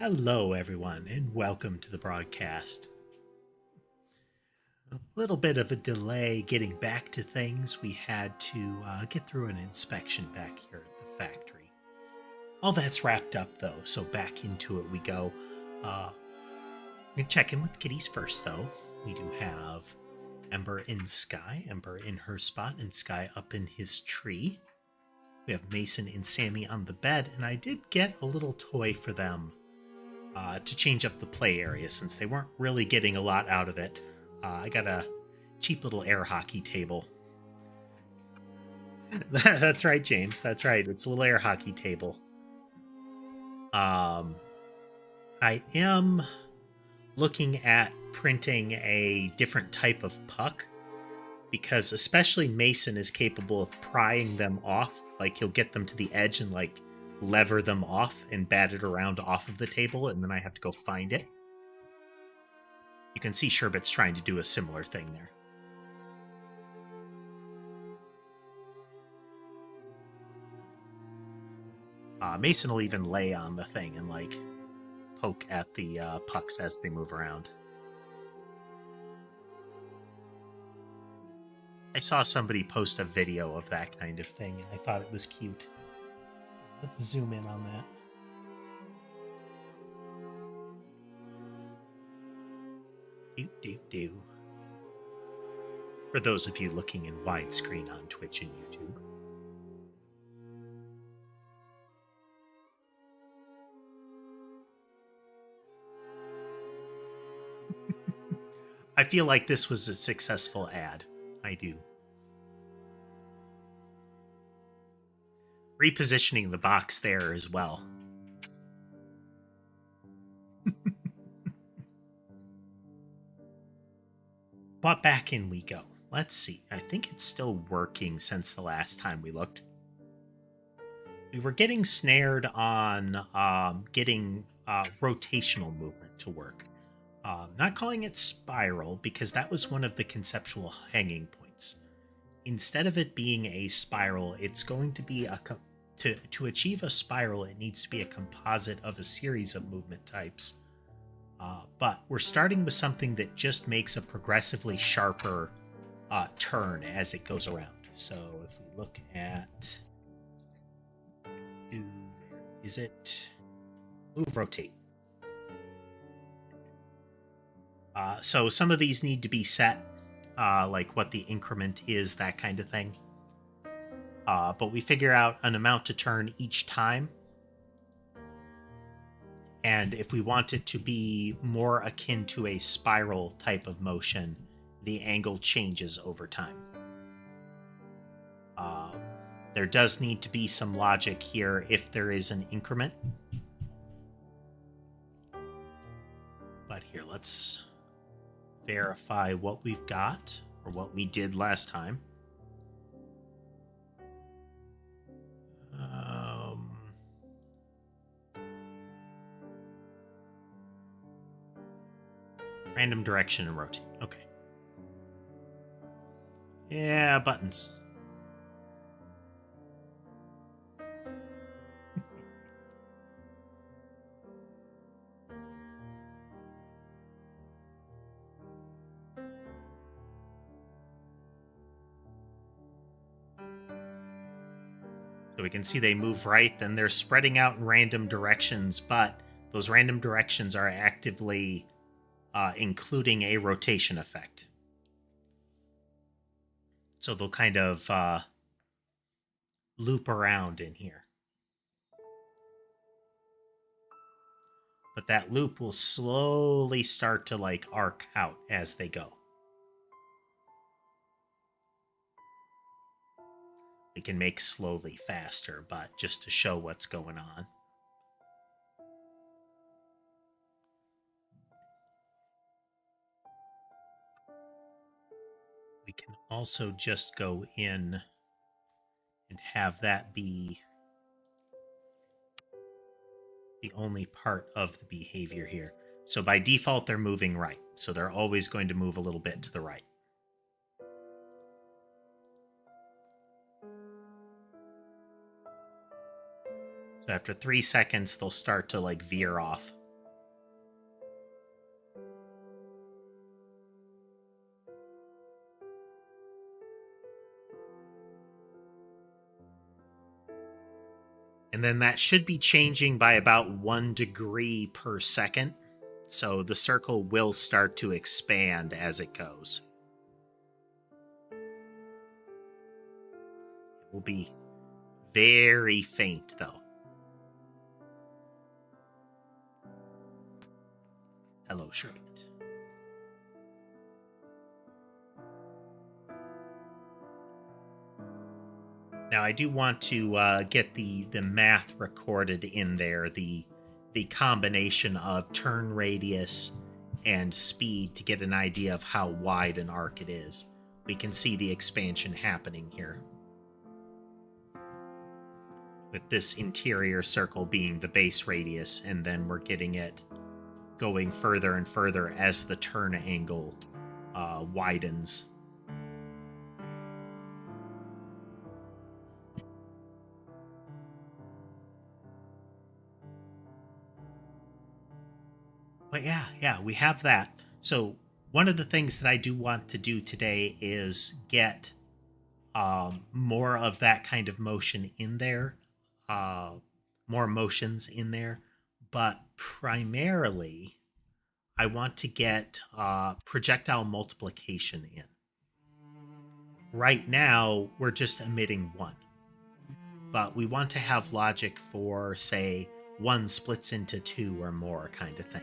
Hello, everyone, and welcome to the broadcast. A little bit of a delay getting back to things. We had to get through an inspection back here at the factory. All that's wrapped up, though, so back into it we go. We're going to check in with kitties first, though. We do have Ember and Sky, Ember in her spot, and Sky up in his tree. We have Mason and Sammy on the bed, and I did get a little toy for them to change up the play area since they weren't really getting a lot out of it. I got a cheap little air hockey table. That's right, James. That's right. It's a little air hockey table. I am looking at printing a different type of puck because especially Mason is capable of prying them off. Like he'll get them to the edge and like lever them off and bat it around off of the table, and then I have to go find it. You can see Sherbet's trying to do a similar thing there. Mason will even lay on the thing and like poke at the pucks as they move around. I saw somebody post a video of that kind of thing, and I thought it was cute. Let's zoom in on that. Do. For those of you looking in widescreen on Twitch and YouTube. I feel like this was a successful ad. I do. Repositioning the box there as well. But back in we go. Let's see. I think it's still working since the last time we looked. We were getting snared on getting rotational movement to work. Not calling it spiral because that was one of the conceptual hanging points. Instead of it being a spiral, it's going to be to achieve a spiral, it needs to be a composite of a series of movement types. But we're starting with something that just makes a progressively sharper turn as it goes around. So if we look at... Is it... Move, rotate. So some of these need to be set, like what the increment is, that kind of thing. But we figure out an amount to turn each time. And if we want it to be more akin to a spiral type of motion, the angle changes over time. There does need to be some logic here if there is an increment. But here, let's verify what we've got, or what we did last time. Random direction and rotate. Okay. Yeah, buttons. So we can see they move right, then they're spreading out in random directions, but those random directions are actively including a rotation effect. So they'll kind of loop around in here. But that loop will slowly start to like arc out as they go. We can make slowly faster, but just to show what's going on. We can also just go in and have that be the only part of the behavior here. So by default, they're moving right. So they're always going to move a little bit to the right. So after 3 seconds, they'll start to like veer off. And then that should be changing by about 1 degree per second. So the circle will start to expand as it goes. It will be very faint, though. Hello, Sherbet. Now, I do want to get the math recorded in there, the combination of turn radius and speed to get an idea of how wide an arc it is. We can see the expansion happening here, with this interior circle being the base radius, and then we're getting it going further and further as the turn angle widens. But yeah, we have that. So one of the things that I do want to do today is get more of that kind of motion in there, more motions in there. But primarily, I want to get projectile multiplication in. Right now, we're just emitting 1. But we want to have logic for, say, 1 splits into 2 or more kind of thing,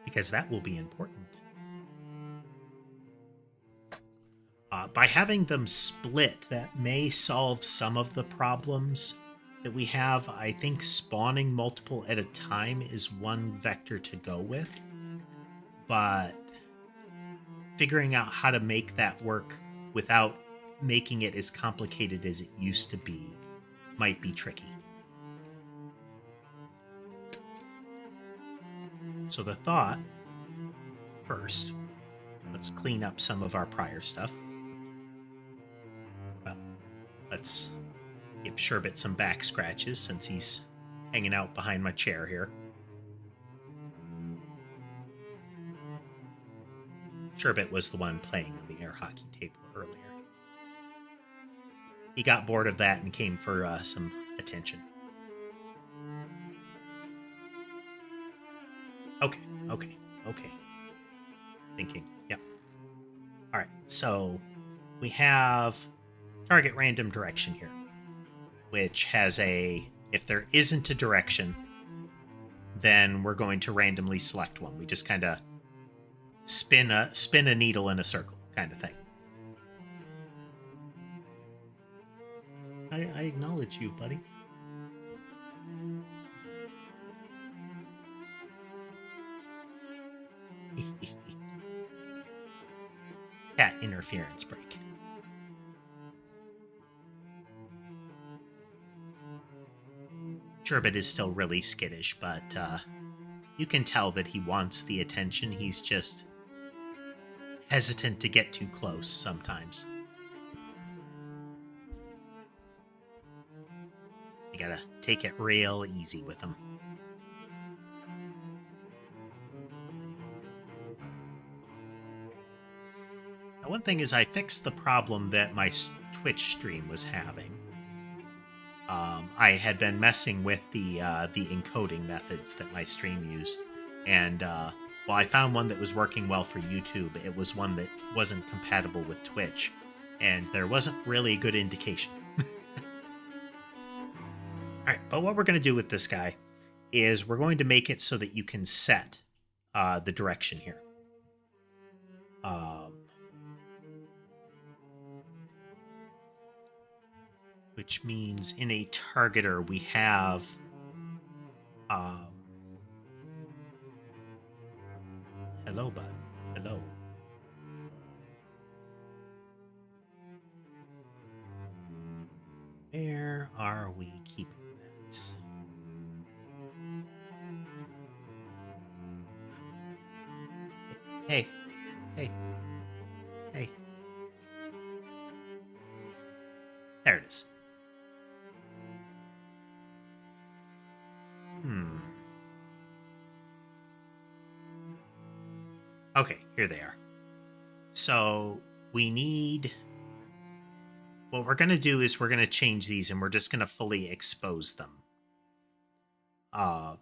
because that will be important. By having them split, that may solve some of the problems that we have. I think spawning multiple at a time is one vector to go with, but figuring out how to make that work without making it as complicated as it used to be might be tricky. So the thought, first, let's clean up some of our prior stuff. Well, let's give Sherbet some back scratches since he's hanging out behind my chair here. Sherbet was the one playing on the air hockey table earlier. He got bored of that and came for some attention. Okay. Thinking, yep. All right, so we have target random direction here, which has if there isn't a direction, then we're going to randomly select one. We just kind of spin a needle in a circle kind of thing. I acknowledge you, buddy. Cat interference break. Sherbet is still really skittish, but you can tell that he wants the attention. He's just hesitant to get too close sometimes. You gotta take it real easy with him. Now, one thing is I fixed the problem that my Twitch stream was having. I had been messing with the encoding methods that my stream used, and while I found one that was working well for YouTube, it was one that wasn't compatible with Twitch, and there wasn't really a good indication. Alright, but what we're going to do with this guy is we're going to make it so that you can set the direction here. Which means in a targeter we have hello, bud. Hello. Where are we keeping that? Hey. There it is. Okay, here they are. So we need what we're going to do is we're going to change these and we're just going to fully expose them. Is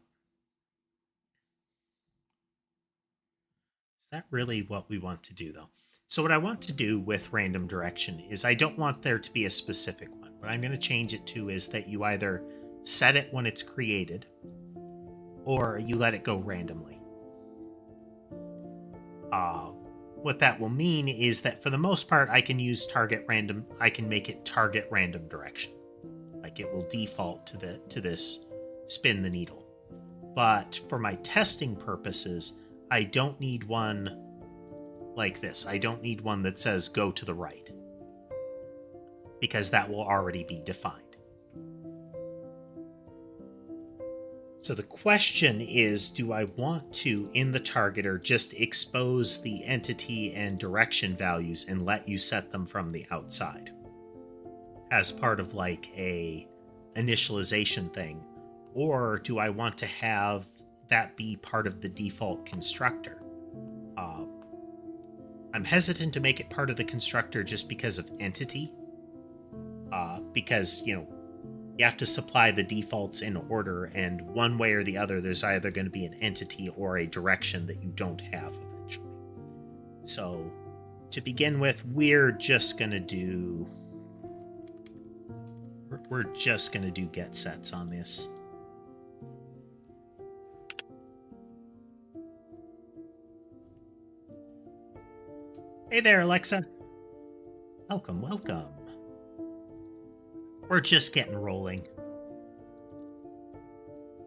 that really what we want to do, though? So what I want to do with random direction is I don't want there to be a specific one. What I'm going to change it to is that you either set it when it's created or you let it go randomly. What that will mean is that for the most part, I can use target random. I can make it target random direction. Like it will default to this spin the needle. But for my testing purposes, I don't need one like this. I don't need one that says go to the right, because that will already be defined. So the question is, do I want to, in the targeter, just expose the entity and direction values and let you set them from the outside as part of like a initialization thing? Or do I want to have that be part of the default constructor? I'm hesitant to make it part of the constructor just because of entity. Because, you have to supply the defaults in order, and one way or the other, there's either going to be an entity or a direction that you don't have eventually. So, to begin with, we're just going to do get sets on this. Hey there, Alexa. Welcome, welcome. We're just getting rolling.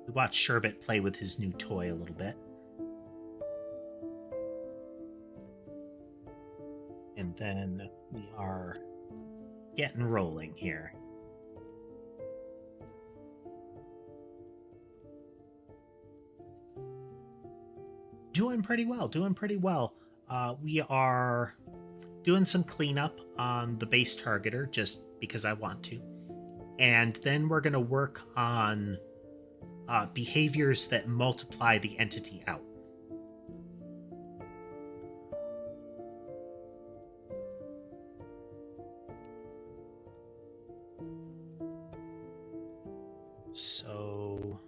We watched Sherbet play with his new toy a little bit. And then we are getting rolling here. Doing pretty well, we are doing some cleanup on the base targeter just because I want to. And then we're going to work on behaviors that multiply the entity out. So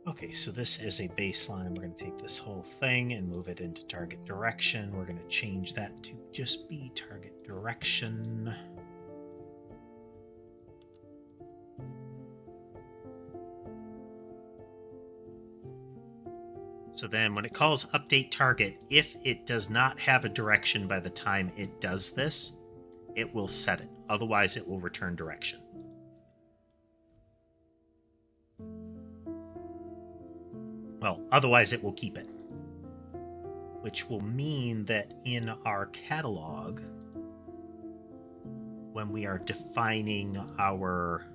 okay, so this is a baseline. We're going to take this whole thing and move it into target direction. We're going to change that to just be target direction. So then when it calls update target, if it does not have a direction by the time it does this, it will set it. Otherwise, it will return direction. Well, otherwise it will keep it. Which will mean that in our catalog, when we are defining our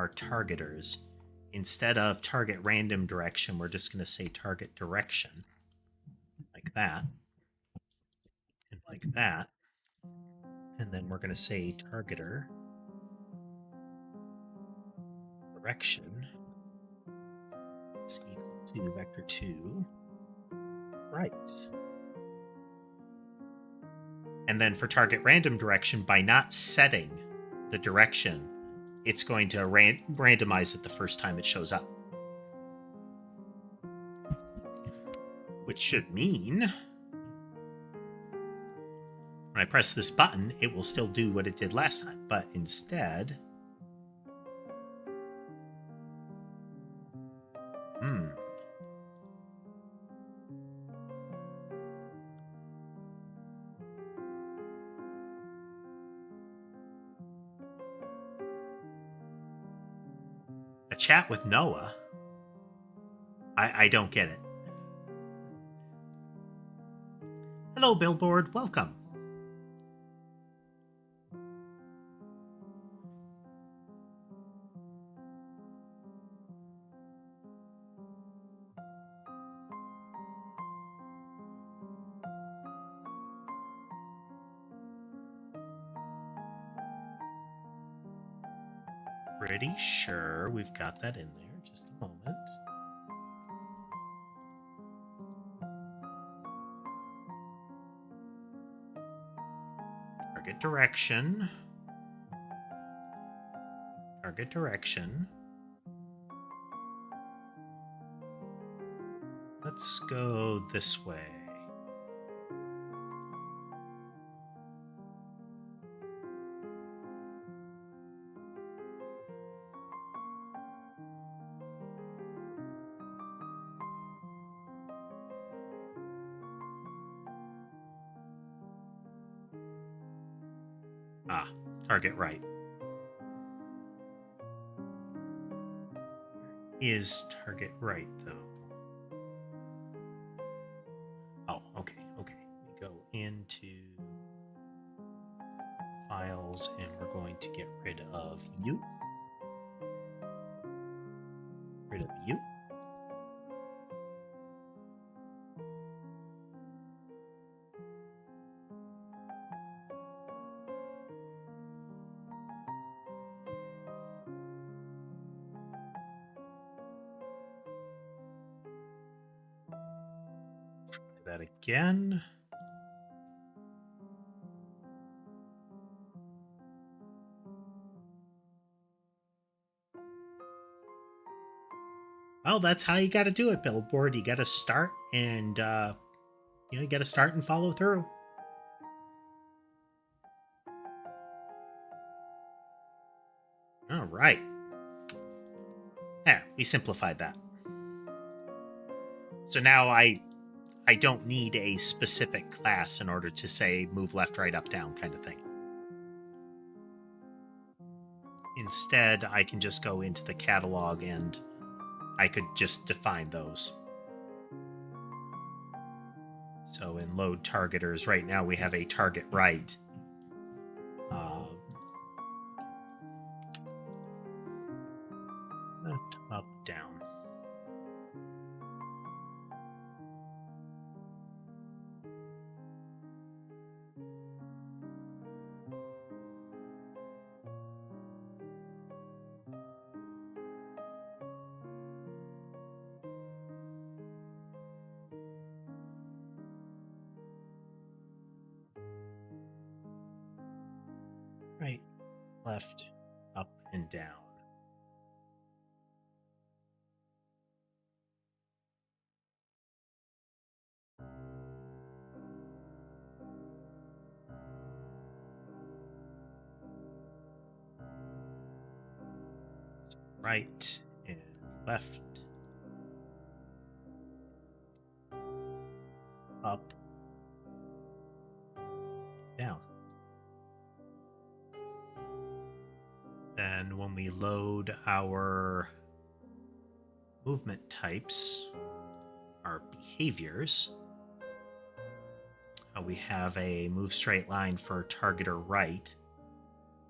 targeters, instead of target random direction, we're just going to say target direction, like that, and like that. And then we're going to say targeter direction is equal to vector 2 right. And then for target random direction, by not setting the direction, it's going to randomize it the first time it shows up. Which should mean when I press this button, it will still do what it did last time, but instead... A chat with Noah? I don't get it. Hello, Billboard. Welcome. Pretty sure we've got that in there. Just a moment. Target direction. Target direction. Let's go this way. Ah, target right. Is target right, though? Oh, okay, okay. We go into files and we're going to get rid of you. Rid of you. Do that again. Well, that's how you got to do it, Billboard. You got to start and you got to start and follow through. All right. There, we simplified that. So now I don't need a specific class in order to say move left, right, up, down kind of thing. Instead, I can just go into the catalog and I could just define those. So in load targeters, right now we have a target right. Left, up, down. Right, left, up, and down. Right and left. Up, down. Then when we load our movement types, our behaviors, we have a move straight line for targeter right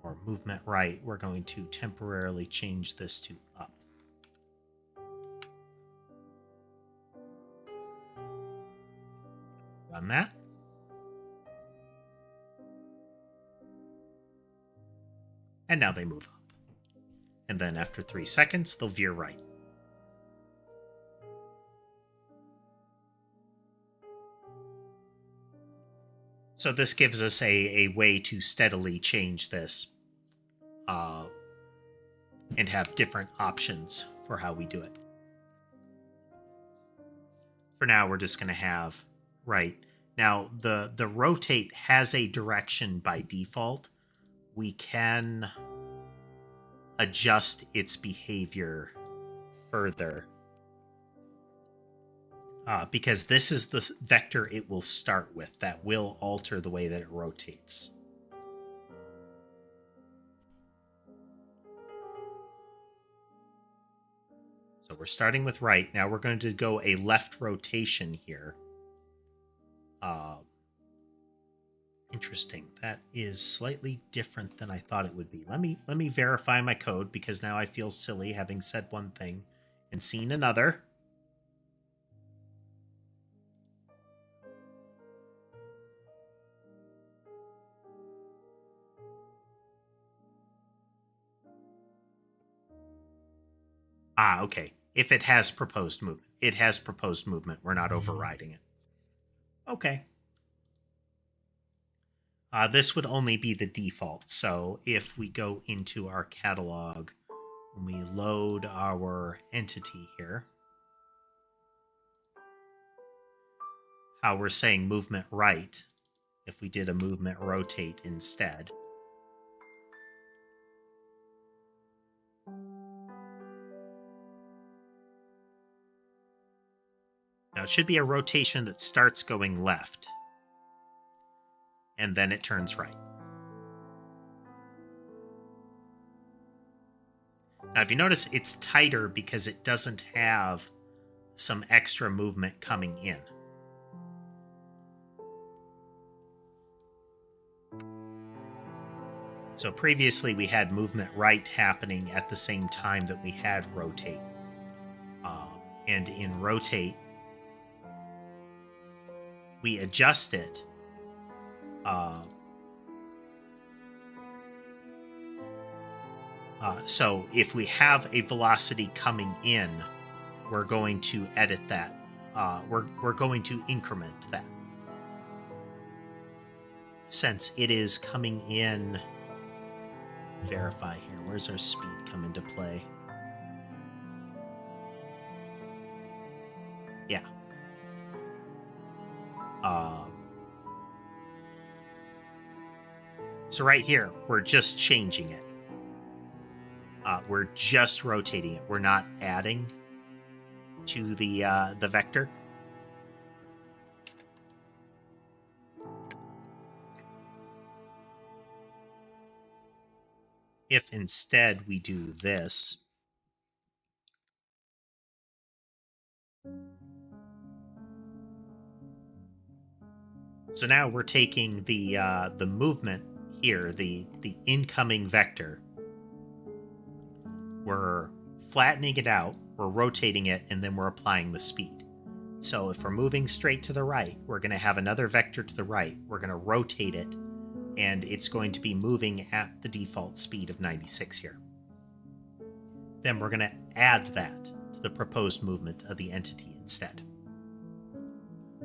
or movement right. We're going to temporarily change this to up. Run that. And now they move up. And then after 3 seconds, they'll veer right. So this gives us a way to steadily change this and have different options for how we do it. For now, we're just going to have right. Now, the rotate has a direction by default. We can adjust its behavior further because this is the vector it will start with that will alter the way that it rotates. So we're starting with right. Now we're going to go a left rotation here. Interesting. That is slightly different than I thought it would be. Let me verify my code because now I feel silly having said one thing and seen another. Ah, okay. If it has proposed movement. It has proposed movement. We're not overriding it. Okay. This would only be the default. So if we go into our catalog, when we load our entity here, how we're saying movement right, if we did a movement rotate instead. Now it should be a rotation that starts going left, and then it turns right. Now if you notice, it's tighter because it doesn't have some extra movement coming in. So previously we had movement right happening at the same time that we had rotate. And in rotate, we adjust it. So if we have a velocity coming in, we're going to edit that. We're going to increment that. Since it is coming in, verify here. Where's our speed come into play? Yeah. So right here, we're just changing it. We're just rotating it. We're not adding to the vector. If instead we do this, so now we're taking the movement here, the incoming vector. We're flattening it out, we're rotating it, and then we're applying the speed. So if we're moving straight to the right, we're going to have another vector to the right. We're going to rotate it, and it's going to be moving at the default speed of 96 here. Then we're going to add that to the proposed movement of the entity instead.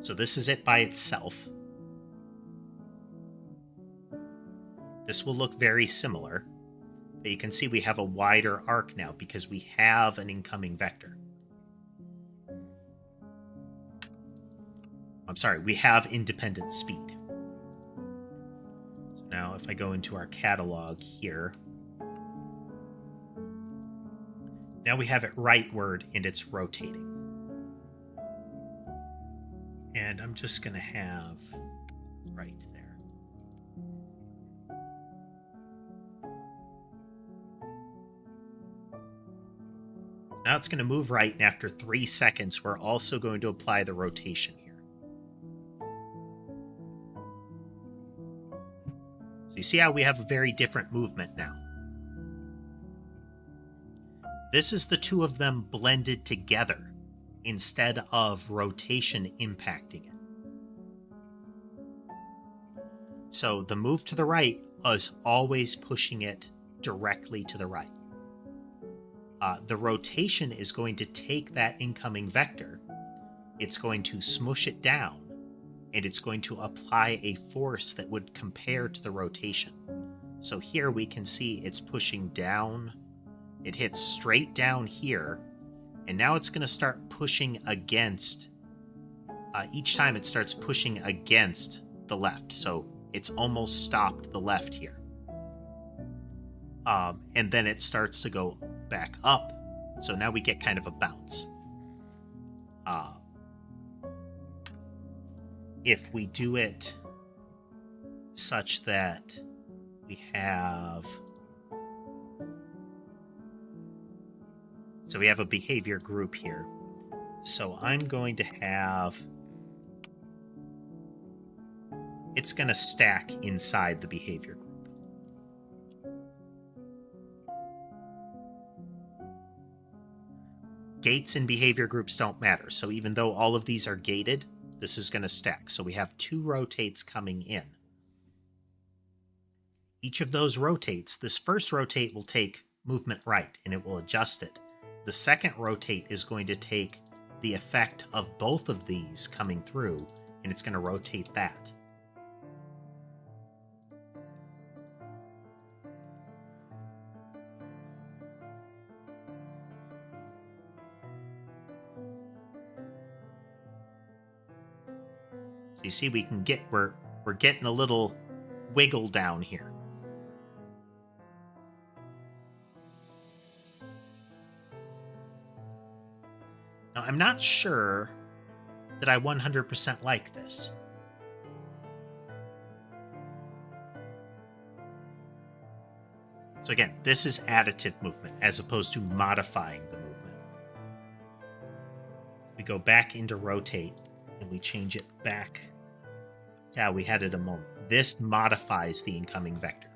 So this is it by itself. This will look very similar, but you can see we have a wider arc now because we have an incoming vector. I'm sorry, we have independent speed. So now if I go into our catalog here, now we have it rightward and it's rotating. And I'm just going to have right there. Now it's going to move right, and after 3 seconds, we're also going to apply the rotation here. So you see how we have a very different movement now. This is the two of them blended together instead of rotation impacting it. So the move to the right is always pushing it directly to the right. The rotation is going to take that incoming vector, it's going to smush it down, and it's going to apply a force that would compare to the rotation. So here we can see it's pushing down, it hits straight down here, and now it's going to start pushing against, each time it starts pushing against the left, so it's almost stopped the left here. And then it starts to go back up, so now we get kind of a bounce. If we do it such that we have, so we have a behavior group here, so I'm going to have, it's going to stack inside the behavior group. Gates and behavior groups don't matter. So even though all of these are gated, this is going to stack. So we have 2 rotates coming in. Each of those rotates, this first rotate will take movement right and it will adjust it. The second rotate is going to take the effect of both of these coming through, and it's going to rotate that. So you see, we can get we're getting a little wiggle down here. Now, I'm not sure that I 100% like this. So again, this is additive movement as opposed to modifying the movement. If we go back into rotate and we change it back to how we had it a moment, this modifies the incoming vector.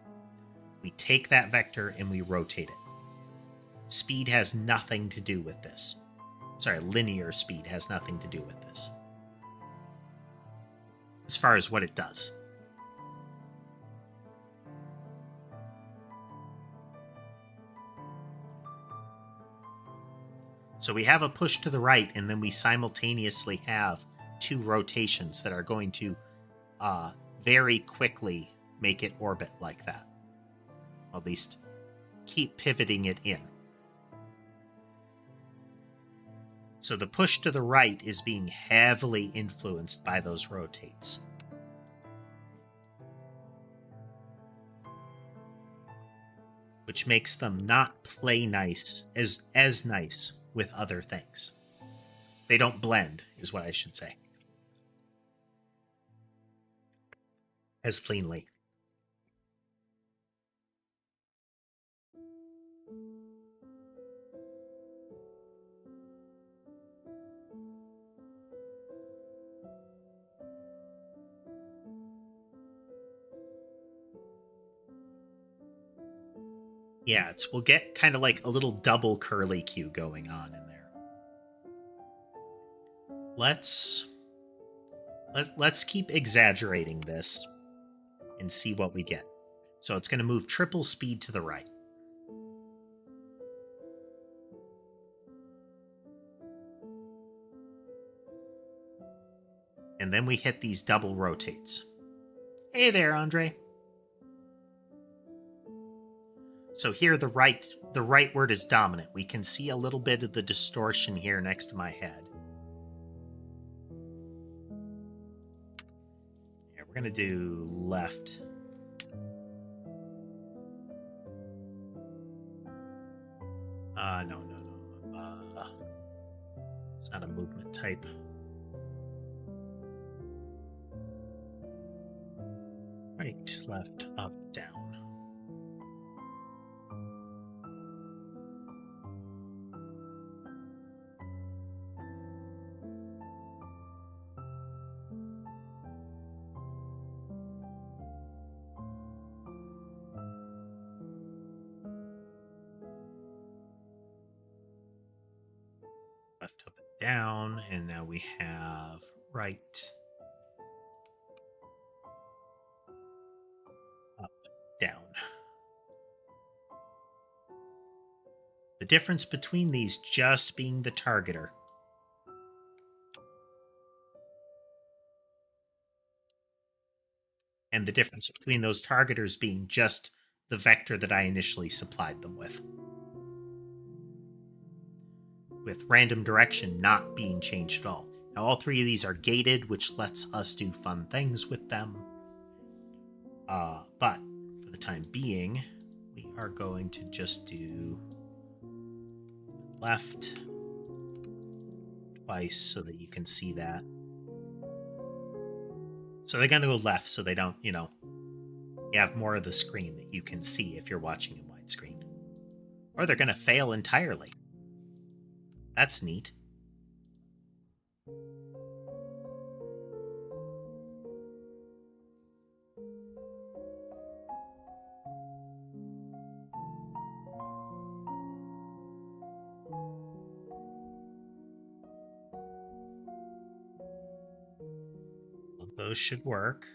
We take that vector and we rotate it. Speed has nothing to do with this. Sorry, linear speed has nothing to do with this. As far as what it does. So we have a push to the right, and then we simultaneously have two rotations that are going to very quickly make it orbit like that. At least keep pivoting it in. So the push to the right is being heavily influenced by those rotates. Which makes them not play nice as nice with other things. They don't blend, is what I should say. As cleanly. Yeah, we'll get kind of like a little double curly Q going on in there. Let's keep exaggerating this and see what we get. So it's going to move triple speed to the right. And then we hit these double rotates. Hey there, Andre. So here the right word is dominant. We can see a little bit of the distortion here next to my head. Yeah, we're going to do left. No. It's not a movement type. Right, left, up, down. Left, up, and down, and now we have right, up, down. The difference between these just being the targeter. And the difference between those targeters being just the vector that I initially supplied them with. With random direction not being changed at all. Now, all three of these are gated, which lets us do fun things with them. But for the time being, we are going to just do left twice so that you can see that. So they're going to go left so they don't, you have more of the screen that you can see if you're watching in widescreen. Or they're going to fail entirely. That's neat. Well, those should work.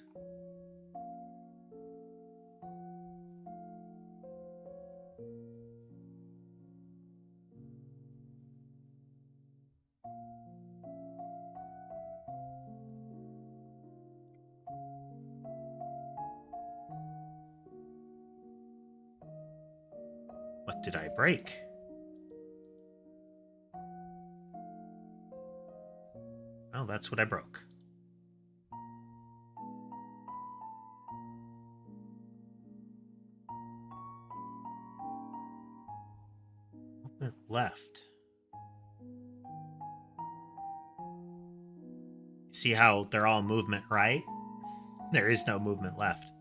What did I break? Oh, that's what I broke. Movement left. See how they're all movement right? There is no movement left.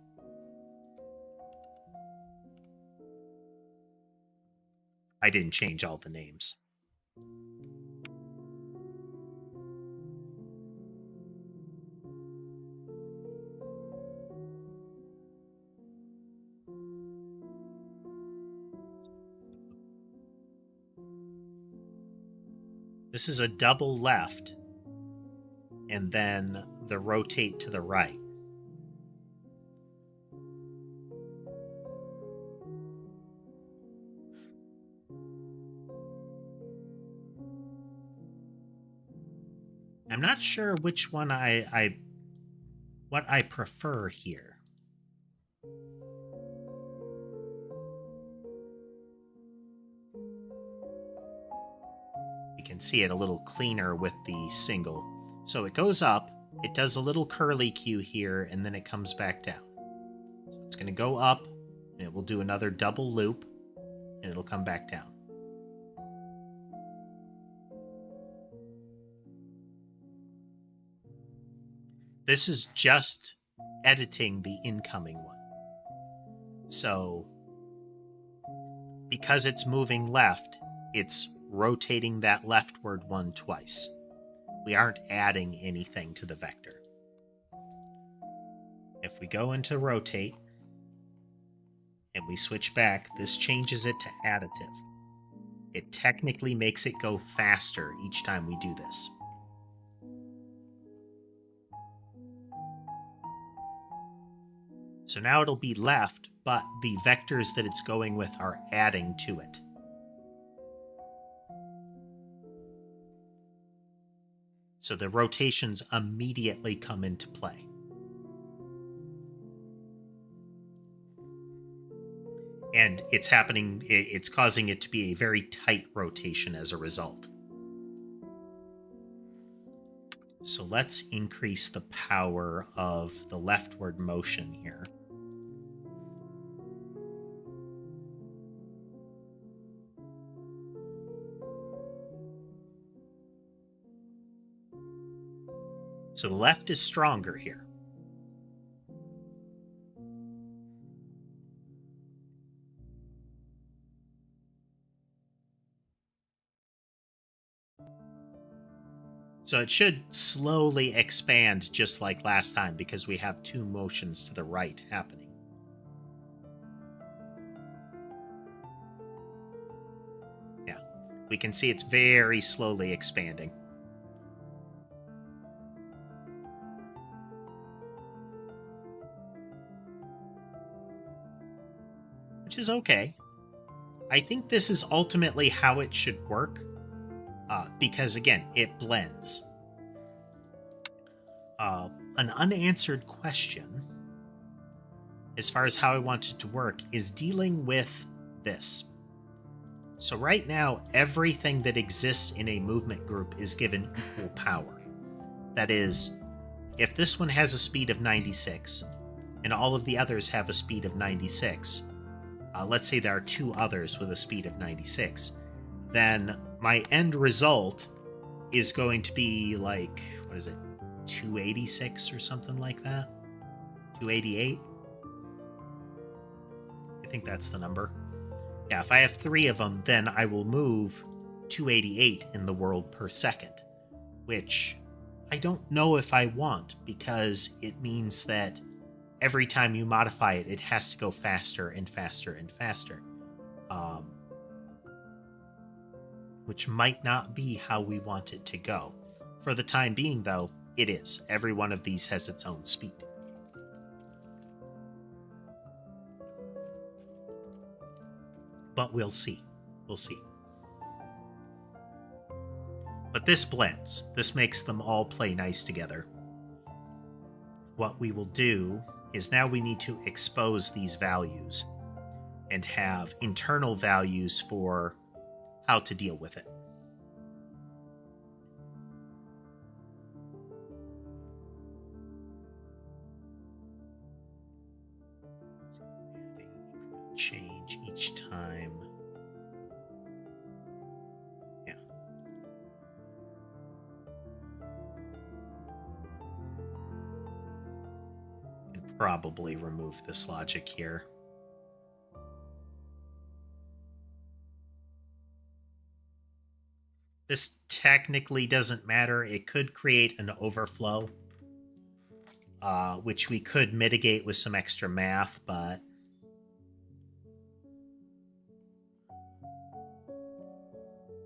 I didn't change all the names. This is a double left, and then the rotate to the right. I'm not sure which one what I prefer here. You can see it a little cleaner with the single. So it goes up, it does a little curly Q here, and then it comes back down. So it's going to go up, and it will do another double loop, and it'll come back down. This is just editing the incoming one. So, because it's moving left, it's rotating that leftward one twice. We aren't adding anything to the vector. If we go into rotate, and we switch back, this changes it to additive. It technically makes it go faster each time we do this. So now it'll be left, but the vectors that it's going with are adding to it. So the rotations immediately come into play. And it's happening, it's causing it to be a very tight rotation as a result. So let's increase the power of the leftward motion here. So the left is stronger here. So it should slowly expand just like last time because we have two motions to the right happening. Yeah, we can see it's very slowly expanding. Which is okay. I think this is ultimately how it should work. Because again, it blends. An unanswered question, as far as how I want it to work, is dealing with this. So right now, everything that exists in a movement group is given equal power. That is, if this one has a speed of 96, and all of the others have a speed of 96, let's say there are two others with a speed of 96, then my end result is going to be like, what is it, 286 or something like that? 288? I think that's the number. Yeah, if I have three of them, then I will move 288 in the world per second, which I don't know if I want, because it means that every time you modify it, it has to go faster and faster and faster. Which might not be how we want it to go. For the time being, though, it is. Every one of these has its own speed. But we'll see. We'll see. But this blends. This makes them all play nice together. What we will do is now we need to expose these values. and have internal values for how to deal with it. Change each time. Yeah. And probably remove this logic here. This technically doesn't matter. It could create an overflow, which we could mitigate with some extra math, but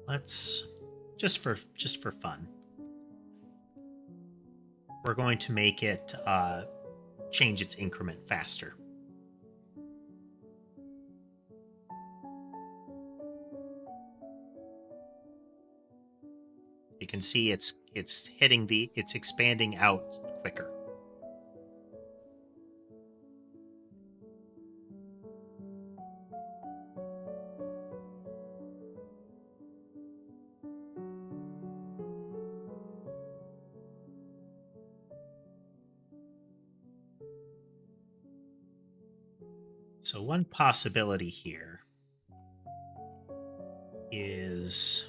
let's just for fun, we're going to make it change its increment faster. You can see it's expanding out quicker. So one possibility here is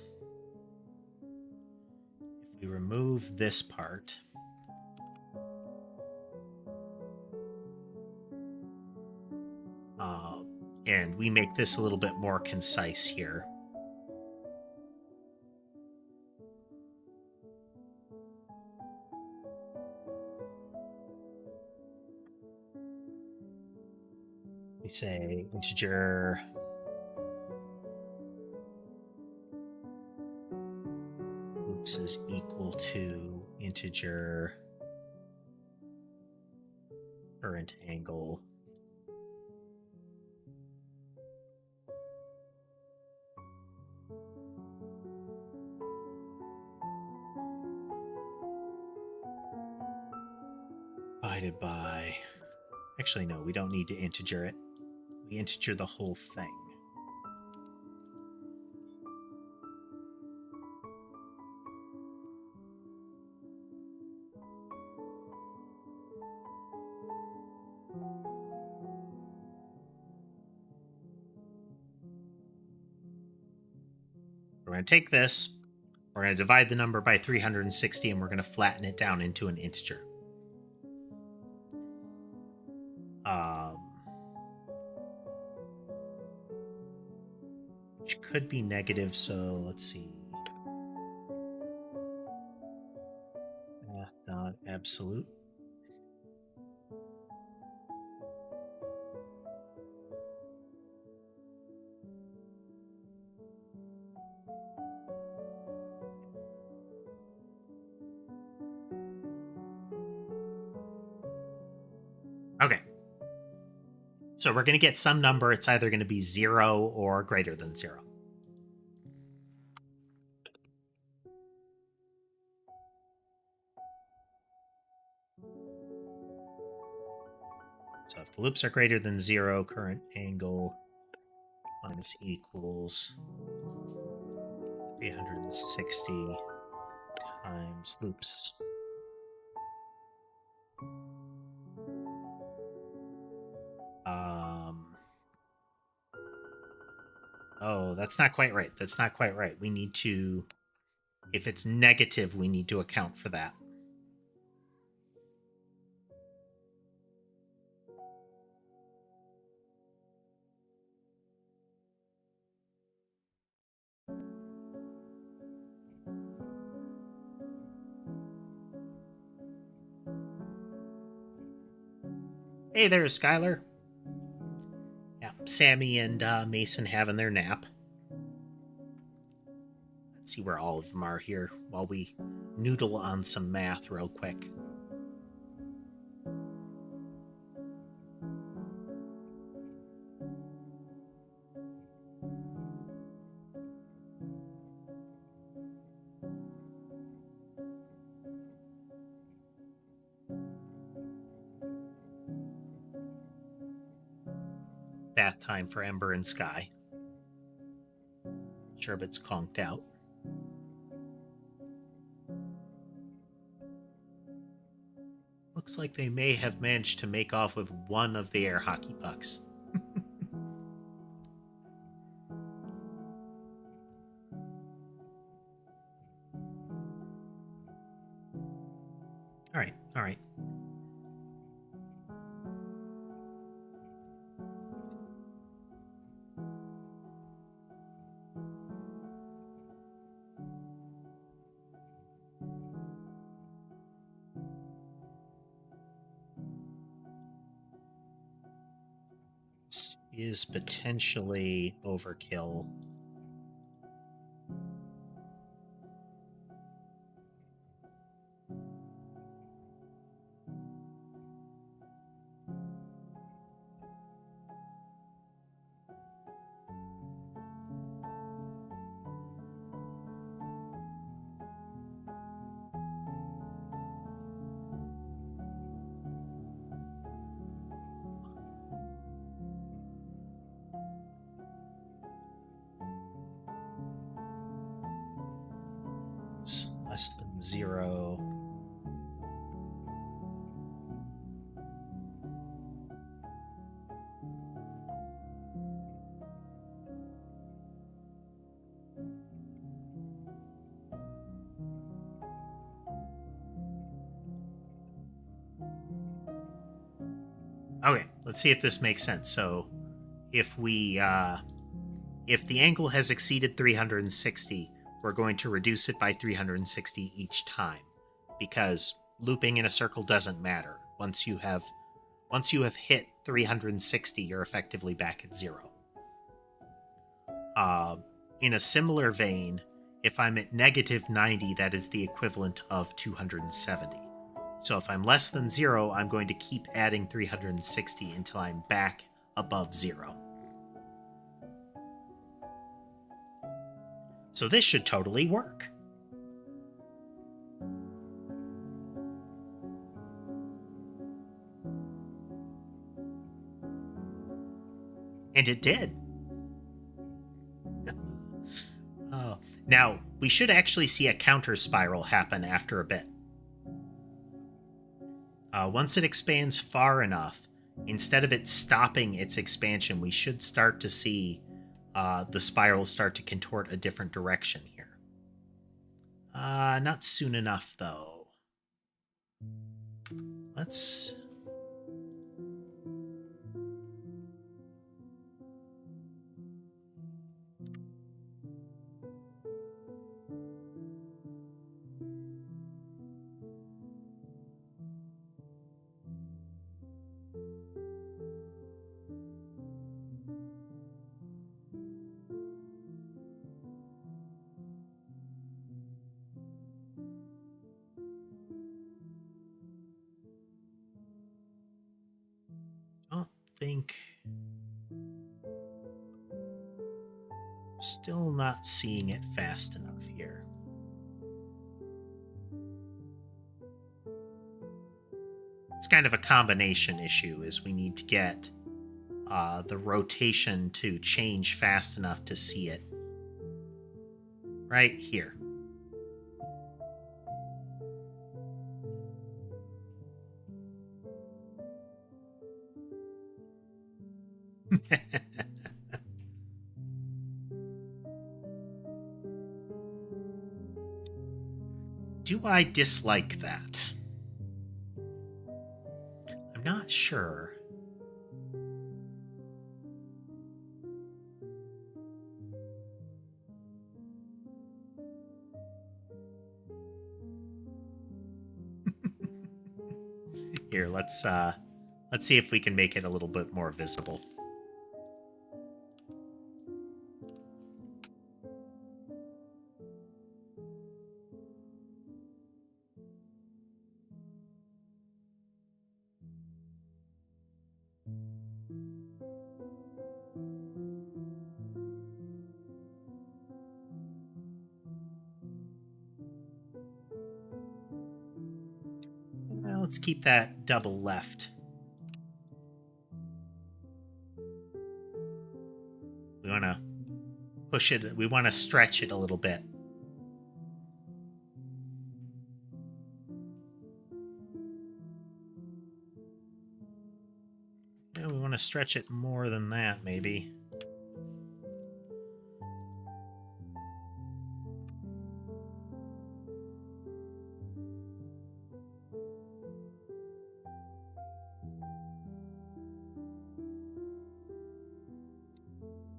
if we remove this part, and we make this a little bit more concise here. We say integer oops is equal to integer current angle divided by, actually no, we don't need to integer it. We integer the whole thing. We're going to take this, we're going to divide the number by 360, and we're going to flatten it down into an integer. Which could be negative, so let's see. Math.absolute. Okay. So we're going to get some number. It's either going to be 0 or greater than 0. So if the loops are greater than 0, current angle minus equals 360 times loops. Oh, that's not quite right. That's not quite right. We need to, if it's negative, we need to account for that. Hey there, Skylar. Yeah, Sammy and Mason having their nap. Let's see where all of them are here while we noodle on some math real quick. bath time for Ember and Sky. Sherbet's conked out. Looks like they may have managed to make off with one of the air hockey pucks. All right, all right. This is potentially overkill. It's less than 0. Okay, let's see if this makes sense. So, if we, if the angle has exceeded 360, we're going to reduce it by 360 each time, because looping in a circle doesn't matter. Once you have hit 360, you're effectively back at 0. In a similar vein, if I'm at negative 90, that is the equivalent of 270. So if I'm less than 0, I'm going to keep adding 360 until I'm back above 0. So this should totally work. And it did. Oh. Now, we should actually see a counter spiral happen after a bit. Once it expands far enough, instead of it stopping its expansion, we should start to see the spiral start to contort a different direction here. Not soon enough, though. Let's... think still not seeing it fast enough here. It's kind of a combination issue, is we need to get the rotation to change fast enough to see it right here. Do I dislike that? I'm not sure. Here, let's see if we can make it a little bit more visible. Let's keep that double left. We want to push it. We want to stretch it a little bit. Yeah, we want to stretch it more than that, maybe.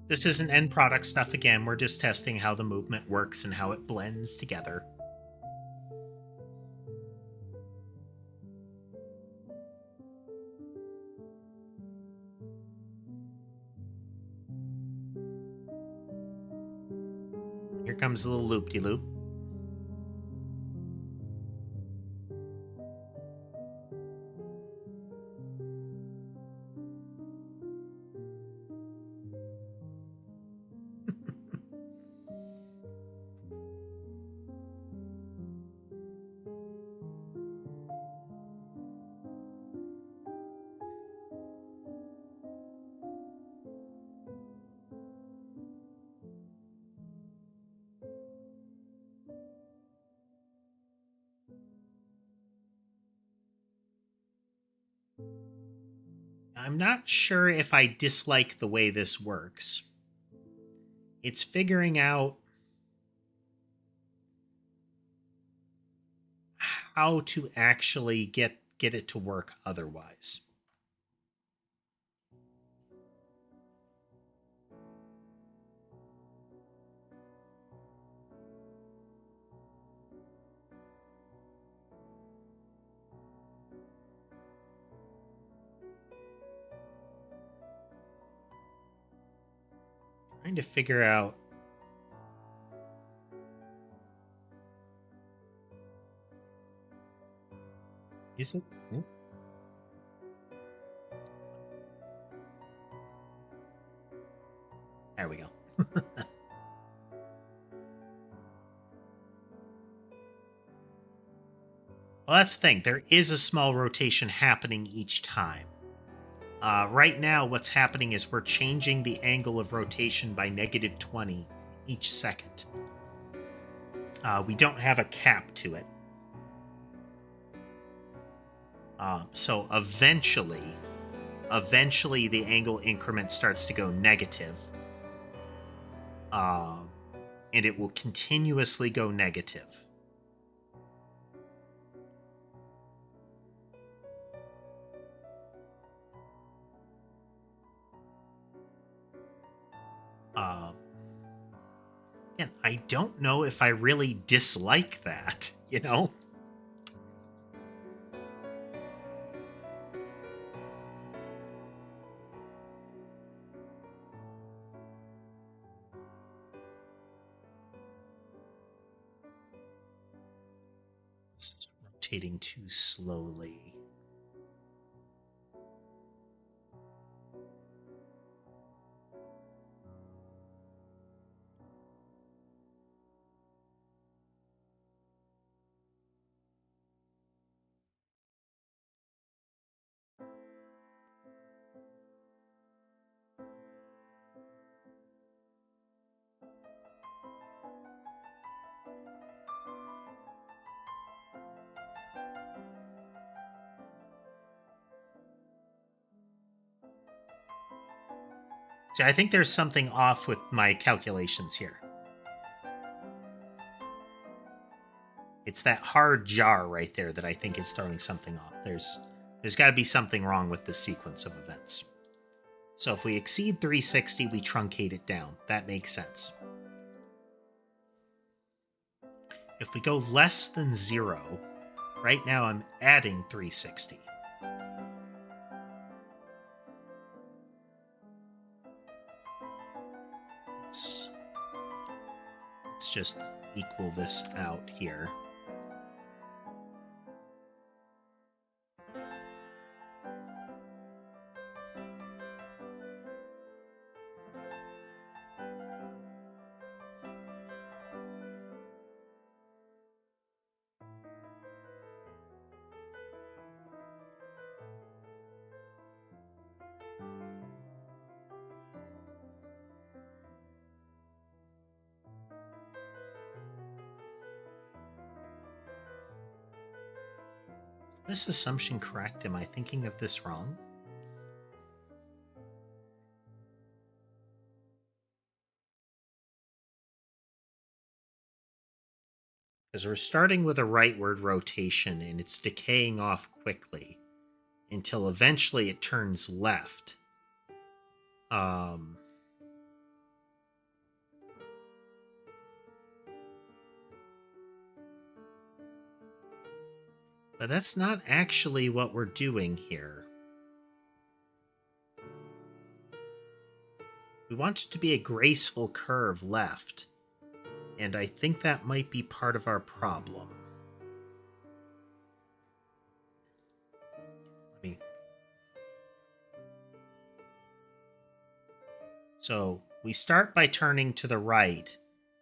This isn't end product stuff again. We're just testing how the movement works and how it blends together. Here comes a little loop-de-loop. I'm not sure if I dislike the way this works. It's figuring out how to actually get it to work otherwise. Trying to figure out. Is it? There we go. Well, that's the thing. There is a small rotation happening each time. Right now, what's happening is we're changing the angle of rotation by -20 each second. We don't have a cap to it. So eventually the angle increment starts to go negative. And it will continuously go negative. And I don't know if I really dislike that, you know? It's rotating too slowly. See, I think there's something off with my calculations here. It's that hard jar right there that I think is throwing something off. There's got to be something wrong with this sequence of events. So if we exceed 360, we truncate it down. That makes sense. If we go less than 0, right now I'm adding 360. Let's just equal this out here. This assumption correct? Am I thinking of this wrong? Because we're starting with a rightward rotation and it's decaying off quickly until eventually it turns left. But that's not actually what we're doing here. We want it to be a graceful curve left, and I think that might be part of our problem. So we start by turning to the right,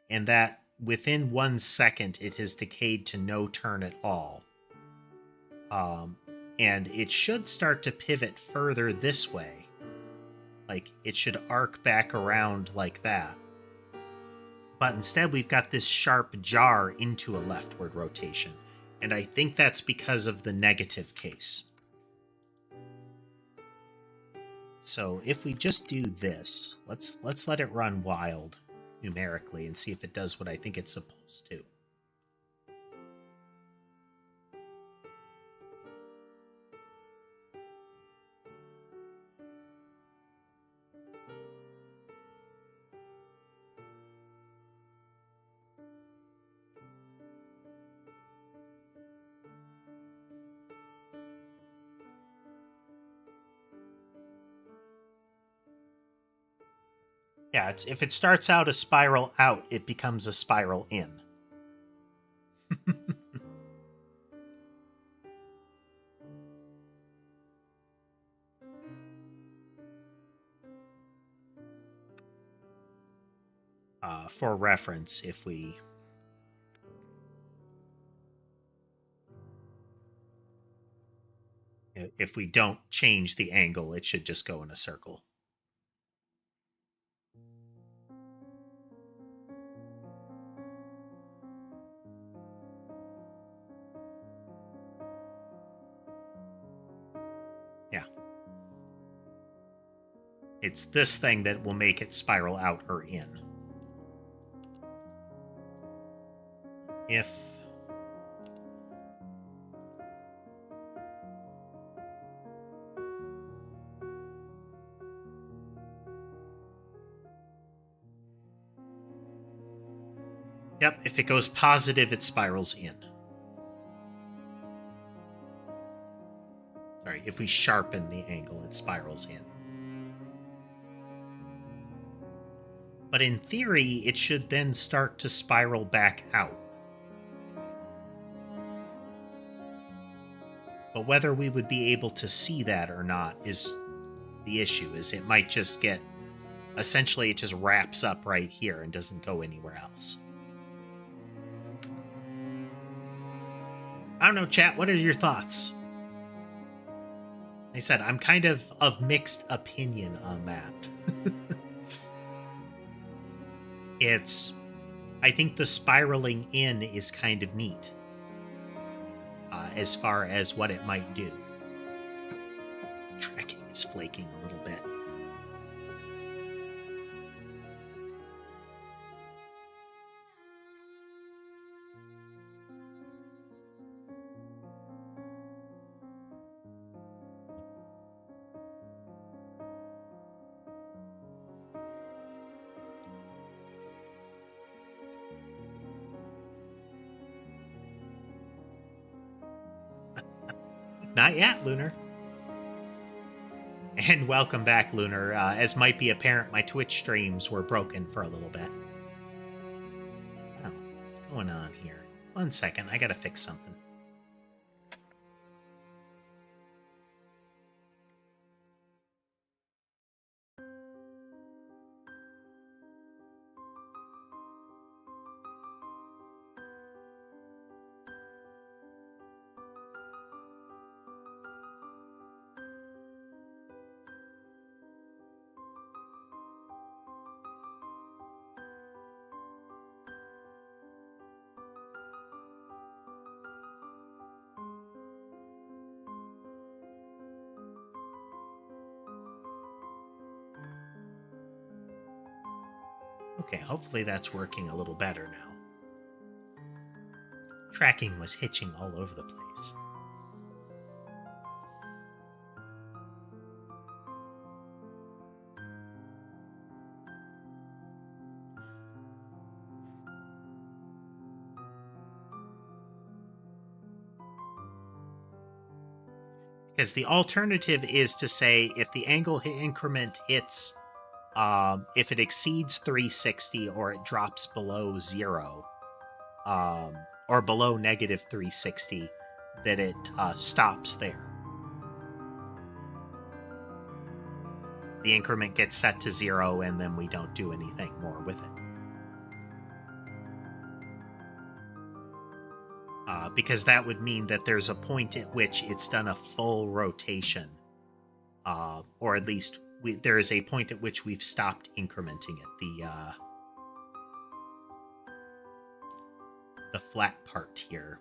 and that within 1 second it has decayed to no turn at all. And it should start to pivot further this way. Like, it should arc back around like that. But instead, we've got this sharp jar into a leftward rotation. And I think that's because of the negative case. So if we just do this, let's let it run wild numerically and see if it does what I think it's supposed to. Yeah, if it starts out a spiral out, it becomes a spiral in. For reference, if we don't change the angle, it should just go in a circle. Yeah. It's this thing that will make it spiral out or in. If Yep, if it goes positive, it spirals in. Sorry, if we sharpen the angle, it spirals in. But in theory, it should then start to spiral back out. But whether we would be able to see that or not is the issue, is it might just get... Essentially, it just wraps up right here and doesn't go anywhere else. I don't know, chat, what are your thoughts? Like I said, I'm kind of mixed opinion on that. I think the spiraling in is kind of neat. As far as what it might do. Tracking is flaking a little bit. Not yet, Lunar. And welcome back, Lunar. As might be apparent, my Twitch streams were broken for a little bit. Oh, what's going on here? 1 second, I gotta fix something. Okay, hopefully that's working a little better now. Tracking was hitching all over the place. Because the alternative is to say if the angle increment hits, if it exceeds 360 or it drops below 0, or below negative 360, that it stops there. The increment gets set to 0 and then we don't do anything more with it. Because that would mean that there's a point at which it's done a full rotation, or at least there is a point at which we've stopped incrementing it. The flat part here.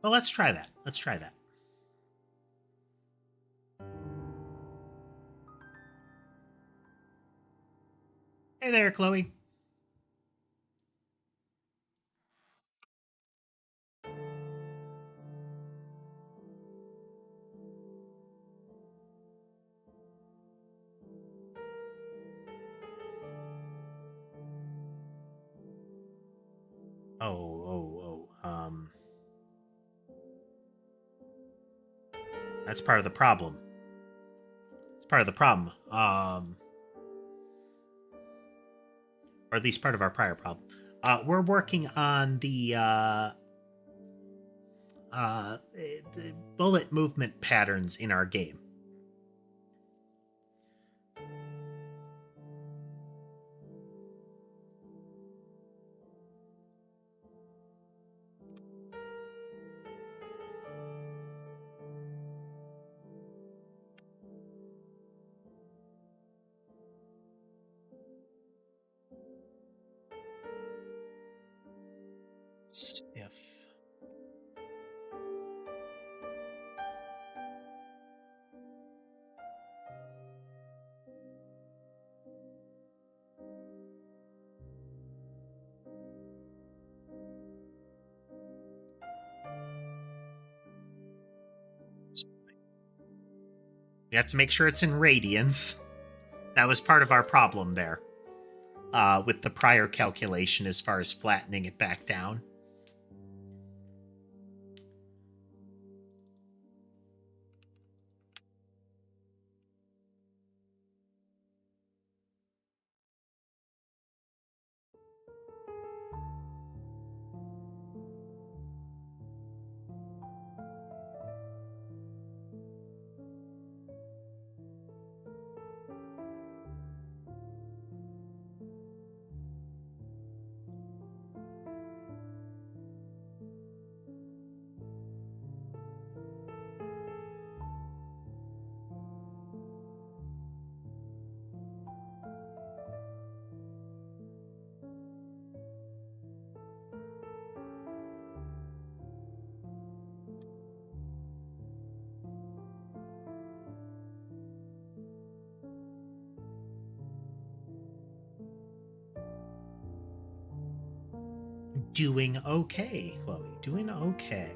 Well, let's try that. Let's try that. Hey there, Chloe. That's part of the problem. It's part of the problem. Or at least part of our prior problem. We're working on the bullet movement patterns in our game. If we have to make sure it's in radians. That was part of our problem there, with the prior calculation as far as flattening it back down. Doing okay, Chloe. Doing okay.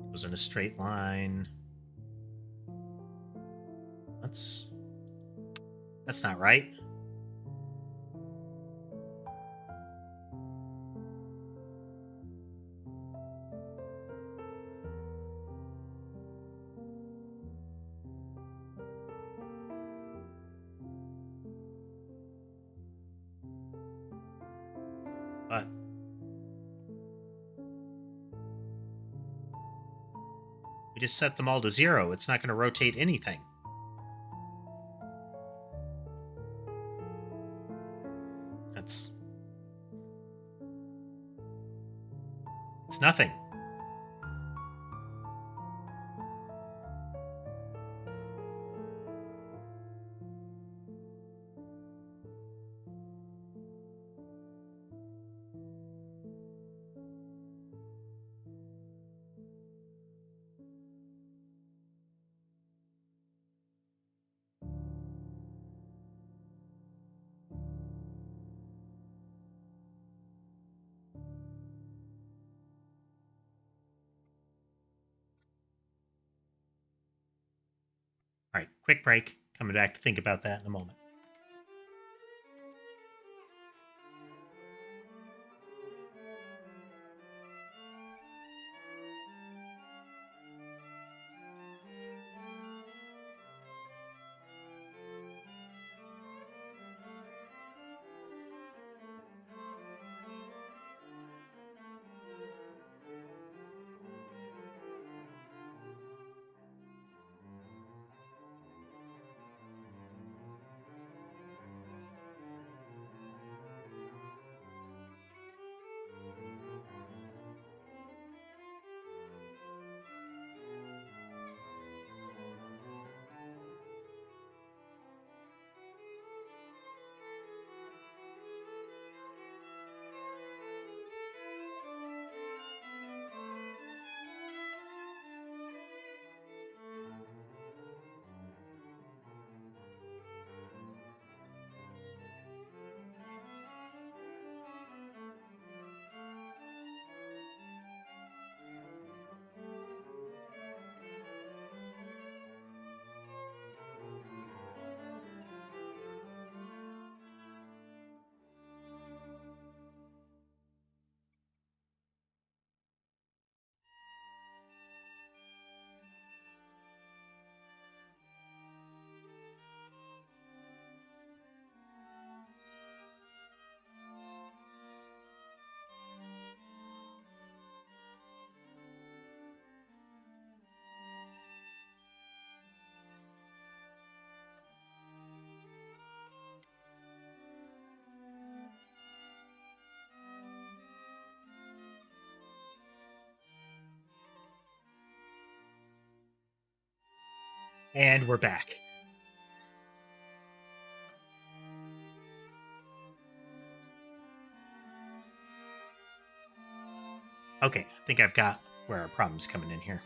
It was in a straight line. That's not right. We just set them all to 0. It's not going to rotate anything. It's nothing. All right, quick break. Coming back to think about that in a moment. And we're back. Okay, I think I've got where our problem's coming in here.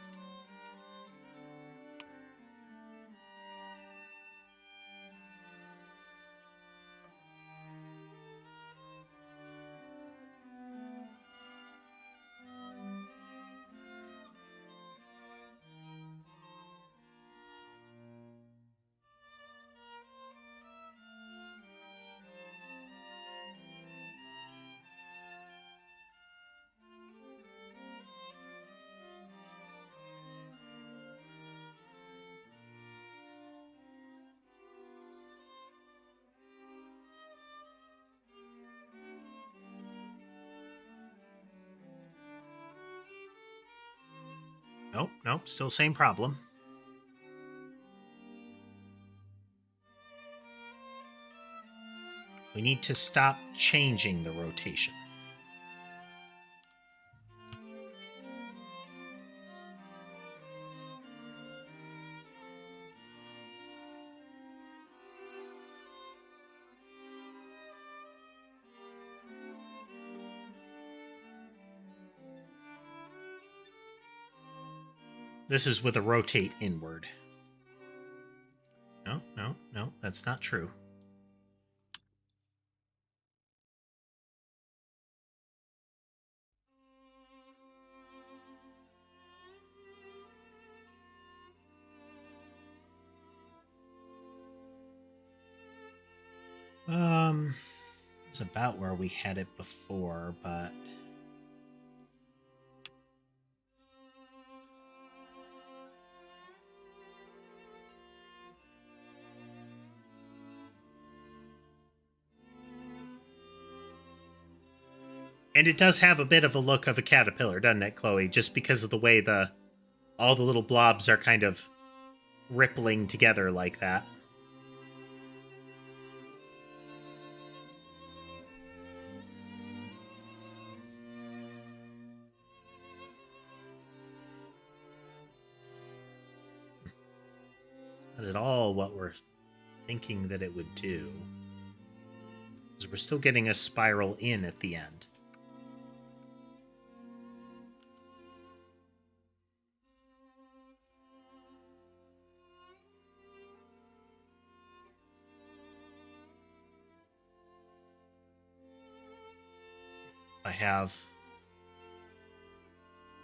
Nope, still same problem. We need to stop changing the rotation. This is with a rotate inward. No, that's not true. It's about where we had it before, but and it does have a bit of a look of a caterpillar, doesn't it, Chloe? Just because of the way the all the little blobs are kind of rippling together like that. Not at all what we're thinking that it would do. Because we're still getting a spiral in at the end. I have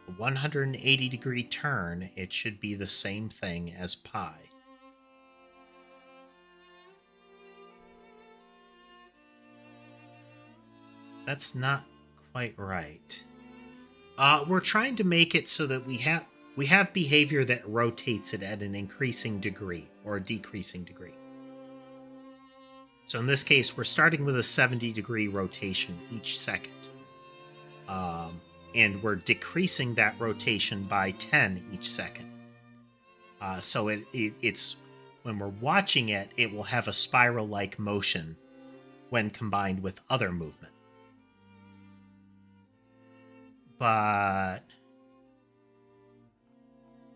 a 180-degree turn, it should be the same thing as pi. That's not quite right. We're trying to make it so that we have behavior that rotates it at an increasing degree or a decreasing degree. So in this case, we're starting with a 70-degree rotation each second. And we're decreasing that rotation by 10 each second. So it's when we're watching it, it will have a spiral-like motion when combined with other movement. But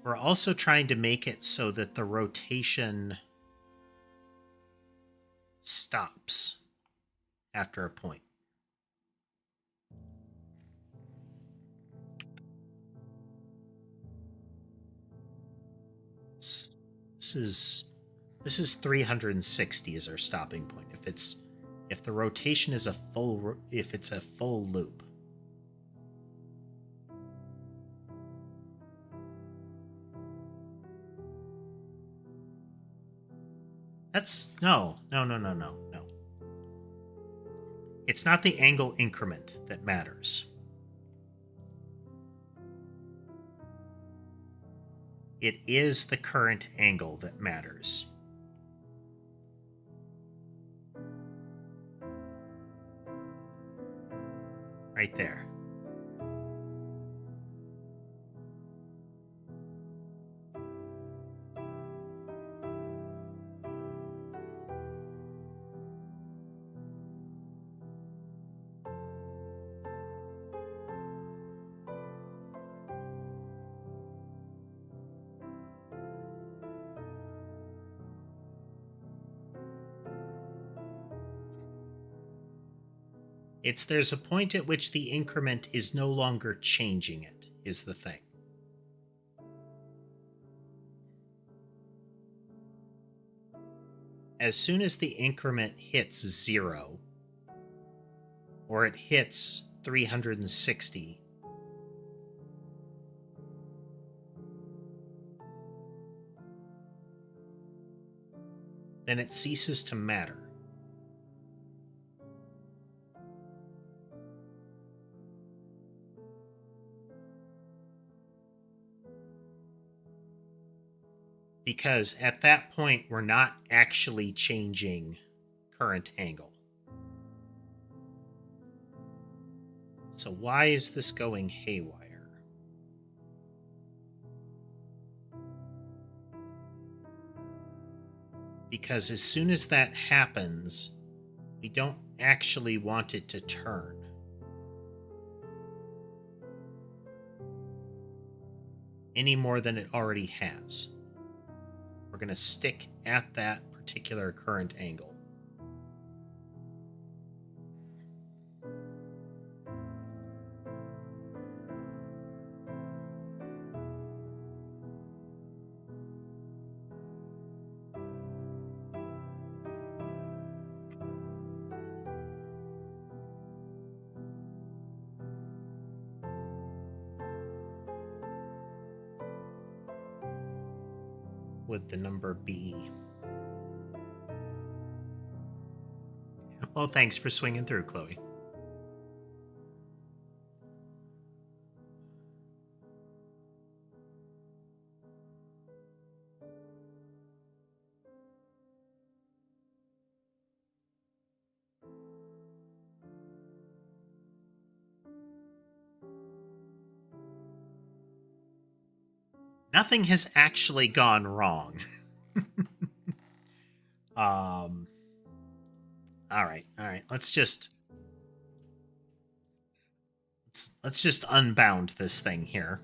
we're also trying to make it so that the rotation stops after a point. This is 360 as our stopping point. If the rotation is if it's a full loop. That's no. It's not the angle increment that matters. It is the current angle that matters. Right there. There's a point at which the increment is no longer changing it, is the thing. As soon as the increment hits 0, or it hits 360, then it ceases to matter. Because at that point, we're not actually changing current angle. So why is this going haywire? Because as soon as that happens, we don't actually want it to turn. Any more than it already has. We're going to stick at that particular current angle. Would the number be? Well, thanks for swinging through, Chloe. Nothing has actually gone wrong. All right. Let's just unbound this thing here.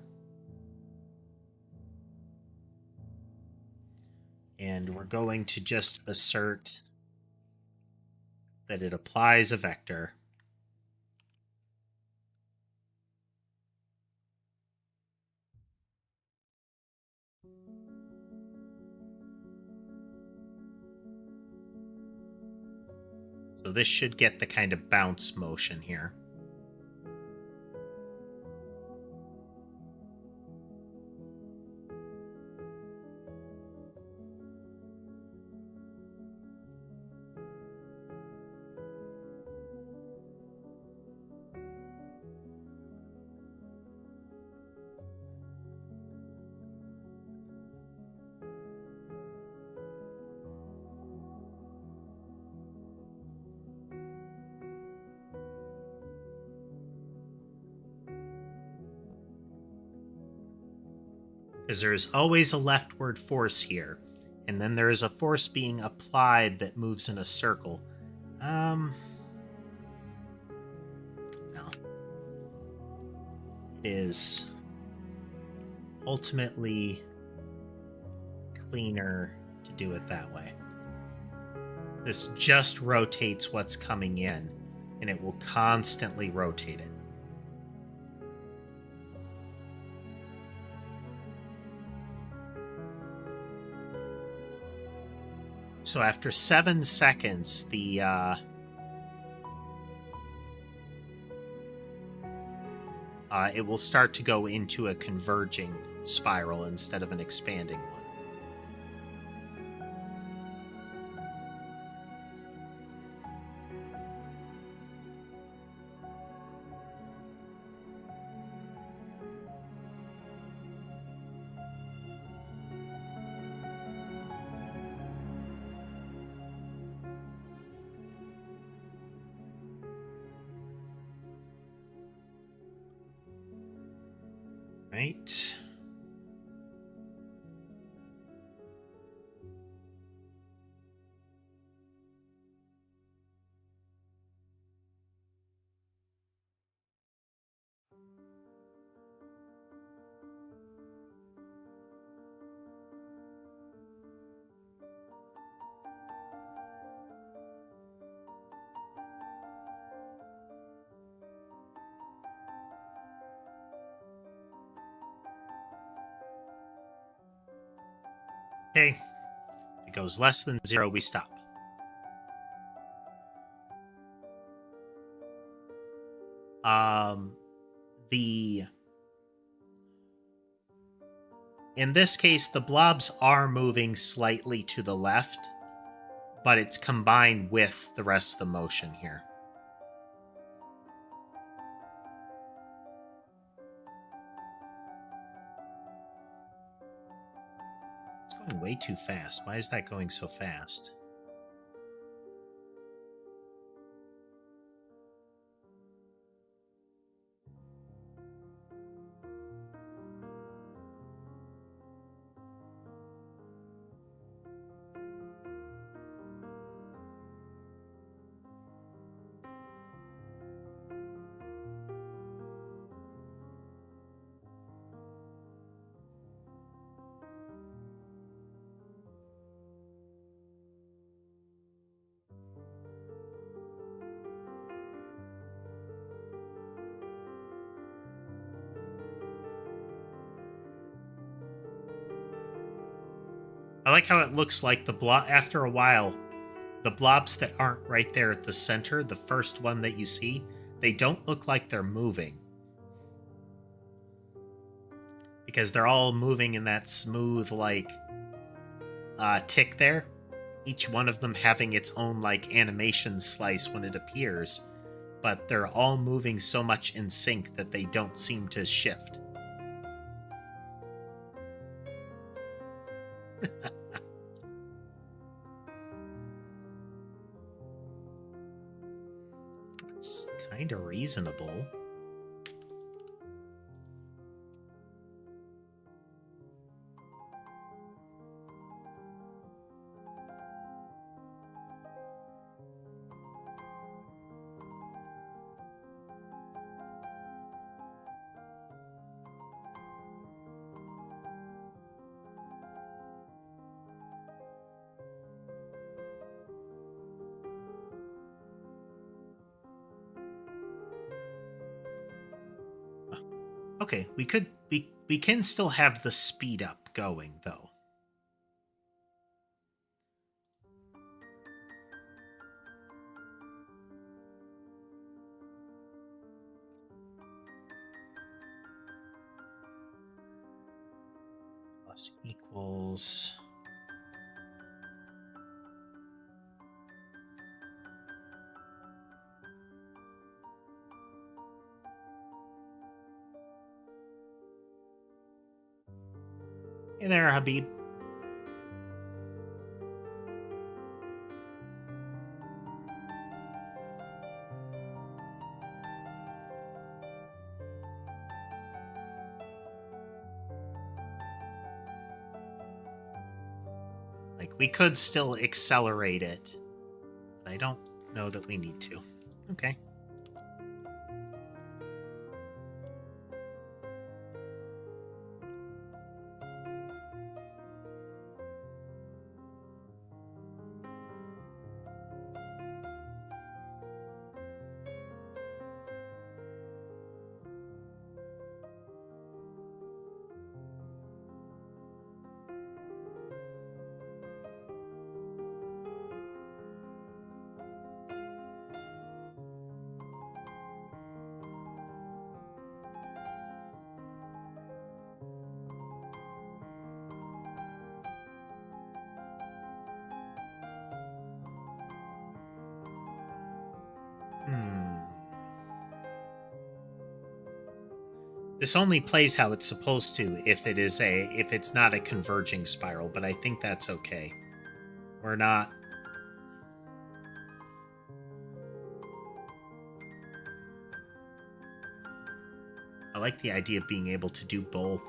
And we're going to just assert that it applies a vector. So this should get the kind of bounce motion here. Because there's always a leftward force here, and then there is a force being applied that moves in a circle. No. It is ultimately cleaner to do it that way. This just rotates what's coming in, and it will constantly rotate it. So after 7 seconds, it will start to go into a converging spiral instead of an expanding one. Right. Okay. If it goes less than 0, we stop. In this case, the blobs are moving slightly to the left, but it's combined with the rest of the motion here. It's going way too fast. Why is that going so fast? I like how it looks like after a while, the blobs that aren't right there at the center, the first one that you see, they don't look like they're moving. Because they're all moving in that smooth, tick there. Each one of them having its own, animation slice when it appears. But they're all moving so much in sync that they don't seem to shift. It's kind of reasonable. Okay, we can still have the speed up going though. Plus equals. Hey there, Habib. Like, we could still accelerate it, but I don't know that we need to. Okay. This only plays how it's supposed to if it's not a converging spiral, but I think that's okay. We're not. I like the idea of being able to do both.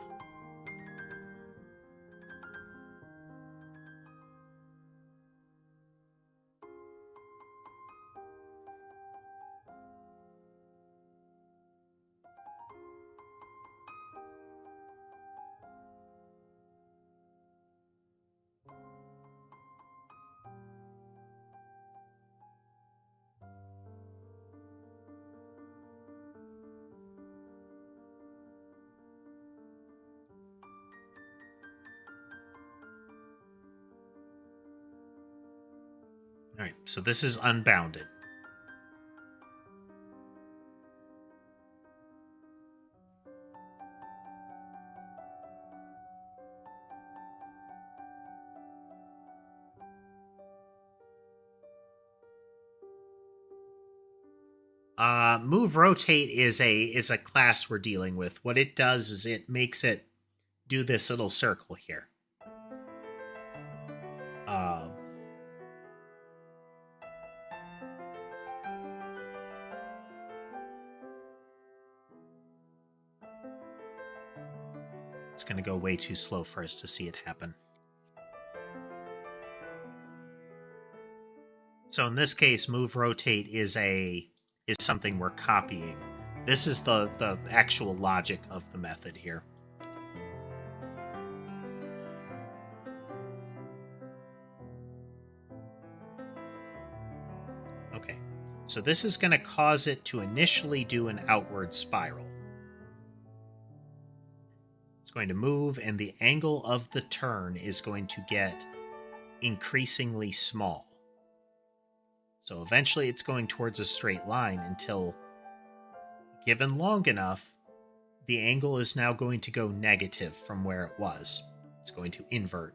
All right, so this is unbounded. Move rotate is a class we're dealing with. What it does is it makes it do this little circle here. It's going to go way too slow for us to see it happen. So in this case, move rotate is something we're copying. This is the actual logic of the method here. Okay, so this is going to cause it to initially do an outward spiral. It's going to move, and the angle of the turn is going to get increasingly small. So eventually it's going towards a straight line until, given long enough, the angle is now going to go negative from where it was. It's going to invert.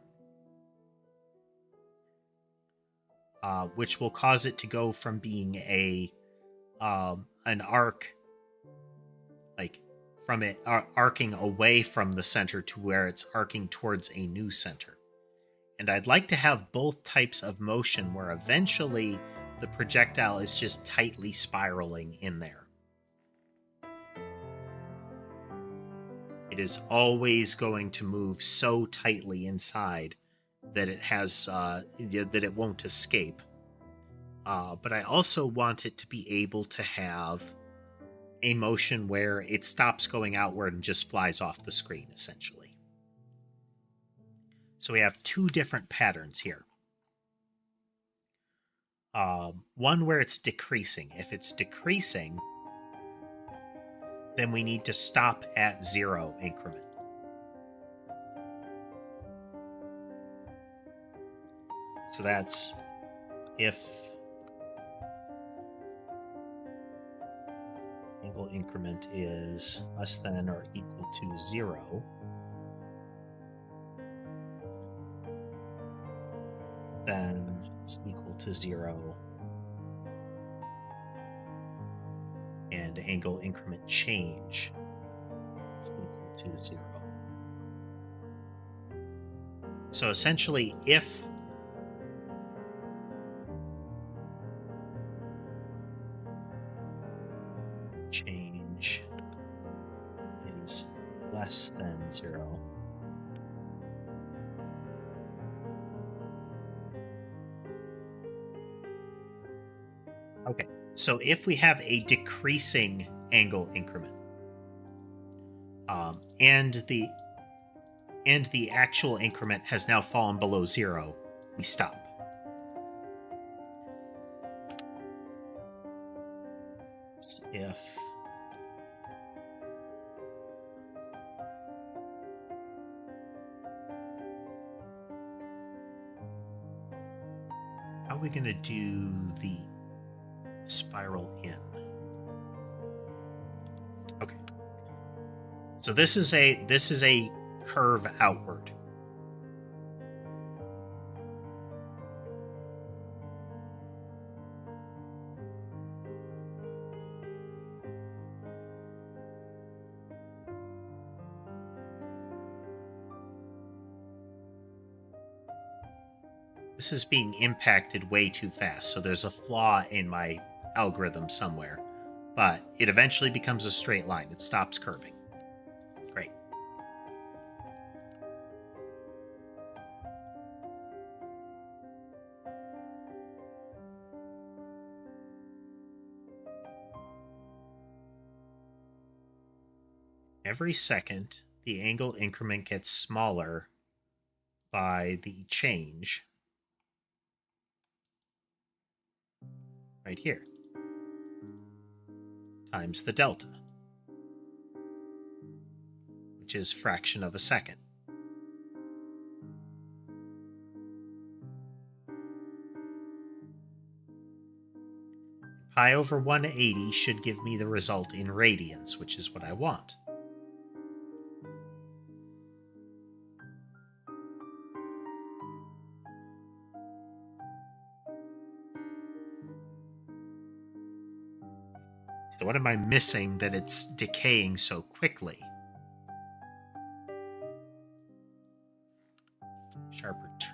Which will cause it to go from being an arc, like from it arcing away from the center to where it's arcing towards a new center. And I'd like to have both types of motion where eventually the projectile is just tightly spiraling in there. It is always going to move so tightly inside that it has that it won't escape. But I also want it to be able to have a motion where it stops going outward and just flies off the screen, essentially. So we have two different patterns here. One where it's decreasing. If it's decreasing, then we need to stop at 0 increment. So that's if angle increment is less than or equal to 0, then it's equal to 0, and angle increment change is equal to 0. So essentially, if change is less than 0, okay, so if we have a decreasing angle increment, and the actual increment has now fallen below 0, we stop. If how are we going to do the spiral in? Okay. So this is a curve outward. This is being impacted way too fast, so there's a flaw in my algorithm somewhere. But it eventually becomes a straight line. It stops curving. Great. Every second, the angle increment gets smaller by the change right here, times the delta, which is fraction of a second. Pi over 180 should give me the result in radians, which is what I want. So what am I missing that it's decaying so quickly? Sharper turn.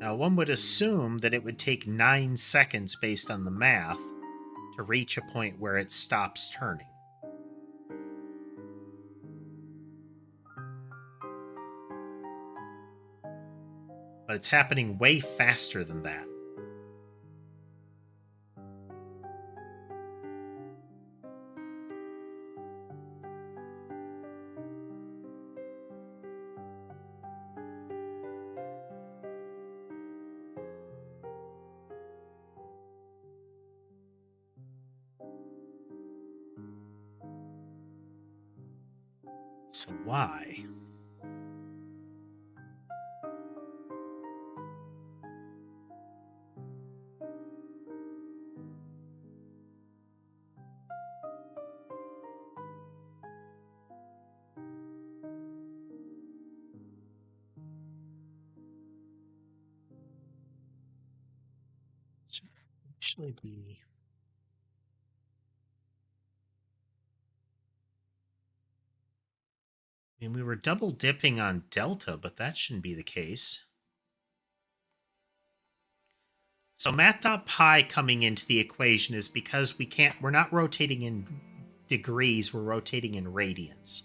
Now, one would assume that it would take 9 seconds based on the math to reach a point where it stops turning. But it's happening way faster than that. So why? Should actually be. I mean, we were double dipping on delta, but that shouldn't be the case. So math.pi coming into the equation is because we're not rotating in degrees, we're rotating in radians.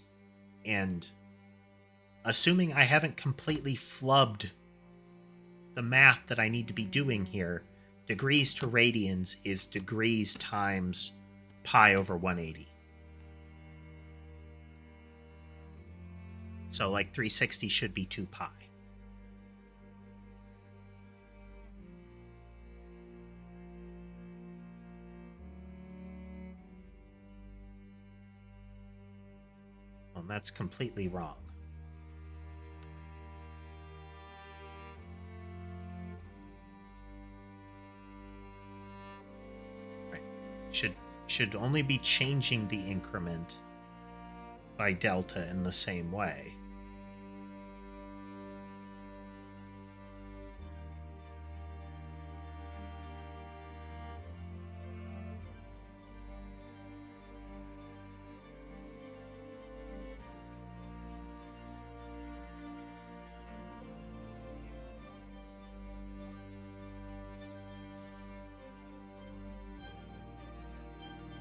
And assuming I haven't completely flubbed the math that I need to be doing here, degrees to radians is degrees times pi over 180. So like 360 should be 2 pi. Well, that's completely wrong. Right. Should only be changing the increment by delta in the same way.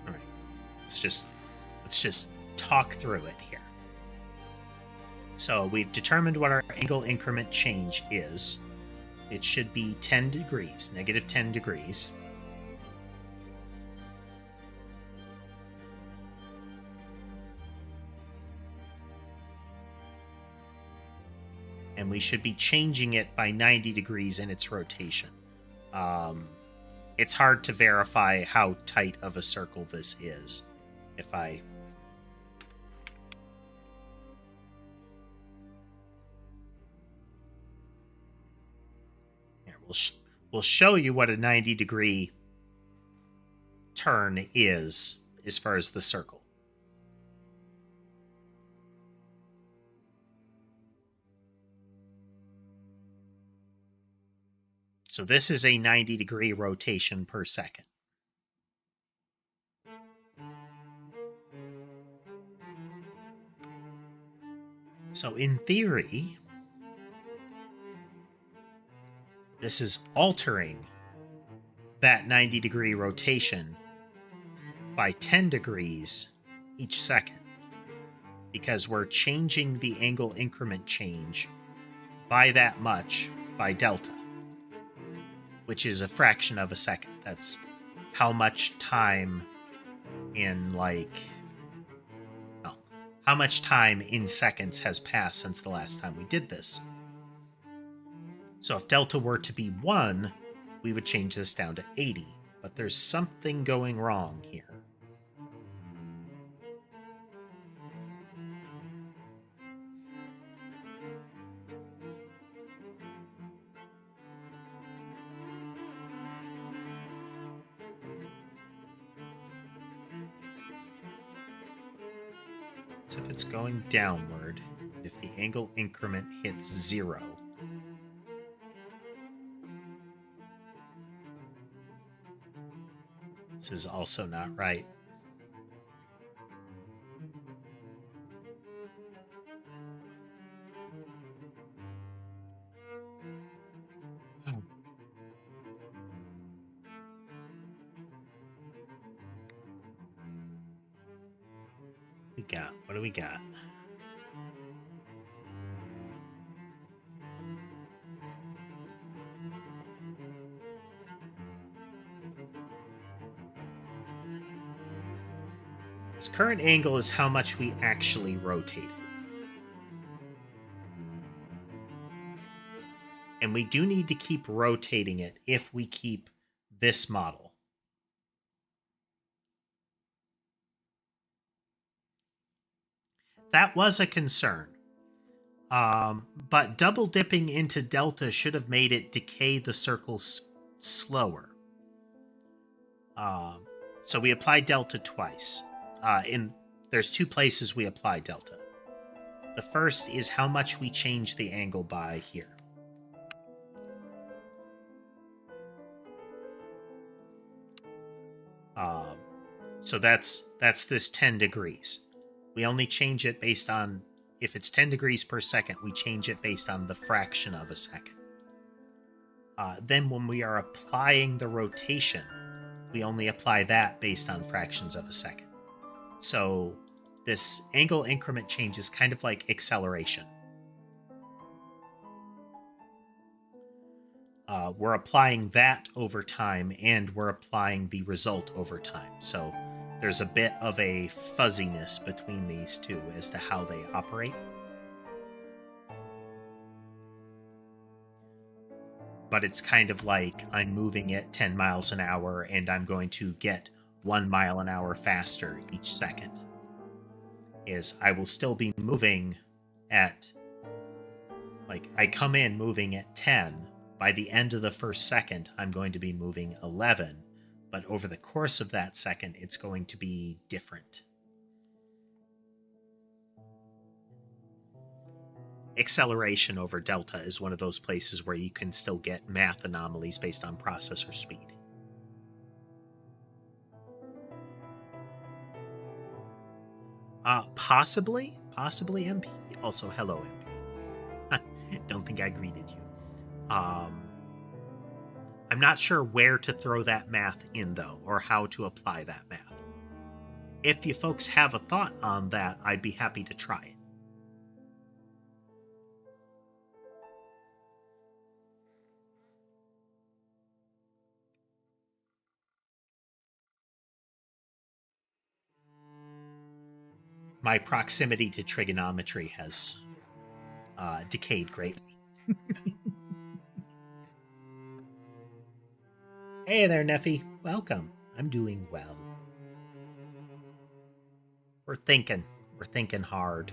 All right. Let's just talk through it here. So we've determined what our angle increment change is. It should be 10 degrees, negative 10 degrees. And we should be changing it by 90 degrees in its rotation. It's hard to verify how tight of a circle this is. If I... Here, we'll show you what a 90-degree turn is as far as the circle. So this is a 90-degree rotation per second. So in theory, this is altering that 90-degree rotation by 10 degrees each second, because we're changing the angle increment change by that much by delta, which is a fraction of a second. That's how much time in how much time in seconds has passed since the last time we did this. So if delta were to be 1, we would change this down to 80, but there's something going wrong here. So if it's going downward, if the angle increment hits 0, this is also not right. What do we got? This current angle is how much we actually rotate. And we do need to keep rotating it if we keep this model. That was a concern. But double dipping into delta should have made it decay the circles slower. So we applied delta twice. There's 2 places we apply delta. The first is how much we change the angle by here. So that's this 10 degrees. We only change it based on, if it's 10 degrees per second, we change it based on the fraction of a second. Then when we are applying the rotation, we only apply that based on fractions of a second. So this angle increment change is kind of like acceleration. We're applying that over time, and we're applying the result over time. So there's a bit of a fuzziness between these two as to how they operate. but it's kind of like I'm moving at 10 miles an hour and I'm going to get 1 mile an hour faster each second. Is I will still be moving at, like, I come in moving at 10. By the end of the first second, I'm going to be moving 11. But over the course of that second, it's going to be different. Acceleration over delta is one of those places where you can still get math anomalies based on processor speed. Possibly MP. Also, hello, MP. Don't think I greeted you. I'm not sure where to throw that math in, though, or how to apply that math. If you folks have a thought on that, I'd be happy to try it. My proximity to trigonometry has decayed greatly. Hey there, Neffy. Welcome. I'm doing well. We're thinking. We're thinking hard.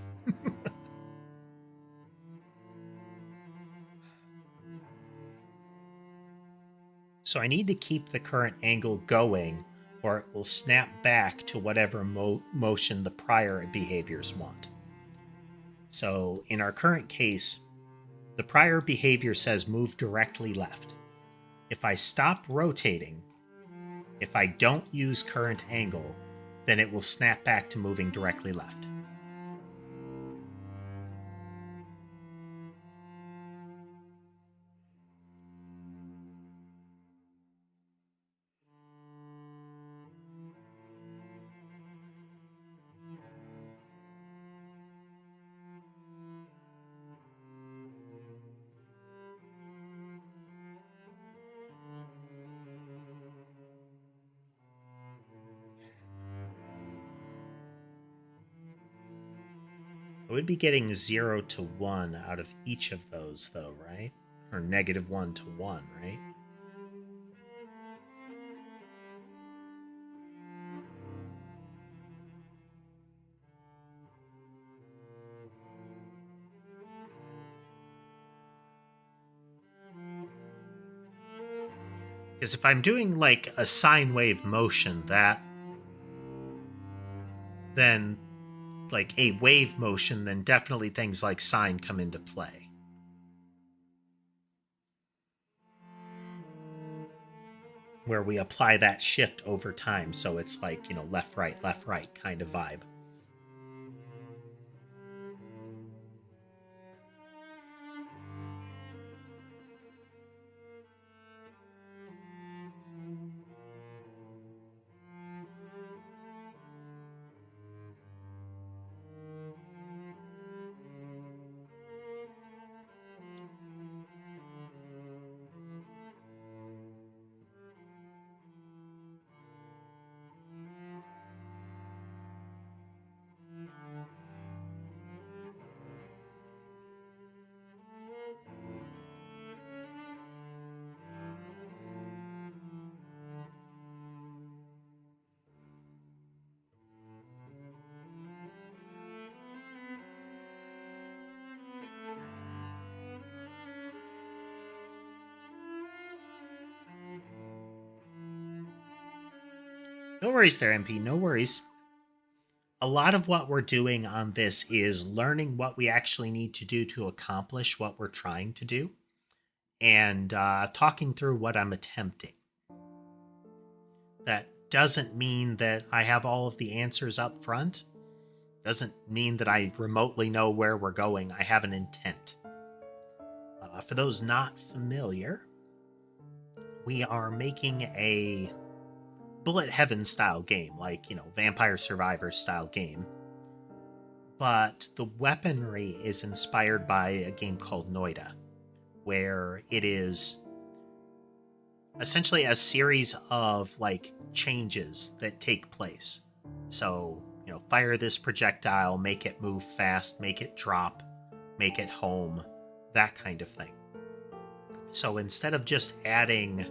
So I need to keep the current angle going, or it will snap back to whatever motion the prior behaviors want. So in our current case, the prior behavior says move directly left. If I stop rotating, if I don't use current angle, then it will snap back to moving directly left. I would be getting 0 to 1 out of each of those, though, right? Or -1 to 1, right? Because if I'm doing, like, a sine wave motion, then, like, a wave motion, then definitely things like sine come into play. Where we apply that shift over time, so it's like, left, right kind of vibe. No worries there, MP, no worries. A lot of what we're doing on this is learning what we actually need to do to accomplish what we're trying to do, and talking through what I'm attempting. That doesn't mean that I have all of the answers up front. Doesn't mean that I remotely know where we're going. I have an intent. For those not familiar, we are making a Bullet Heaven style game, like, Vampire Survivor style game. But the weaponry is inspired by a game called Noida, where it is essentially a series of, like, changes that take place. So, fire this projectile, make it move fast, make it drop, make it home, that kind of thing. So instead of just adding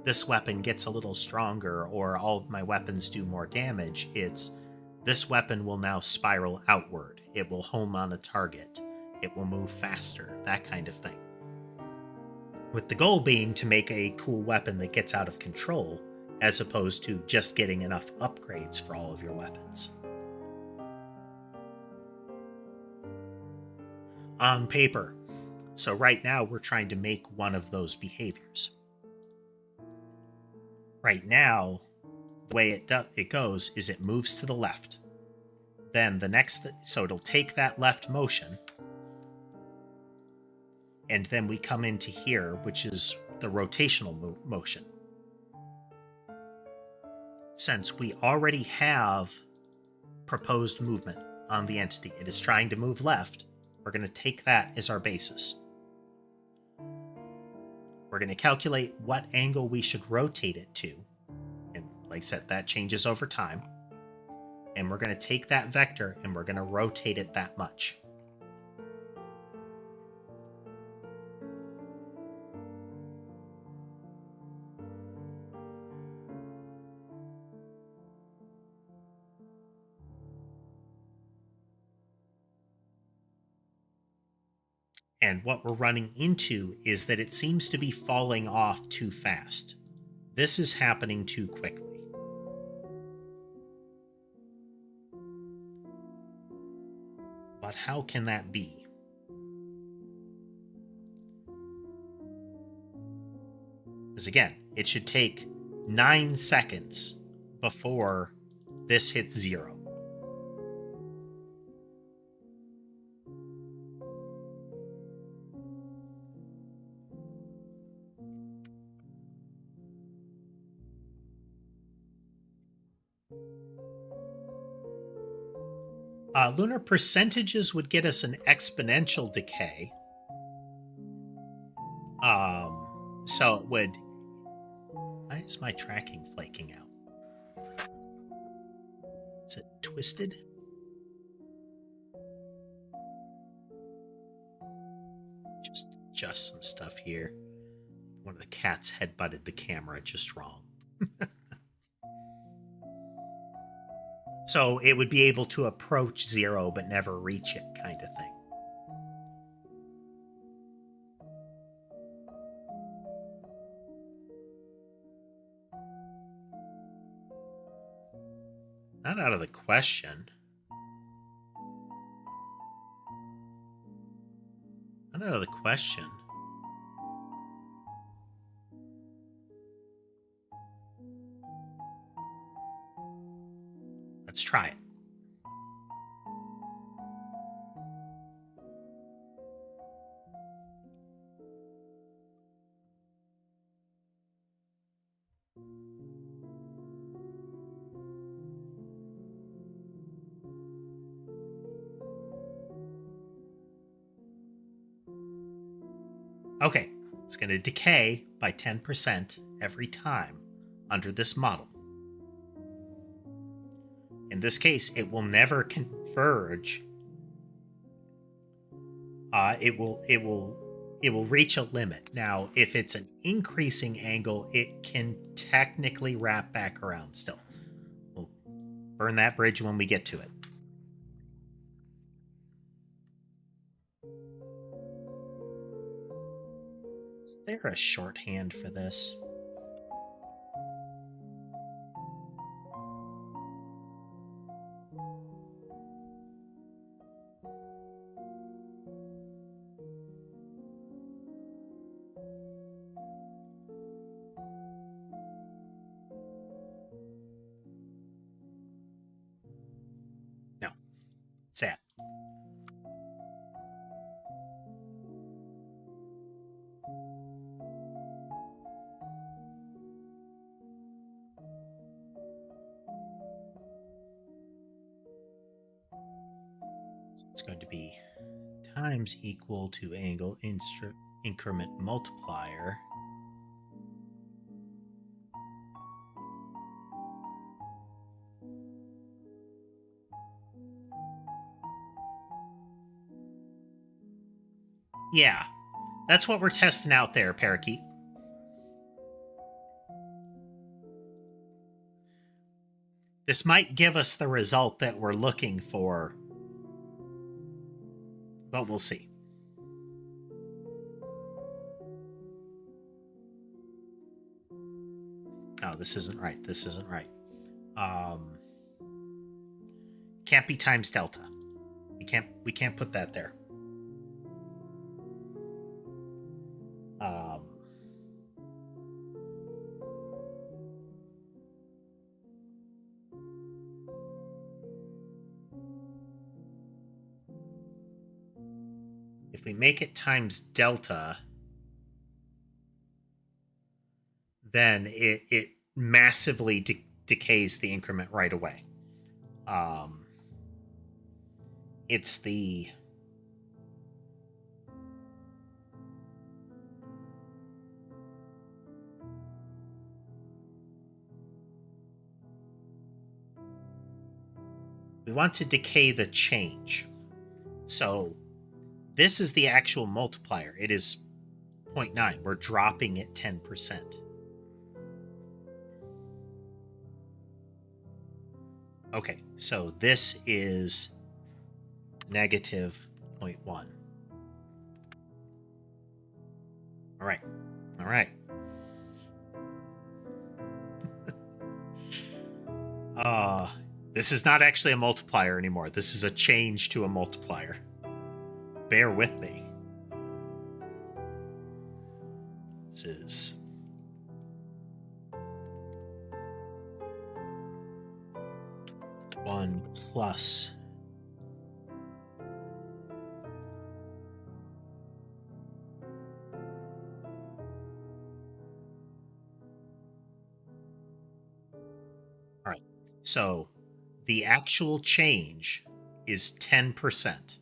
this weapon gets a little stronger or all of my weapons do more damage, it's this weapon will now spiral outward. It will home on a target. It will move faster, that kind of thing. With the goal being to make a cool weapon that gets out of control, as opposed to just getting enough upgrades for all of your weapons. On paper. So right now we're trying to make one of those behaviors. Right now, the way it goes is it moves to the left. Then the next, so it'll take that left motion, and then we come into here, which is the rotational motion. Since we already have proposed movement on the entity, it is trying to move left, we're going to take that as our basis. We're going to calculate what angle we should rotate it to. And like I said, that changes over time. And we're going to take that vector and we're going to rotate it that much. And what we're running into is that it seems to be falling off too fast. This is happening too quickly. But how can that be? Because again, it should take 9 seconds before this hits 0. Lunar percentages would get us an exponential decay. So it would... Why is my tracking flaking out? Is it twisted? Just adjust some stuff here. One of the cats headbutted the camera just wrong. So it would be able to approach 0 but never reach it, kind of thing. Not out of the question. Not out of the question. Let's try it. Okay, it's going to decay by 10% every time under this model. In this case, it will never converge. It will reach a limit. Now, if it's an increasing angle, it can technically wrap back around still. We'll burn that bridge when we get to it. Is there a shorthand for this? No. Sad. It's going to be times equal to angle increment multiplier. Yeah, That's what we're testing out there, Parakeet. This might give us the result that we're looking for, but we'll see. No, this isn't right. This isn't right. Can't be times delta. We can't put that there. If we make it times delta, then it massively decays the increment right away. It's the we want to decay the change. So this is the actual multiplier. It is 0.9. We're dropping it 10%. Okay, so this is negative 0.1. All right. All right. This is not actually a multiplier anymore. This is a change to a multiplier. Bear with me. This is one plus all right. So the actual change is 10%.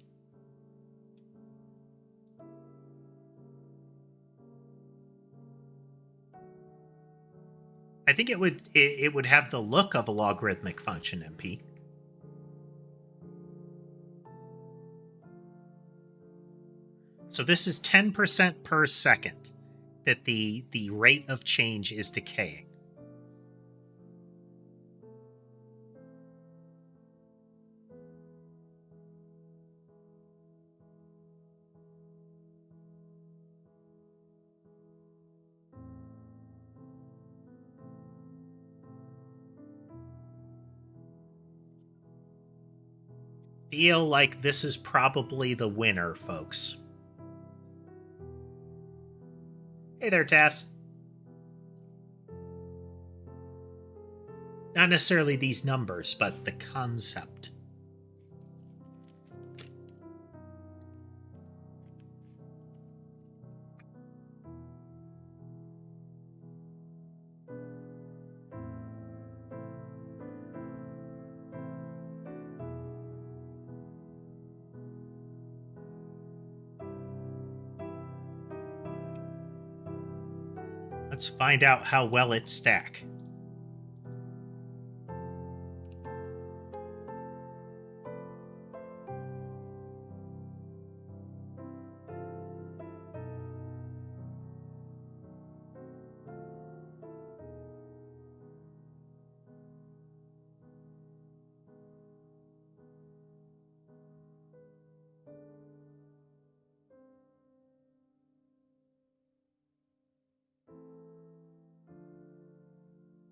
I think it would have the look of a logarithmic function, MP. So this is 10% per second that the rate of change is decaying. Feel like this is probably the winner, folks. Hey there, Tass. Not necessarily these numbers, but the concept. Let's find out how well it stack.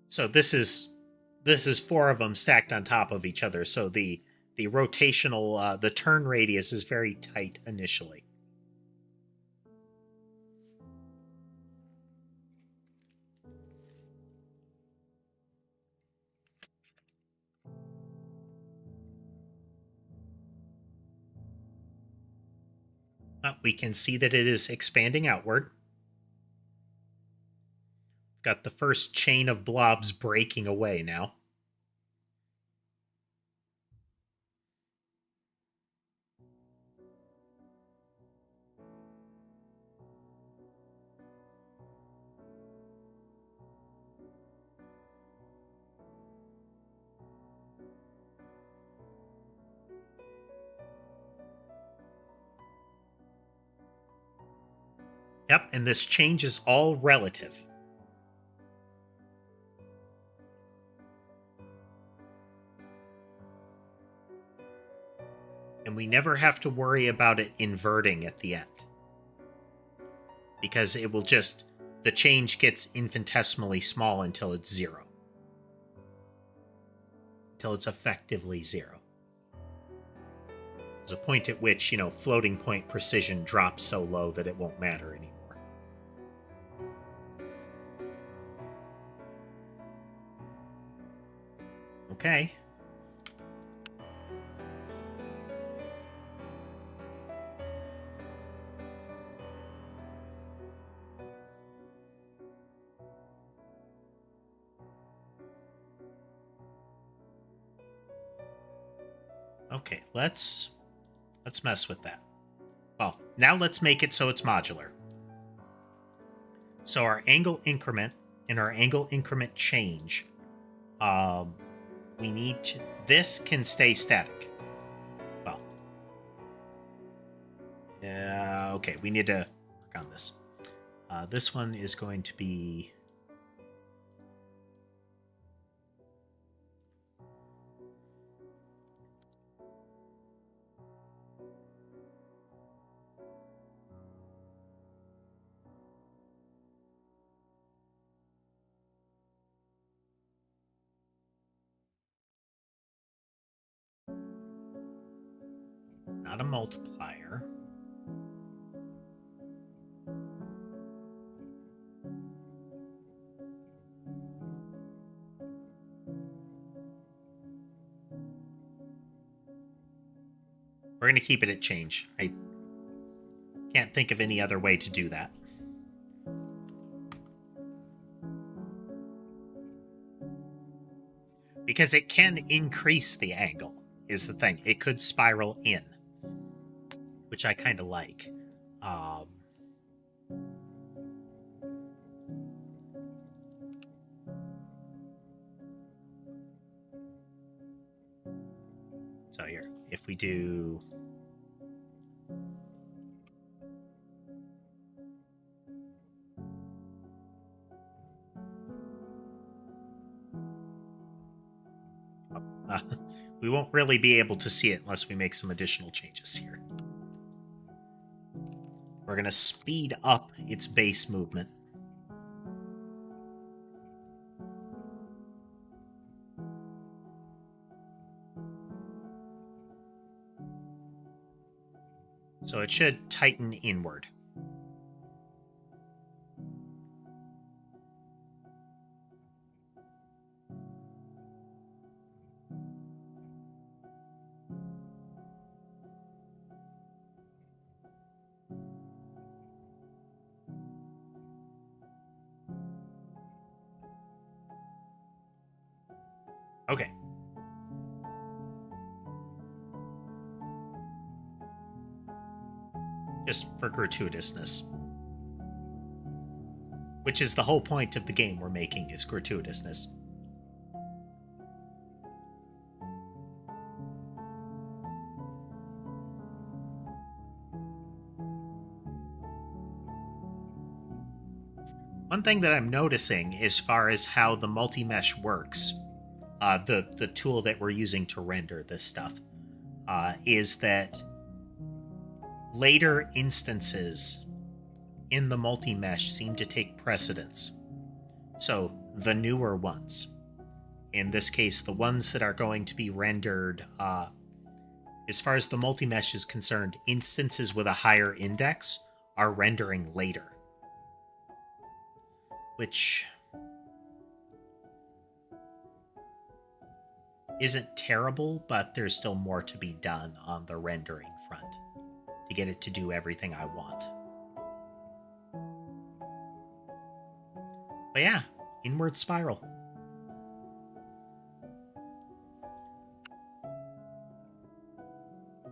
So this is four of them stacked on top of each other. So the rotational the turn radius is very tight initially. We can see that it is expanding outward. Got the first chain of blobs breaking away now. Yep, and this change is all relative. And we never have to worry about it inverting at the end. Because it will just, the change gets infinitesimally small until it's zero. Until it's effectively zero. There's a point at which, floating point precision drops so low that it won't matter anymore. Okay. Okay, let's mess with that. Well, now let's make it so it's modular. So our angle increment and our angle increment change, we need to, this can stay static. Well, okay, we need to work on this. This one is going to be not a multiplier. We're going to keep it at change. I can't think of any other way to do that. Because it can increase the angle, is the thing. It could spiral in, which I kind of like. So here, if we do... we won't really be able to see it unless we make some additional changes here. We're going to speed up its base movement. So it should tighten inward. Okay. Just for gratuitousness. Which is the whole point of the game we're making, is gratuitousness. One thing that I'm noticing as far as how the multi-mesh works, the tool that we're using to render this stuff, is that later instances in the multi-mesh seem to take precedence. So the newer ones, in this case, the ones that are going to be rendered, as far as the multi-mesh is concerned, instances with a higher index are rendering later. Which isn't terrible, but there's still more to be done on the rendering front to get it to do everything I want. But yeah, inward spiral.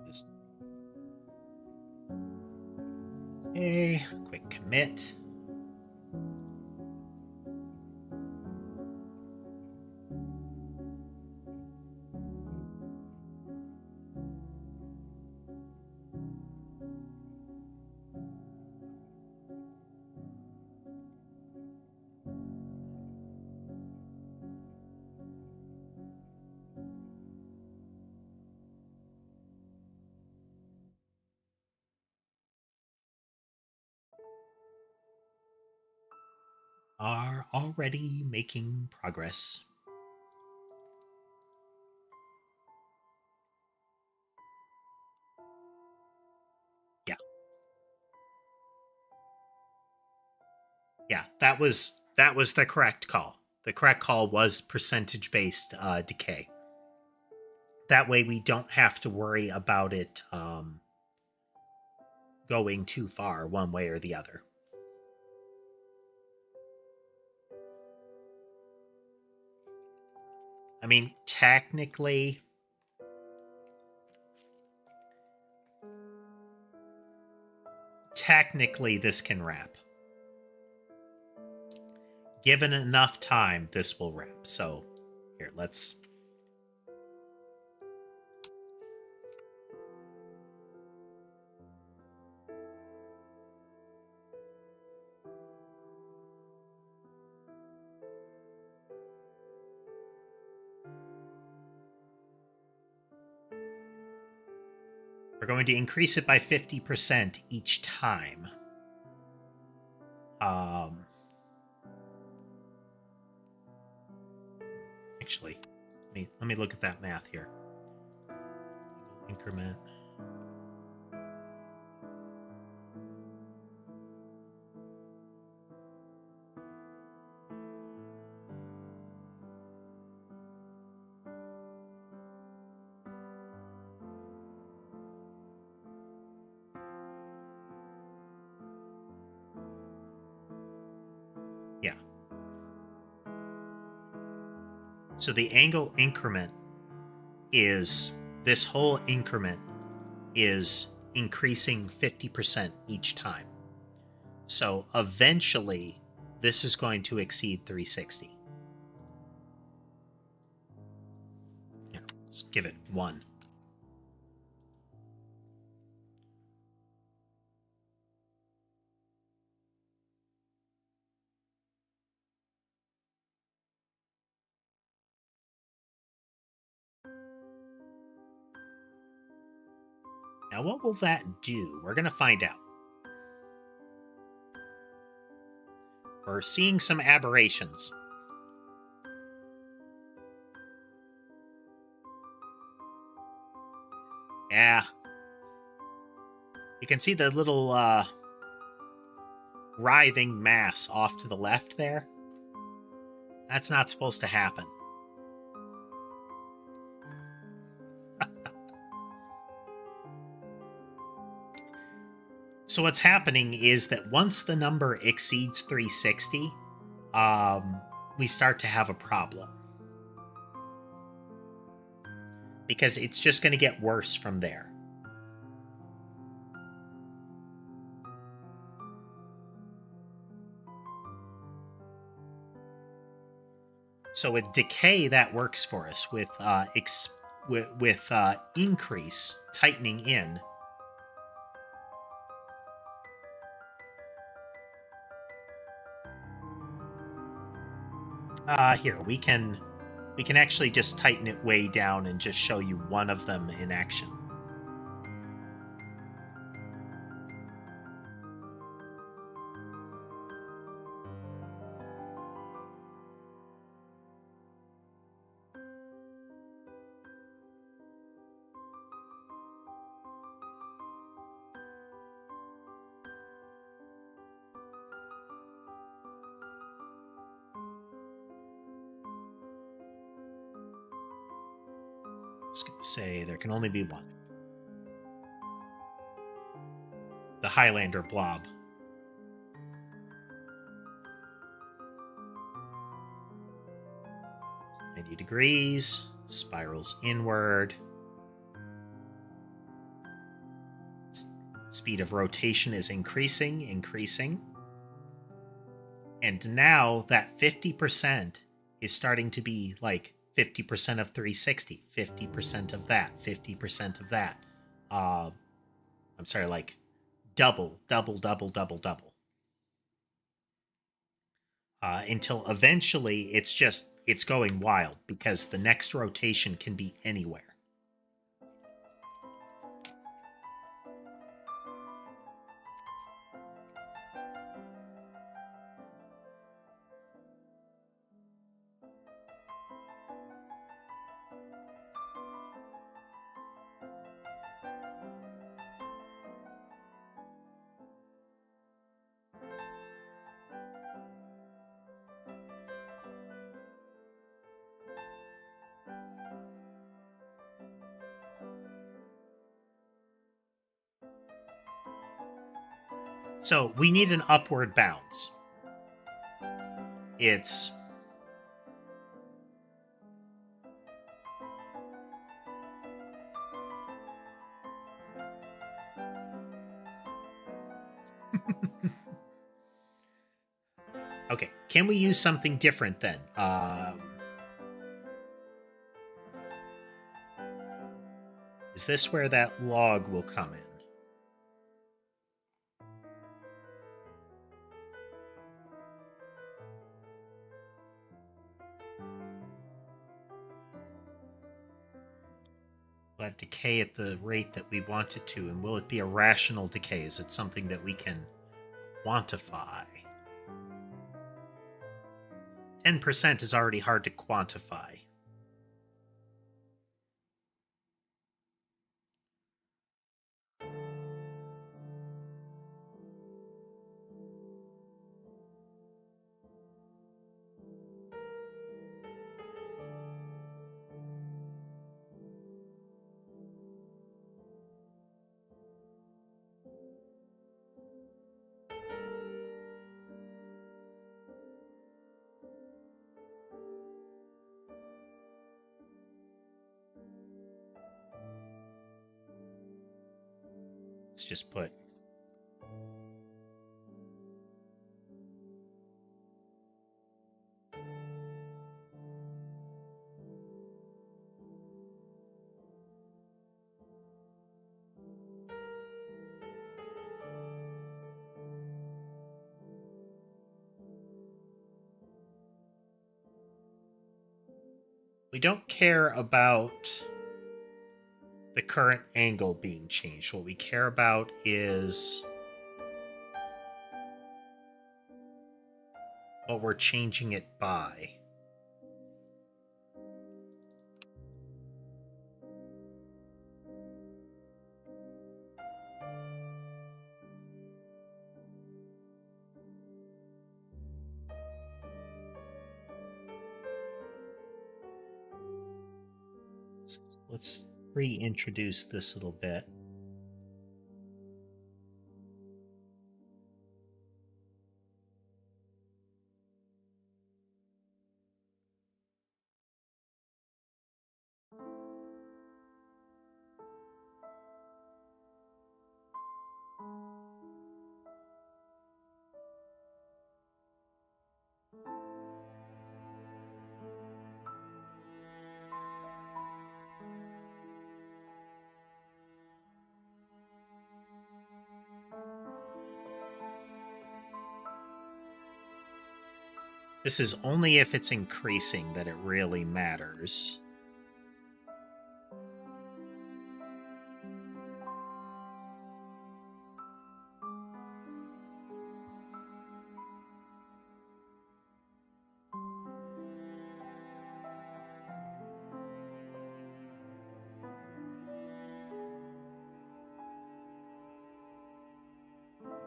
Just a quick commit. are already making progress. Yeah. Yeah, that was the correct call. The correct call was percentage-based decay. That way we don't have to worry about it going too far one way or the other. I mean, technically this can wrap. Given enough time, this will wrap. So here, let's... We're going to increase it by 50% each time. Actually, let me look at that math here. Increment. Yeah. So the angle increment is, this whole increment is increasing 50% each time. So eventually, this is going to exceed 360. Yeah, let's give it 1. Now, what will that do? We're going to find out. We're seeing some aberrations. Yeah. You can see the little writhing mass off to the left there. That's not supposed to happen. So what's happening is that once the number exceeds 360, we start to have a problem. Because it's just going to get worse from there. So with decay, that works for us. With increase, tightening in, here we can actually just tighten it way down and just show you one of them in action. Just going to say there can only be one. The Highlander blob. degrees, spirals inward. Speed of rotation is increasing. And now that 50% is starting to be like 50% of 360, 50% of that, 50% of that. I'm sorry, like double. Until eventually it's going wild because the next rotation can be anywhere. So we need an upward bounce. It's okay. Can we use something different then? Is this where that log will come in? Will it decay at the rate that we want it to? And will it be a rational decay? Is it something that we can quantify? 10% is already hard to quantify. Let's just put we don't care about the current angle being changed. What we care about is what we're changing it by. Let's reintroduce this little bit. This is only if it's increasing that it really matters.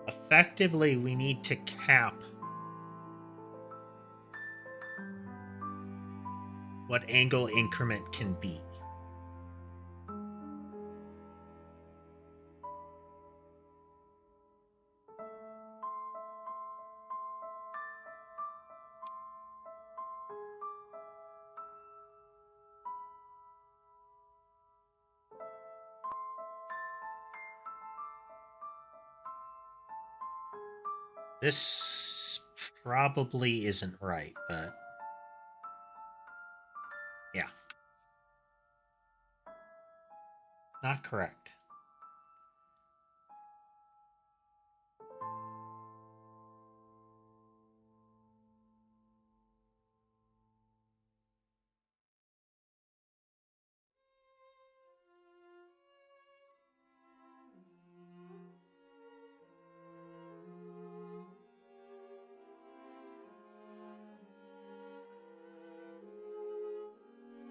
Effectively, we need to cap what angle increment can be. This probably isn't right, but yeah. Not correct.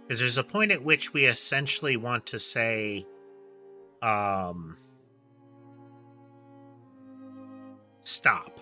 Because there's a point at which we essentially want to say, stop.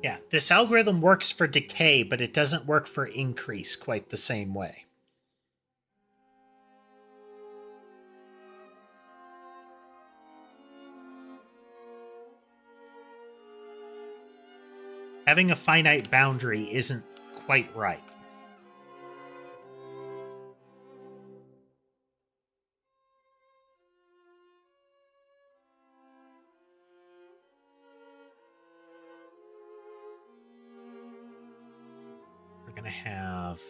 Yeah, this algorithm works for decay, but it doesn't work for increase quite the same way. Having a finite boundary isn't quite right. We're going to have...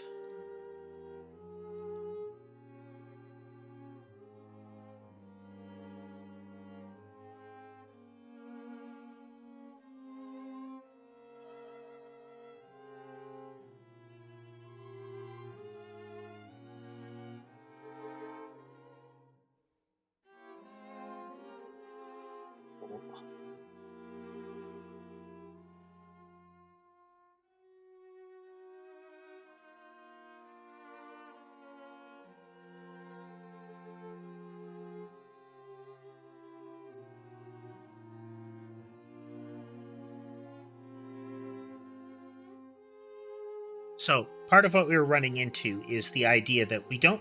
So part of what we were running into is the idea that we don't...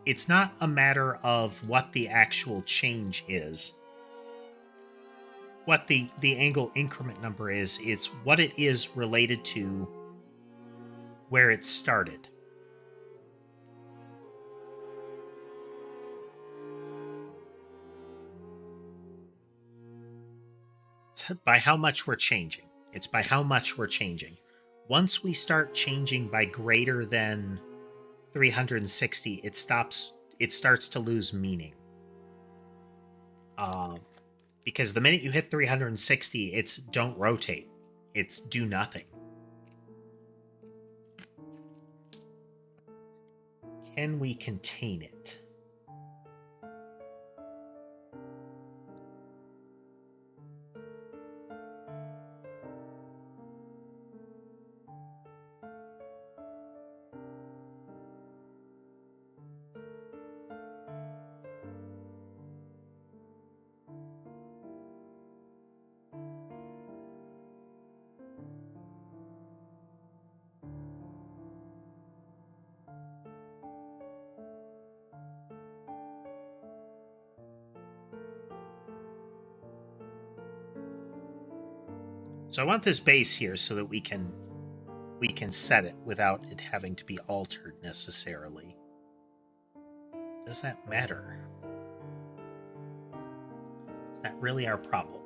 It's not a matter of what the actual change is, what the angle increment number is. It's what it is related to where it started. It's by how much we're changing. It's by how much we're changing. Once we start changing by greater than 360, it starts to lose meaning. Because the minute you hit 360, it's don't rotate. It's do nothing. Can we contain it? So I want this base here so that we can set it without it having to be altered necessarily. Does that matter? Is that really our problem?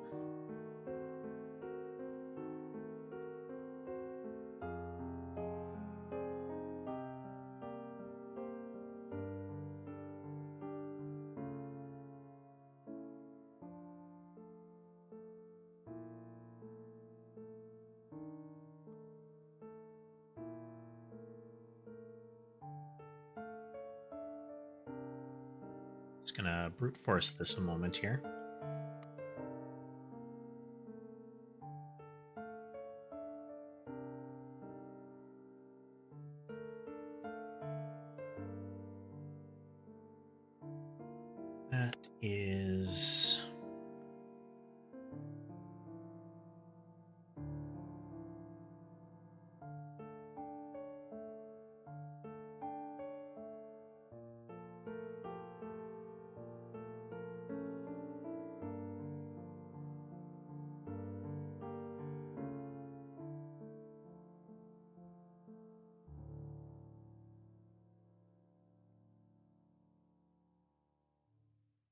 Just gonna brute force this a moment here. That is...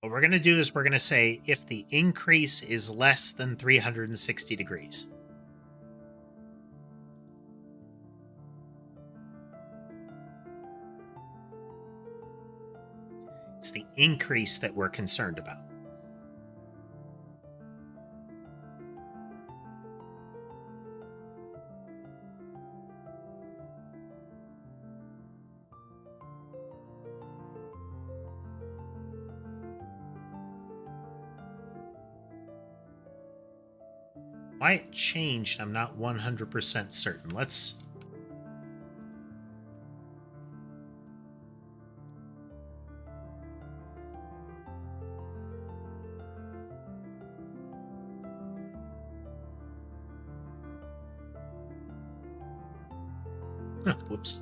What we're going to do is we're going to say if the increase is less than 360 degrees. It's the increase that we're concerned about. Why it changed, I'm not 100% certain. Let's... Whoops.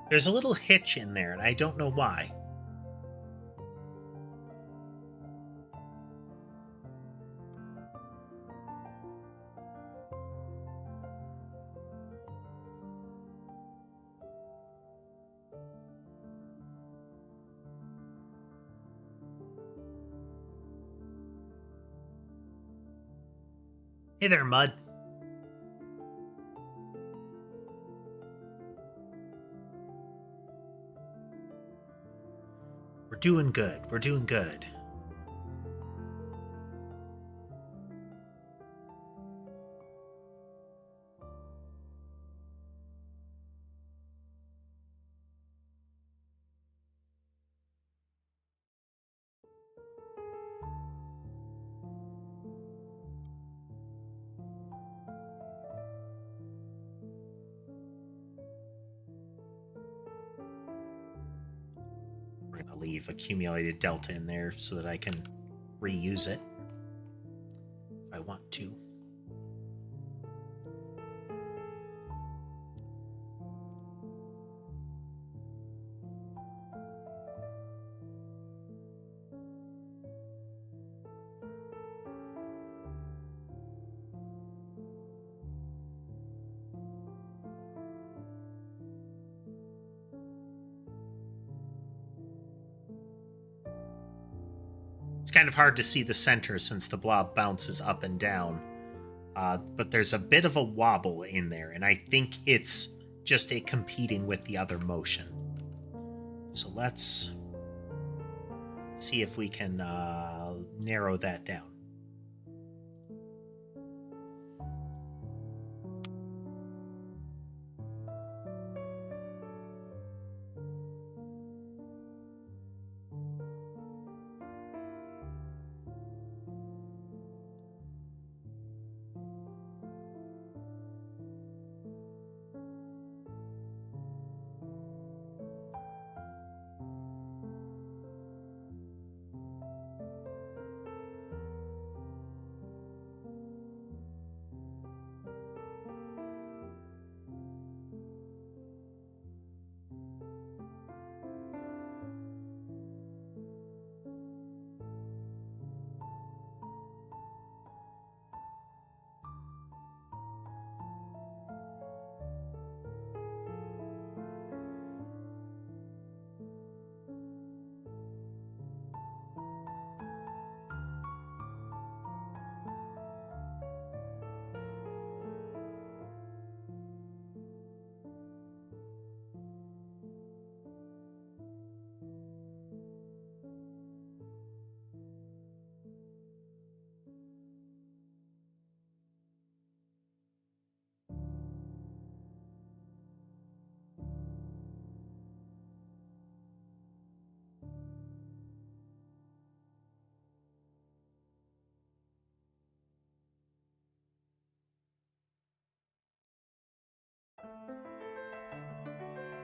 There's a little hitch in there, and I don't know why. Hey there, Mud. We're doing good. We're doing good. We're going to leave accumulated delta in there so that I can reuse it if I want to. It's kind of hard to see the center since the blob bounces up and down. But there's a bit of a wobble in there, and I think it's just it competing with the other motion. So let's see if we can narrow that down.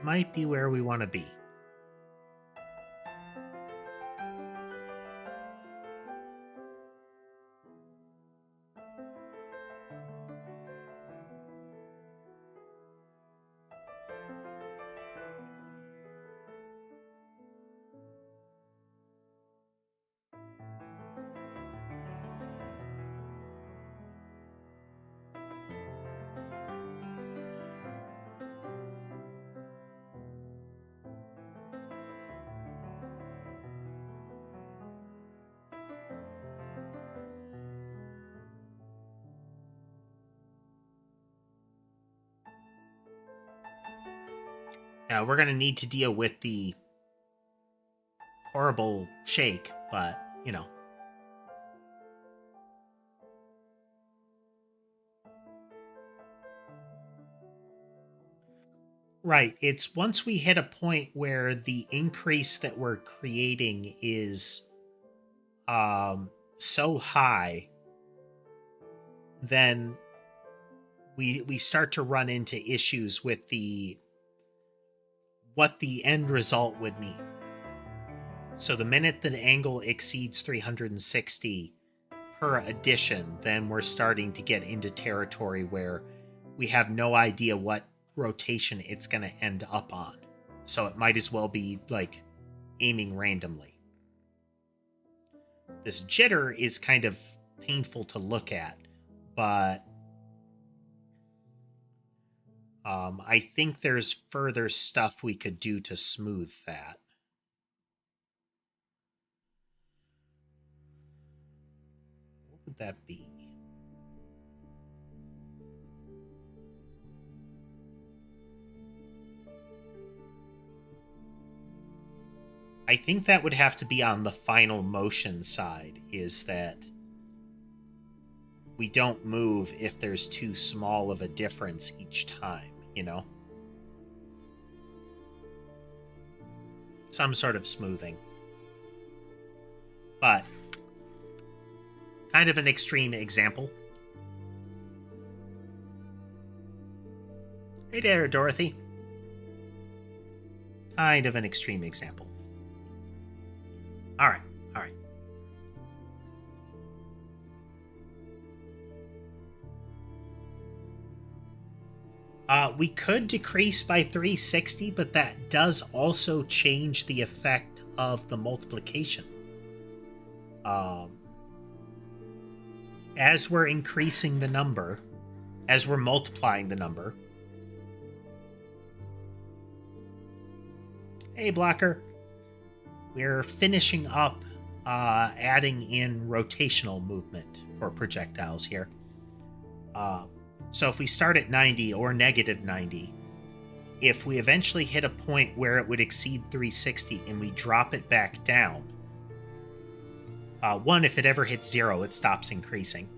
Might be where we want to be. Now, we're going to need to deal with the horrible shake, but, you know. Right. It's once we hit a point where the increase that we're creating is so high, then we start to run into issues with the what the end result would mean. So the minute the angle exceeds 360 per addition, then we're starting to get into territory where we have no idea what rotation it's going to end up on. So it might as well be like aiming randomly. This jitter is kind of painful to look at, but I think there's further stuff we could do to smooth that. What would that be? I think that would have to be on the final motion side, is that we don't move if there's too small of a difference each time, you know? Some sort of smoothing. But kind of an extreme example. Hey there, Dorothy. Kind of an extreme example. All right, all right. We could decrease by 360, but that does also change the effect of the multiplication. As we're increasing the number, as we're multiplying the number. Hey, Blocker. We're finishing up adding in rotational movement for projectiles here. So if we start at 90 or negative 90, if we eventually hit a point where it would exceed 360 and we drop it back down, one, if it ever hits 0, it stops increasing.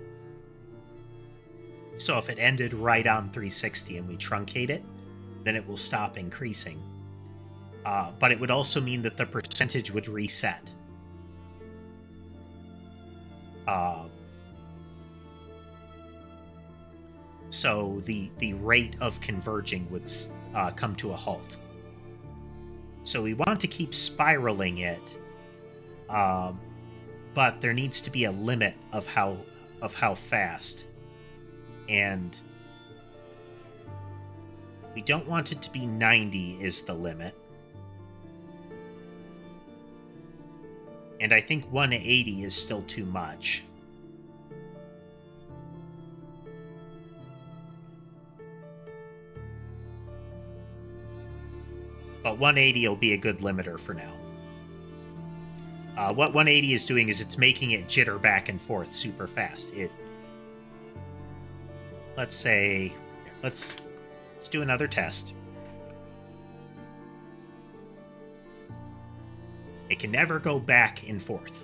So if it ended right on 360 and we truncate it, then it will stop increasing. But it would also mean that the percentage would reset. So the rate of converging would come to a halt. So we want to keep spiraling it, but there needs to be a limit of how fast, and we don't want it to be 90 is the limit. And I think 180 is still too much. But 180 will be a good limiter for now. What 180 is doing is it's making it jitter back and forth super fast. Let's say, let's do another test. It can never go back and forth.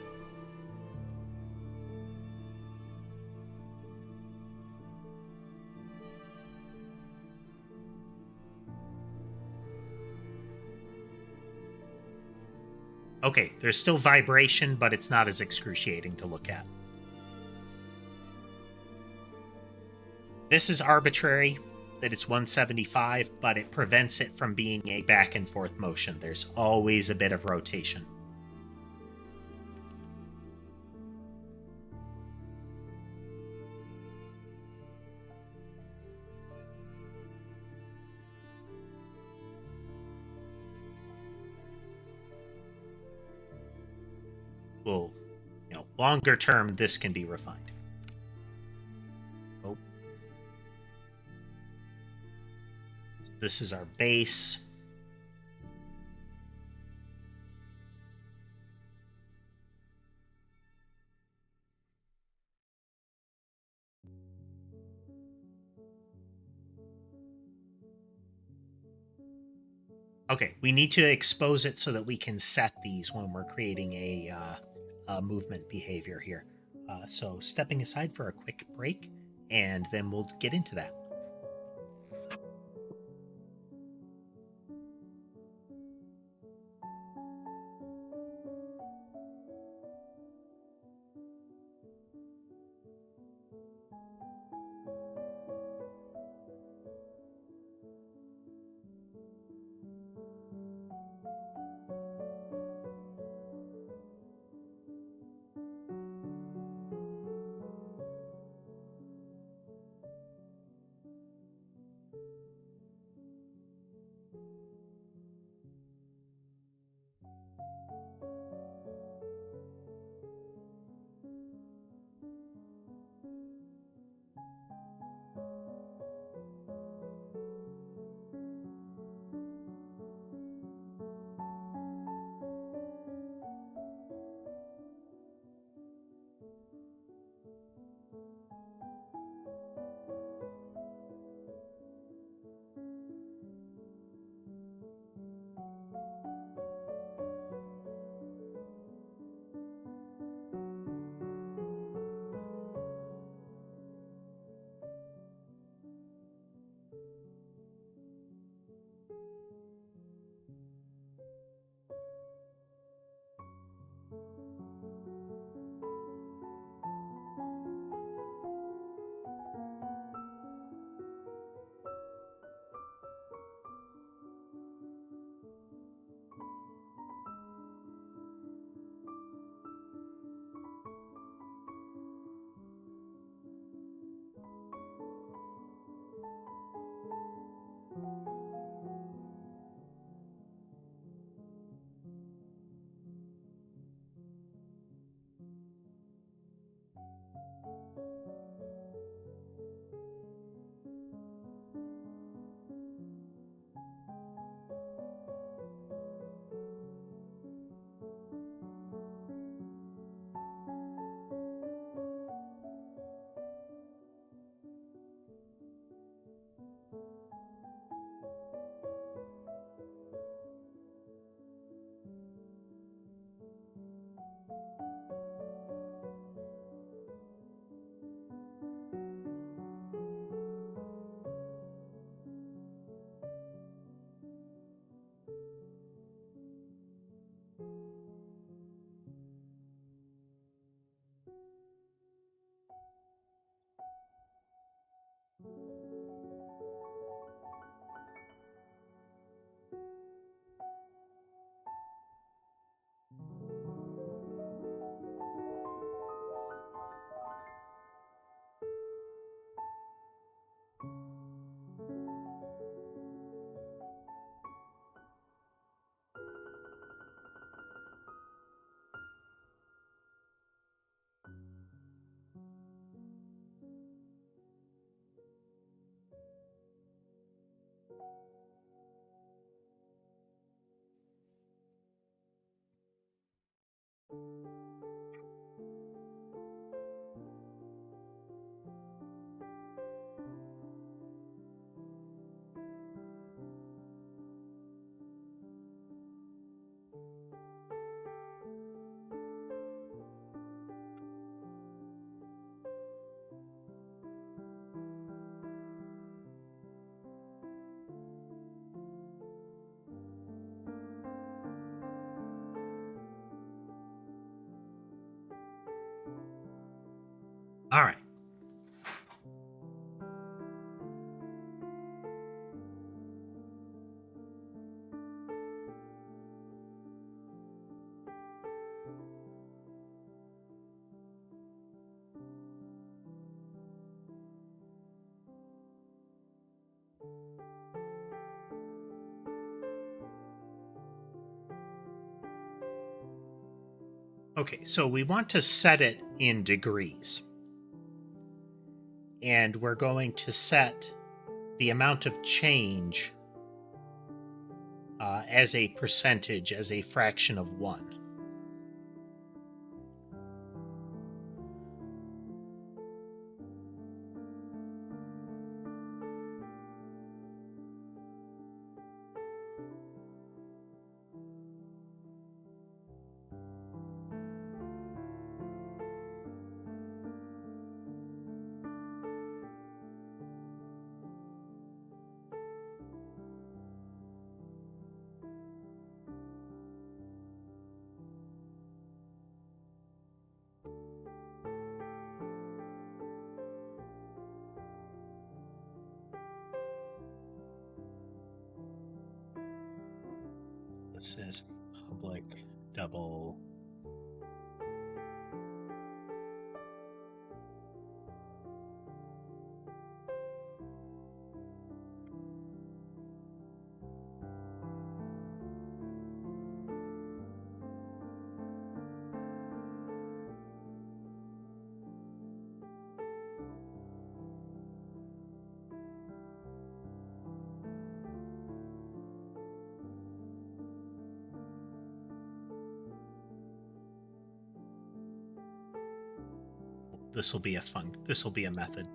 Okay, there's still vibration, but it's not as excruciating to look at. This is arbitrary, that it's 175, but it prevents it from being a back and forth motion. There's always a bit of rotation. Well, longer term, this can be refined. Oh. This is our base. Okay, we need to expose it so that we can set these when we're creating a movement behavior here. So stepping aside for a quick break, and then we'll get into that. All right. Okay, so we want to set it in degrees. And we're going to set the amount of change as a percentage, as a fraction of 1. this is public double. This will be a method.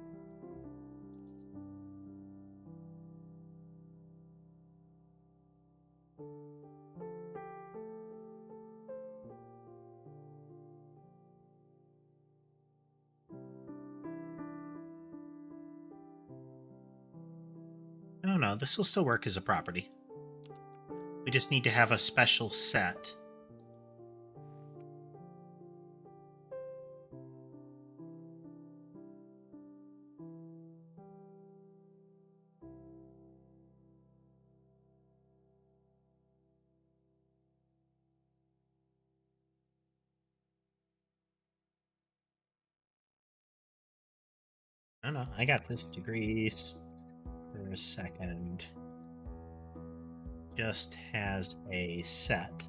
No, this will still work as a property. We just need to have a special set. No, I got this. Degrees per second just has a set.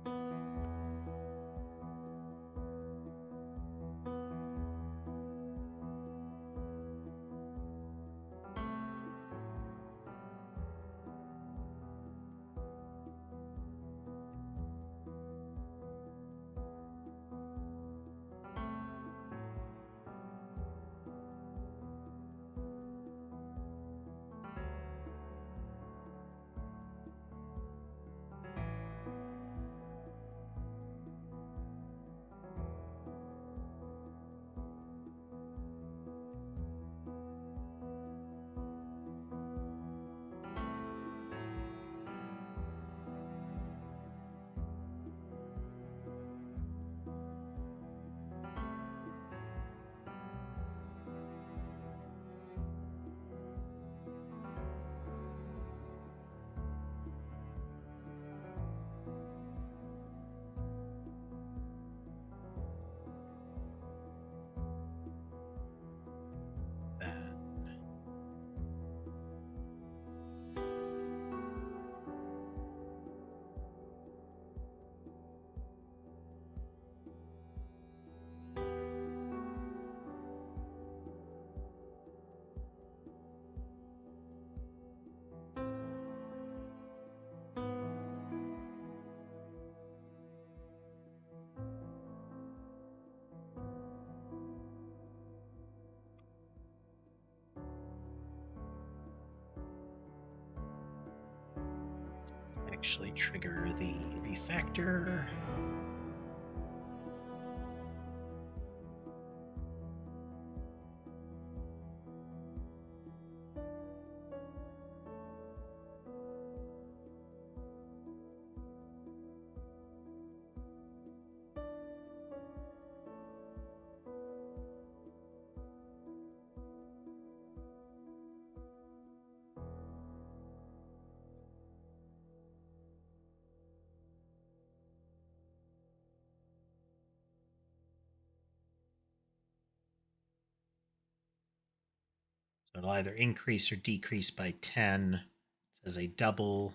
Actually trigger the refactor. So it'll either increase or decrease by 10. It says a double.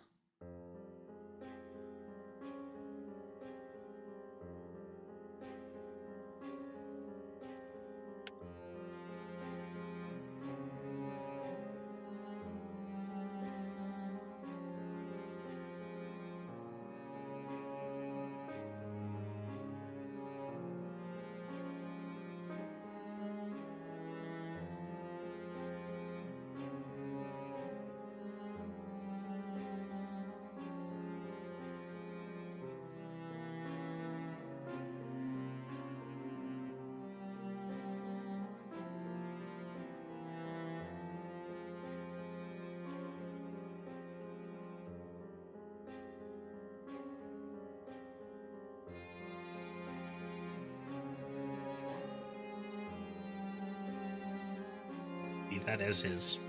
Leave that as is.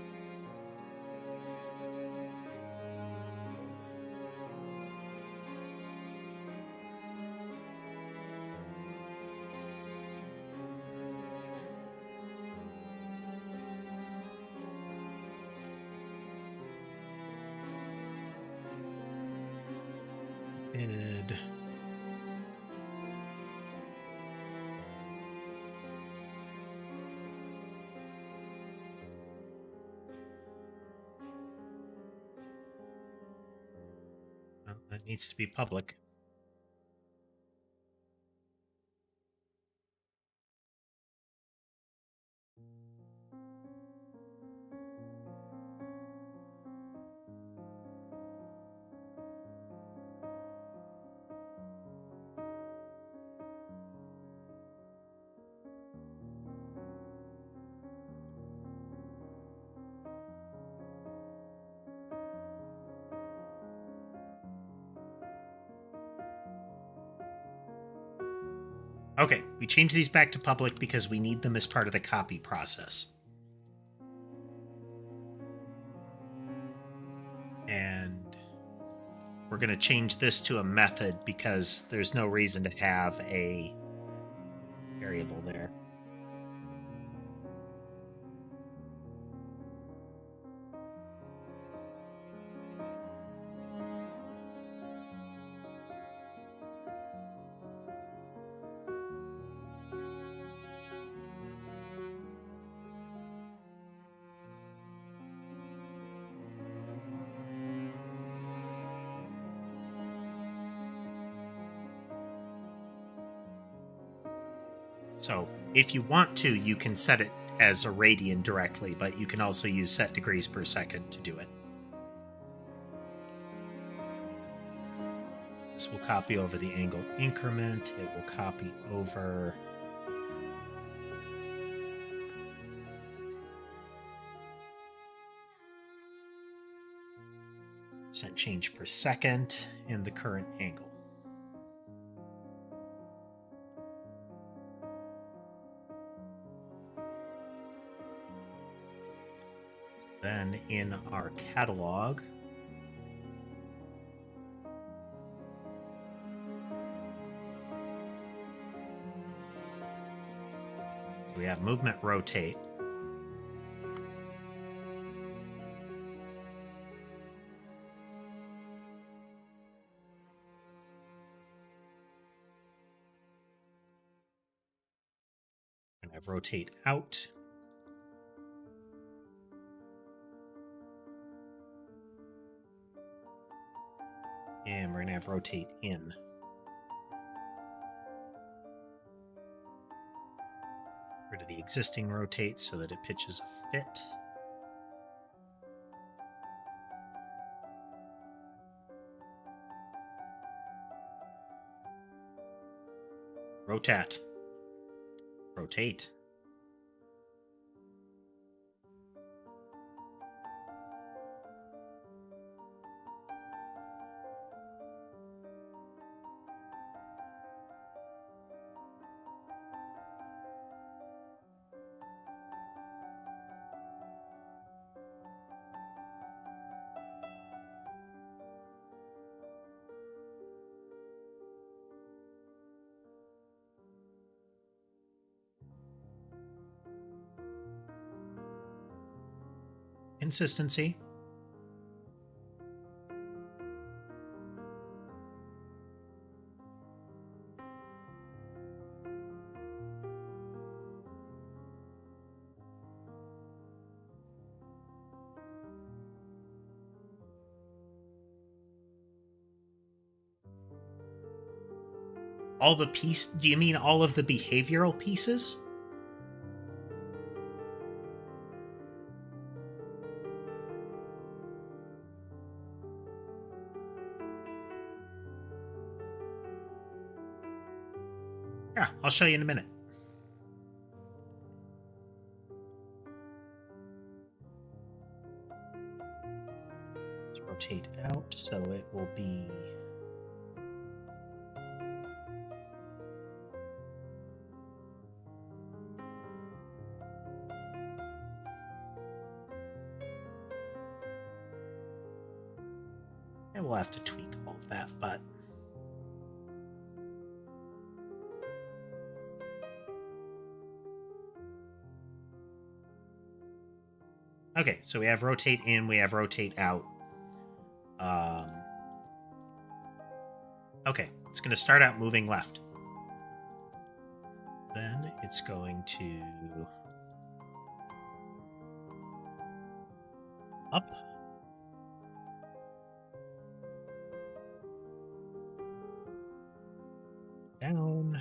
Id. Well, that needs to be public. Okay, we change these back to public because we need them as part of the copy process. And we're going to change this to a method because there's no reason to have a variable there. So if you want to, you can set it as a radian directly, but you can also use set degrees per second to do it. This will copy over the angle increment. It will copy over percent change per second and the current angle. Then in our catalog, we have movement rotate. We're going to have rotate out. And we're going to have rotate in. Rid of the existing rotate so that it pitches a fit. Rotate. Rotate. Consistency. All the piece? Do you mean all of the behavioral pieces? Yeah, I'll show you in a minute. Let's rotate out so it will be and we'll have to tweak all of that, but okay, so we have rotate in, we have rotate out. Okay, it's going to start out moving left. Then it's going to up. Down.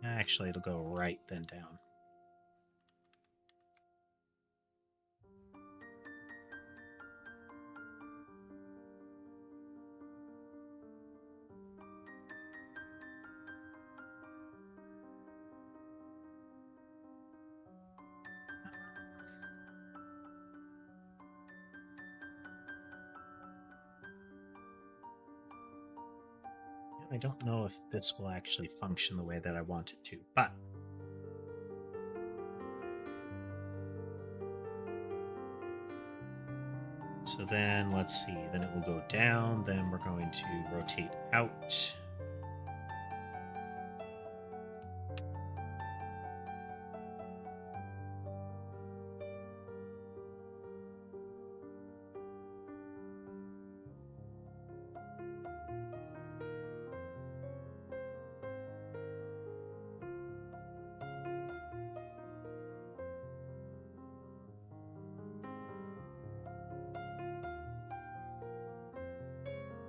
Actually, it'll go right, then down. I don't know if this will actually function the way that I want it to, but so then let's see, then it will go down, then we're going to rotate out.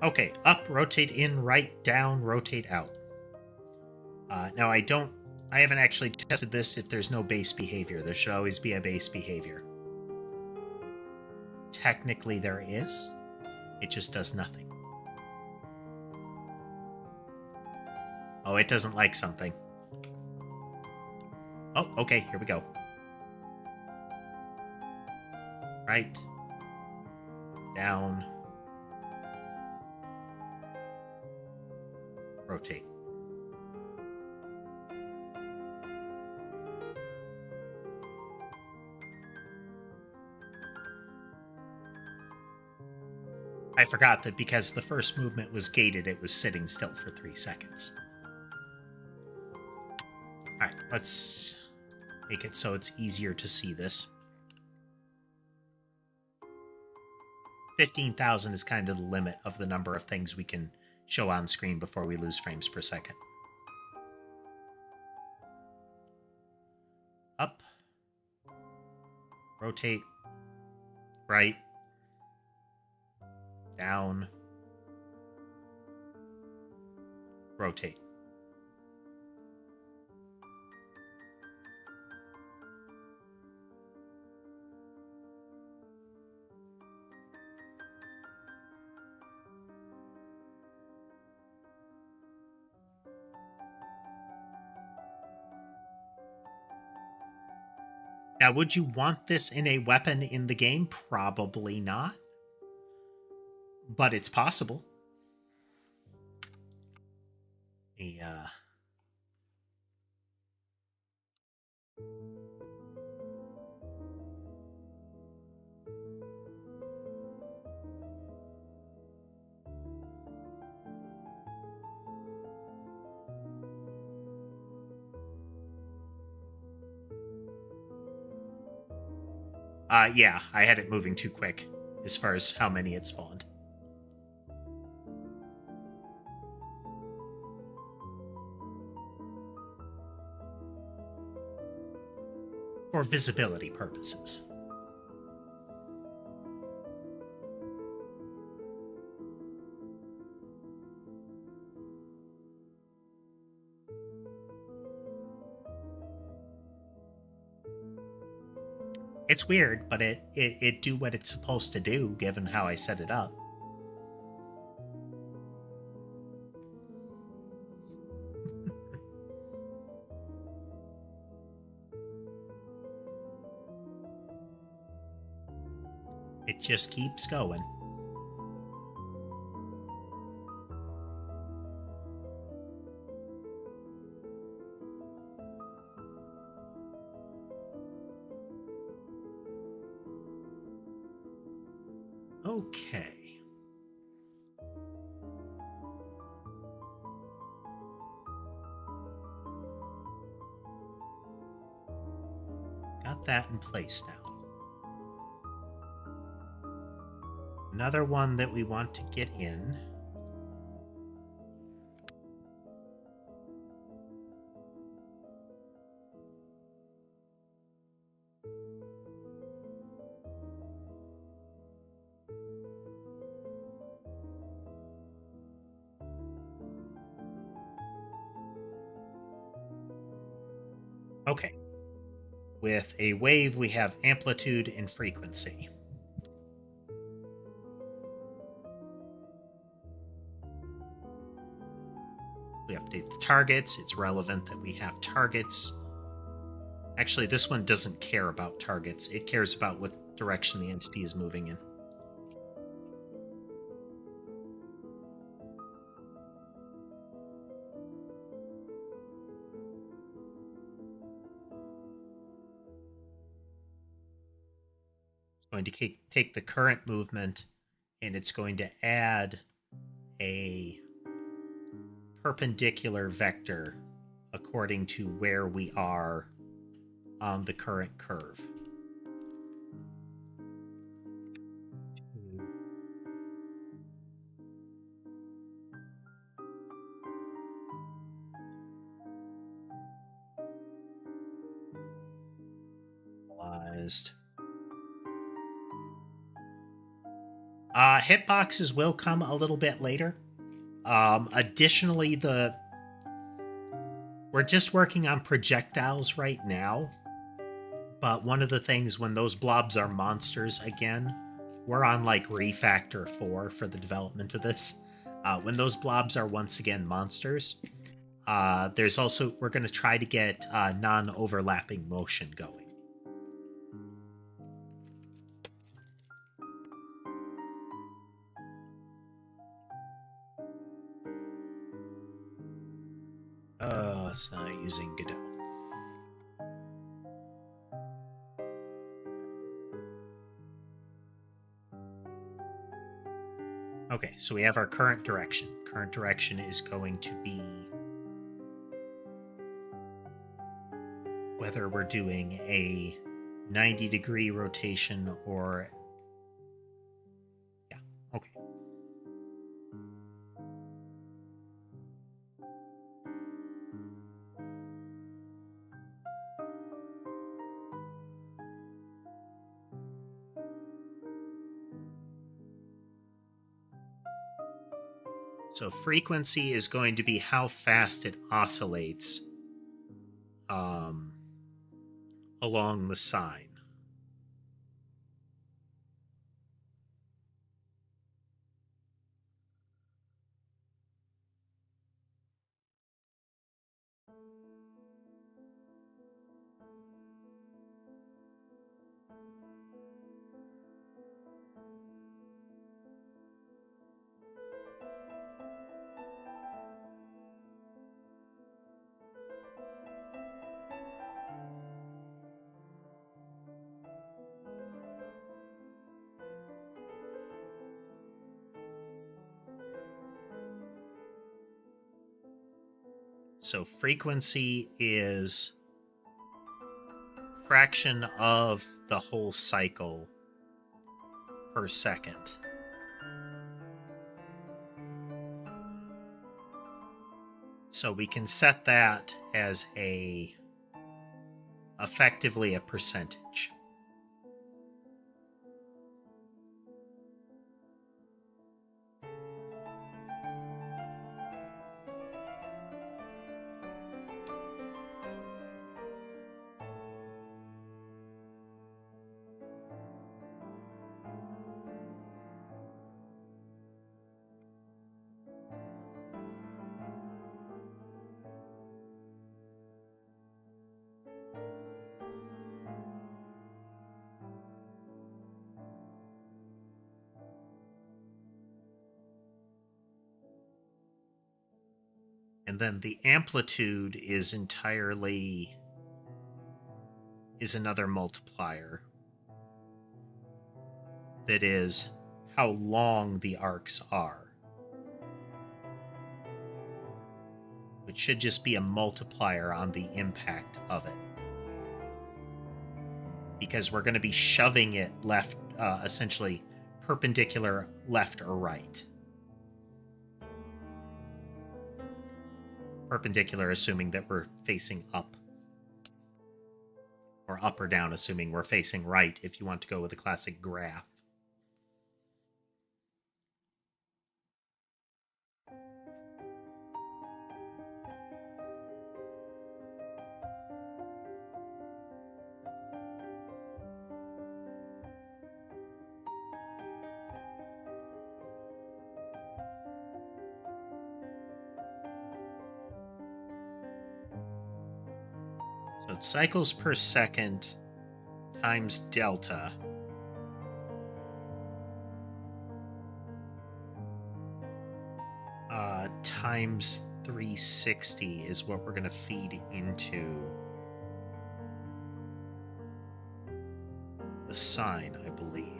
Okay, up, rotate in, right, down, rotate out. Now I haven't actually tested this if there's no base behavior. There should always be a base behavior. Technically there is. It just does nothing. Oh, it doesn't like something. Oh, okay, here we go. Right. Down. Rotate. I forgot that because the first movement was gated, it was sitting still for 3 seconds. Alright, let's make it so it's easier to see this. 15,000 is kind of the limit of the number of things we can show on screen before we lose frames per second. Up. Rotate. Right. Down. Rotate. Now, would you want this in a weapon in the game? Probably not. But it's possible. Yeah. Yeah, I had it moving too quick as far as how many it spawned. For visibility purposes. It's weird, but it do what it's supposed to do, given how I set it up. It just keeps going. Okay. Got that in place now. Another one that we want to get in. Okay. With a wave, we have amplitude and frequency. We update the targets. It's relevant that we have targets. Actually, this one doesn't care about targets. It cares about what direction the entity is moving in. Going to take the current movement and it's going to add a perpendicular vector according to where we are on the current curve. Hitboxes will come a little bit later. Additionally, we're just working on projectiles right now. But one of the things when those blobs are monsters again, we're on like refactor 4 for the development of this. When those blobs are once again monsters, there's also, we're going to try to get non-overlapping motion going. It's not using Godot. Okay, so we have our current direction. Current direction is going to be whether we're doing a 90-degree rotation or... Yeah, okay. So frequency is going to be how fast it oscillates along the sine. So frequency is fraction of the whole cycle per second. So we can set that as effectively a percentage. And then the amplitude is another multiplier that is how long the arcs are, which should just be a multiplier on the impact of it, because we're going to be shoving it left, essentially perpendicular left or right. Perpendicular assuming that we're facing up. Or up or down assuming we're facing right if you want to go with a classic graph. So it's cycles per second times delta. Times 360 is what we're going to feed into the sine, I believe.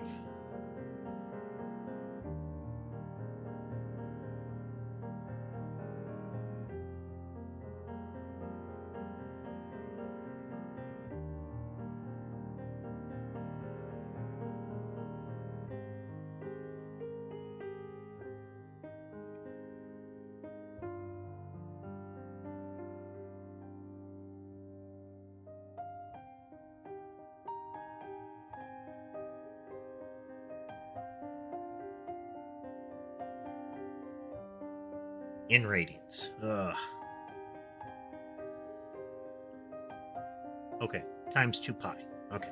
In radians. Ugh. Okay, times 2 pi. Okay.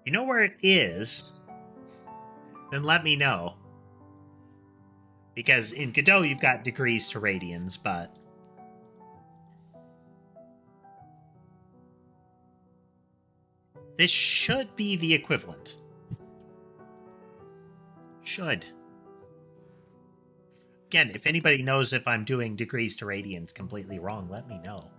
You know where it is? Then let me know. Because in Godot, you've got degrees to radians, but... this should be the equivalent. Should. Again, if anybody knows if I'm doing degrees to radians completely wrong, let me know.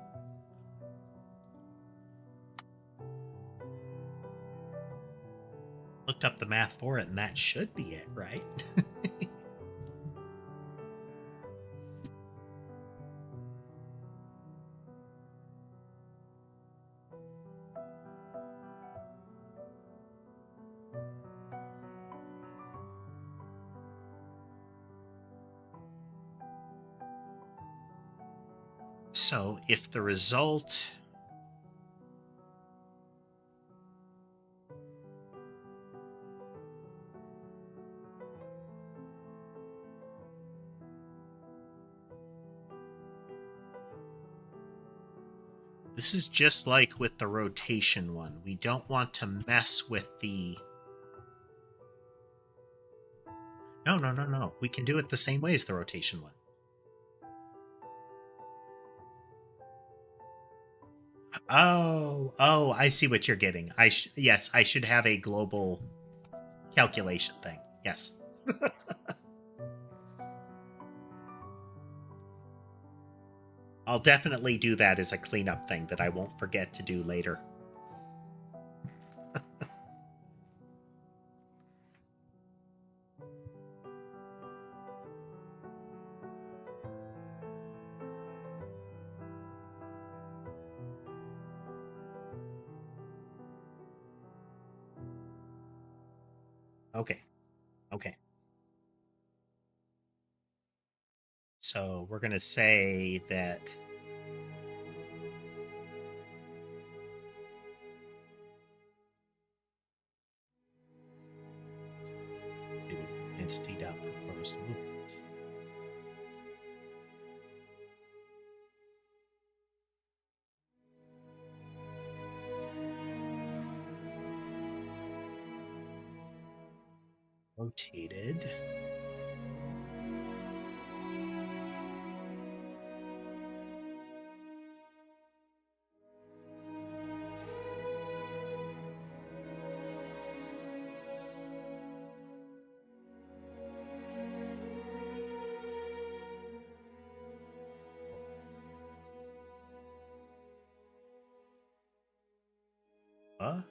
Looked up the math for it, and that should be it, right? So if the result... this is just like with the rotation one. We don't want to mess with the... No. We can do it the same way as the rotation one. Oh, I see what you're getting. Yes, I should have a global calculation thing. Yes. I'll definitely do that as a cleanup thing that I won't forget to do later. Okay. Okay. So we're going to say that entity.proposed movement. Rotated. Huh?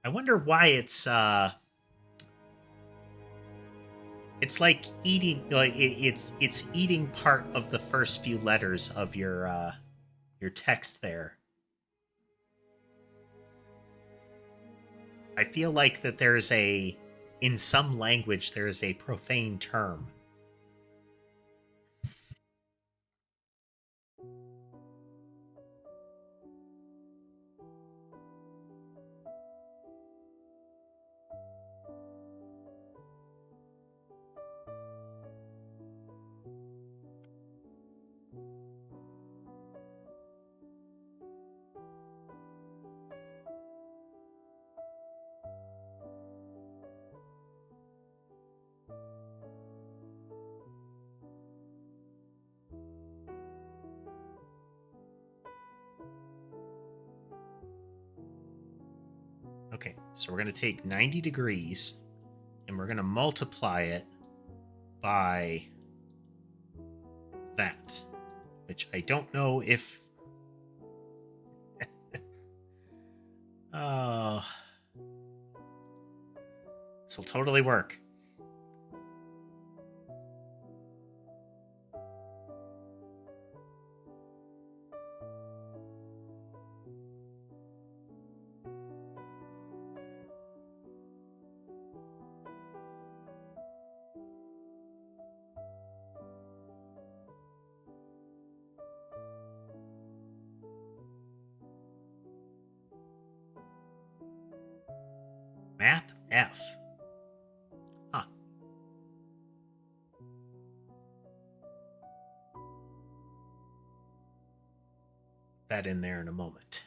I wonder why it's like eating like it's eating part of the first few letters of your text there. I feel like that there's a in some language there is a profane term. Okay, so we're going to take 90 degrees and we're going to multiply it by that, which I don't know if. Oh, this will totally work. Map F. Huh. That in there in a moment.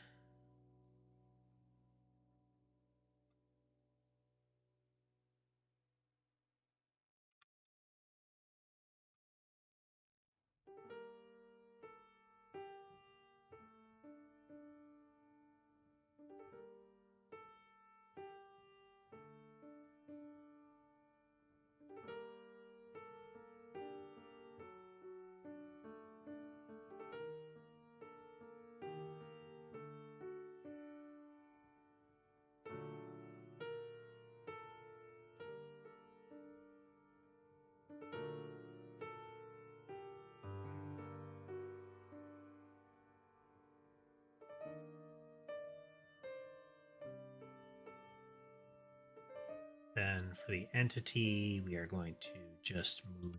Then for the entity, we are going to just move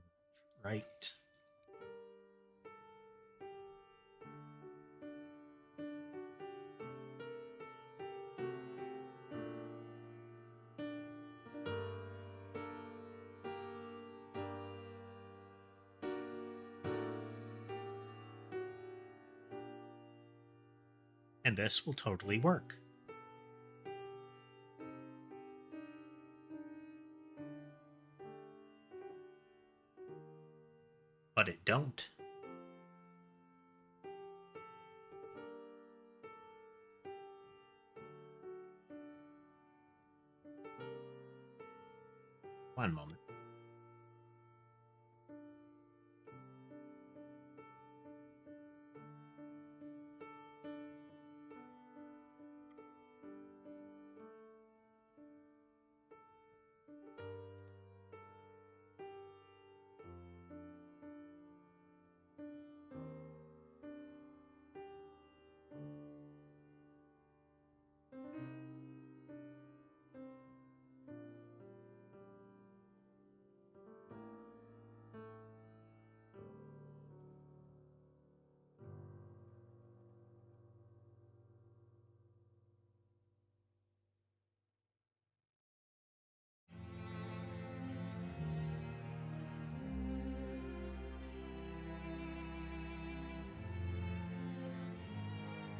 right. And this will totally work. But it don't. One moment.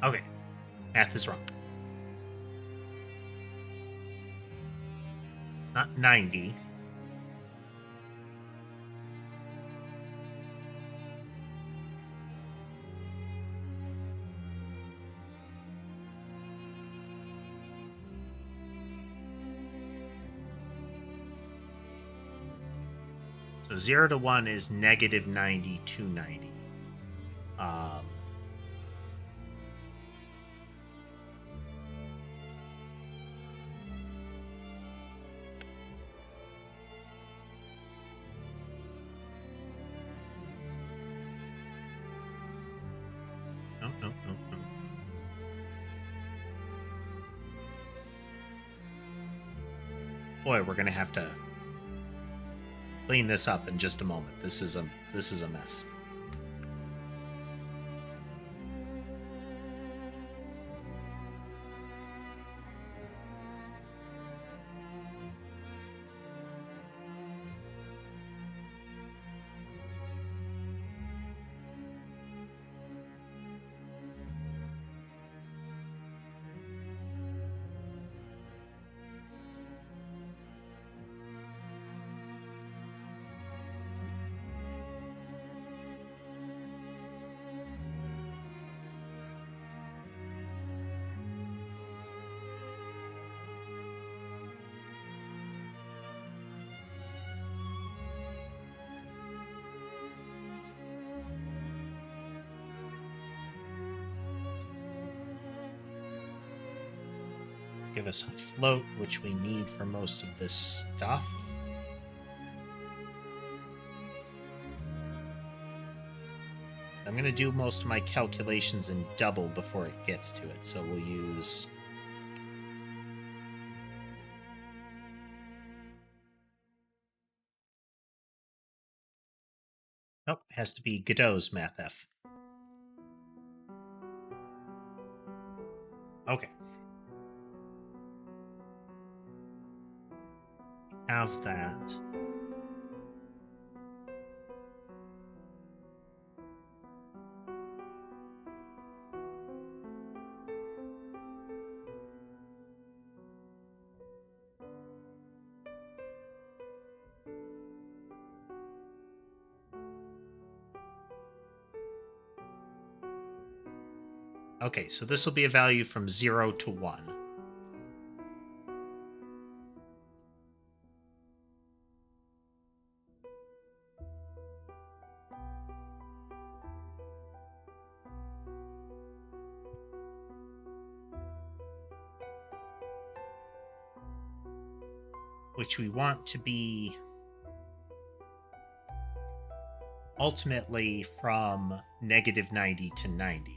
Okay, math is wrong. It's not 90. So 0 to 1 is negative 90 to 90. No. Boy, we're gonna have to clean this up in just a moment. This is a mess. Give us a float, which we need for most of this stuff. I'm going to do most of my calculations in double before it gets to it, so we'll use... Nope, it has to be Godot's MathF. Okay. Have that. Okay, so this will be a value from 0 to 1. Which we want to be ultimately from negative 90 to 90.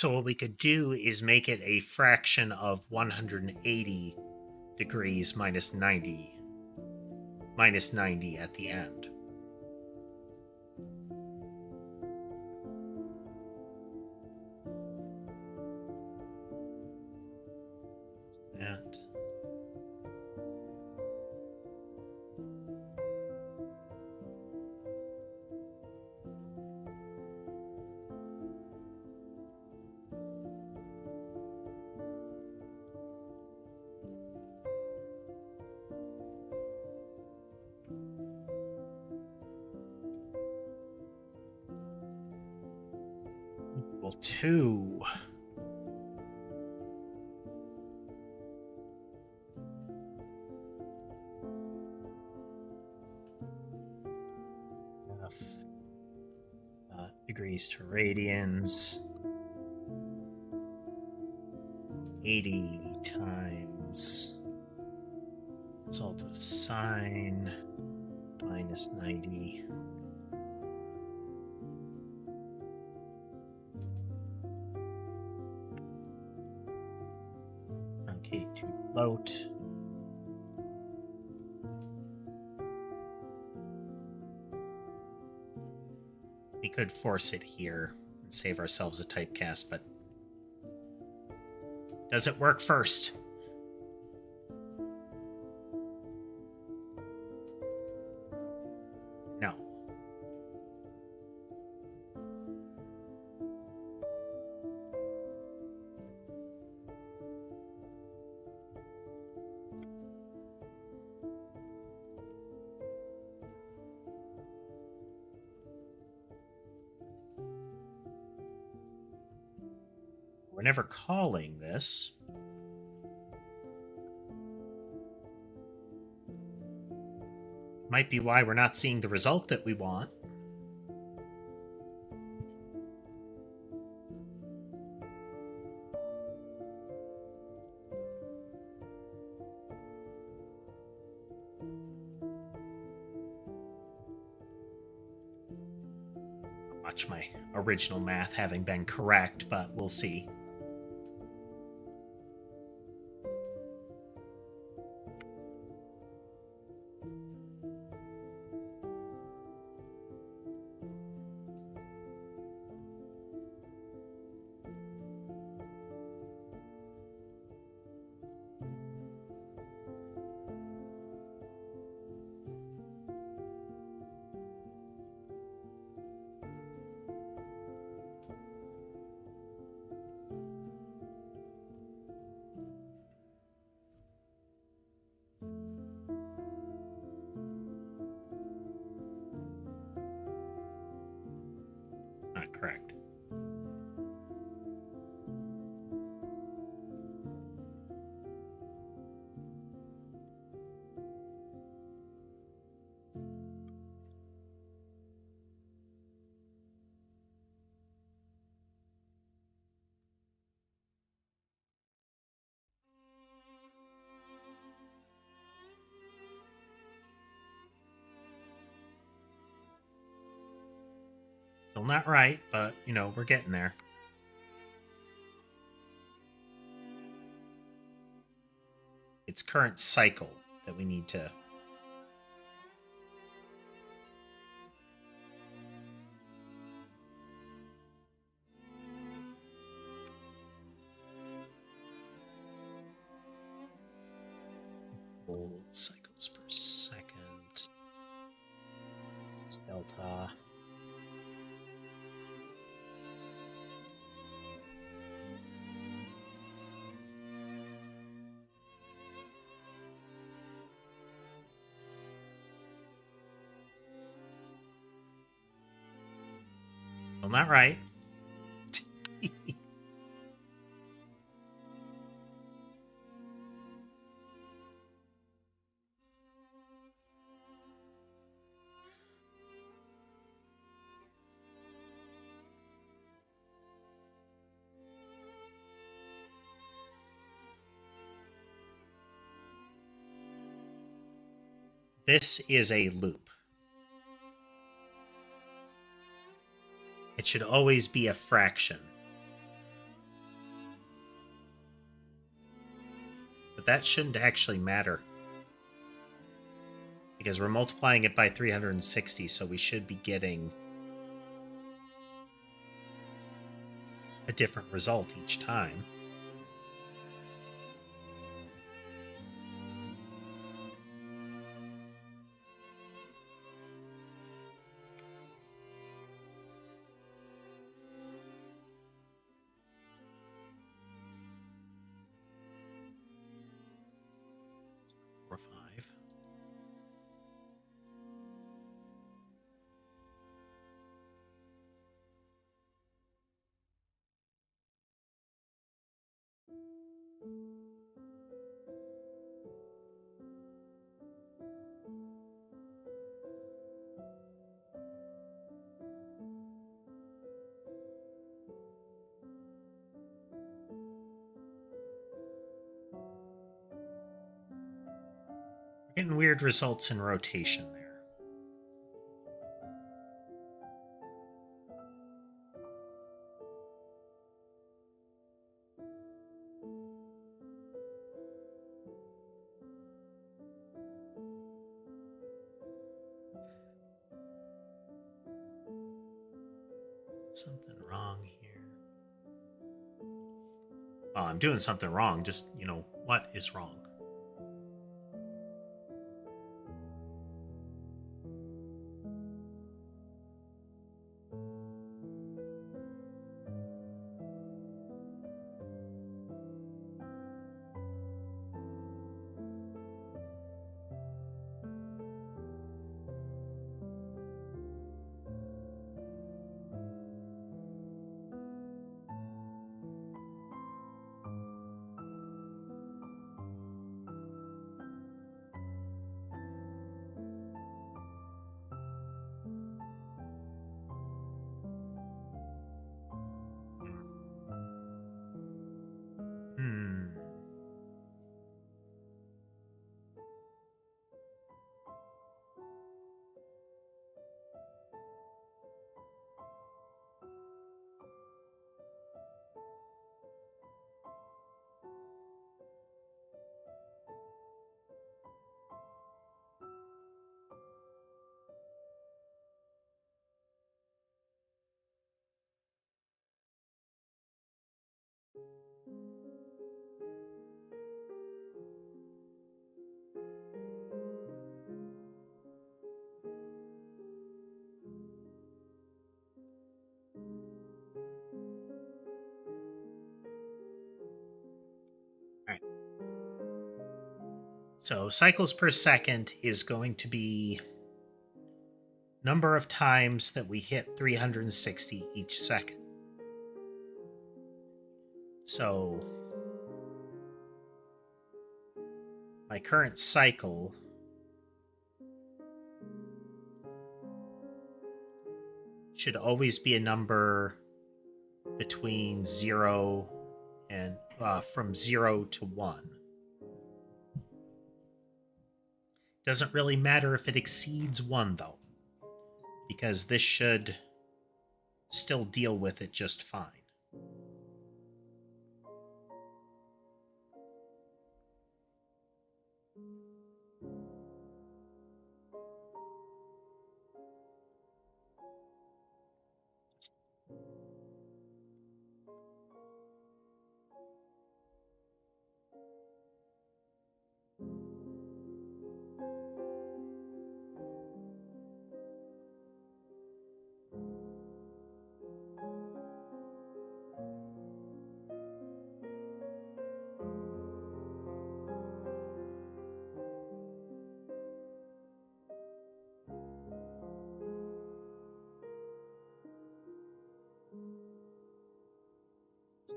So what we could do is make it a fraction of 180 degrees minus 90 at the end. That. Equal 2. Degrees to radians. 80 times result of sine minus 90. Truncate to float. We could force it here and save ourselves a typecast, but does it work first? No. We're never calling this. Might be why we're not seeing the result that we want. Watch my original math having been correct, but we'll see. Not correct. Still not right, but, you know, we're getting there. It's current cycle that we need to... cycles per second. It's delta. Well, not right. This is a loop. It should always be a fraction. But that shouldn't actually matter, because we're multiplying it by 360, so we should be getting a different result each time. Or 5. We're getting weird results in rotation there. Something wrong here. Well, I'm doing something wrong. Just, what is wrong? Hmm. All right. So cycles per second is going to be number of times that we hit 360 each second. So my current cycle should always be a number between 0 and from 0 to 1. Doesn't really matter if it exceeds 1, though, because this should still deal with it just fine.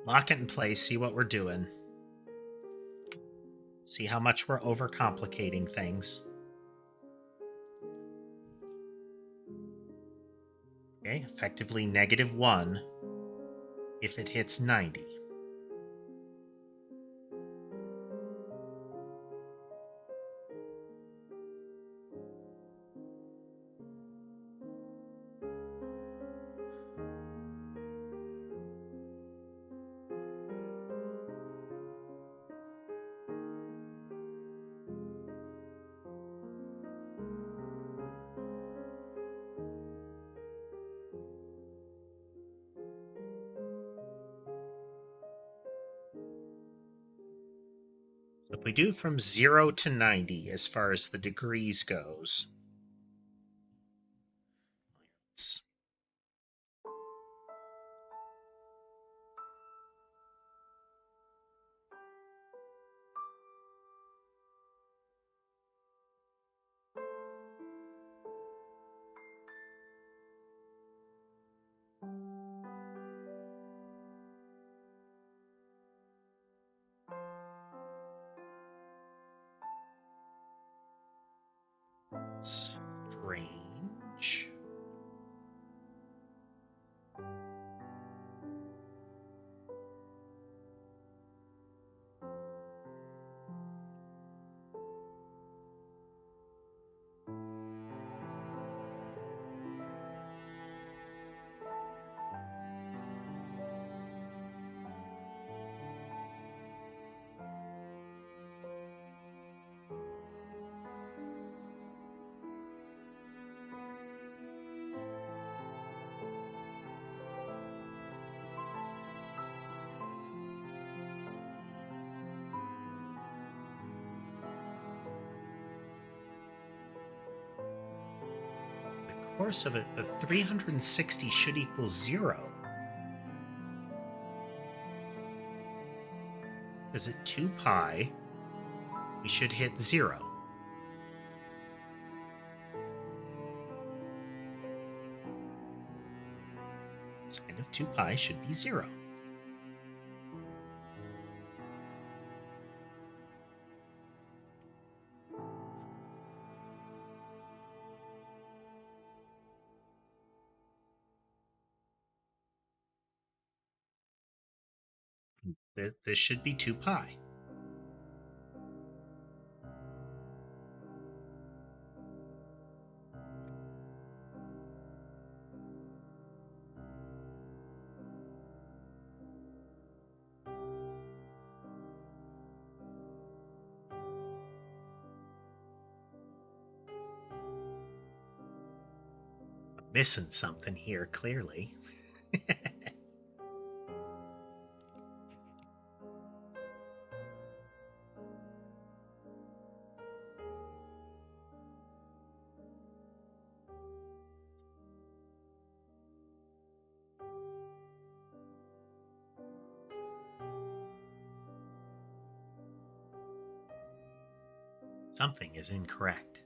Lock it in place, see what we're doing. See how much we're overcomplicating things. Okay, effectively -1 if it hits 90. We do from 0 to 90 as far as the degrees goes. Strange. Course of it, the 360 should equal 0. Because at 2 pi, we should hit 0. Sine of 2 pi should be 0. This should be 2 pi. I'm missing something here, clearly. Something is incorrect.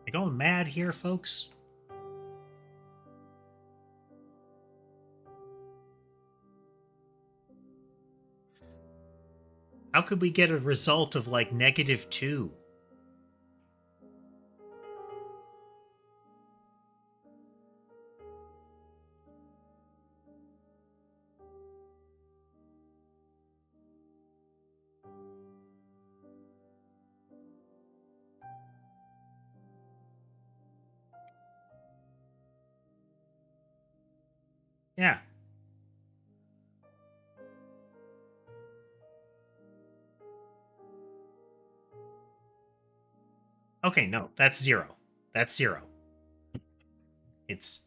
Am I going mad here, folks? How could we get a result of like -2? Yeah. Okay, no, that's 0. That's 0. It's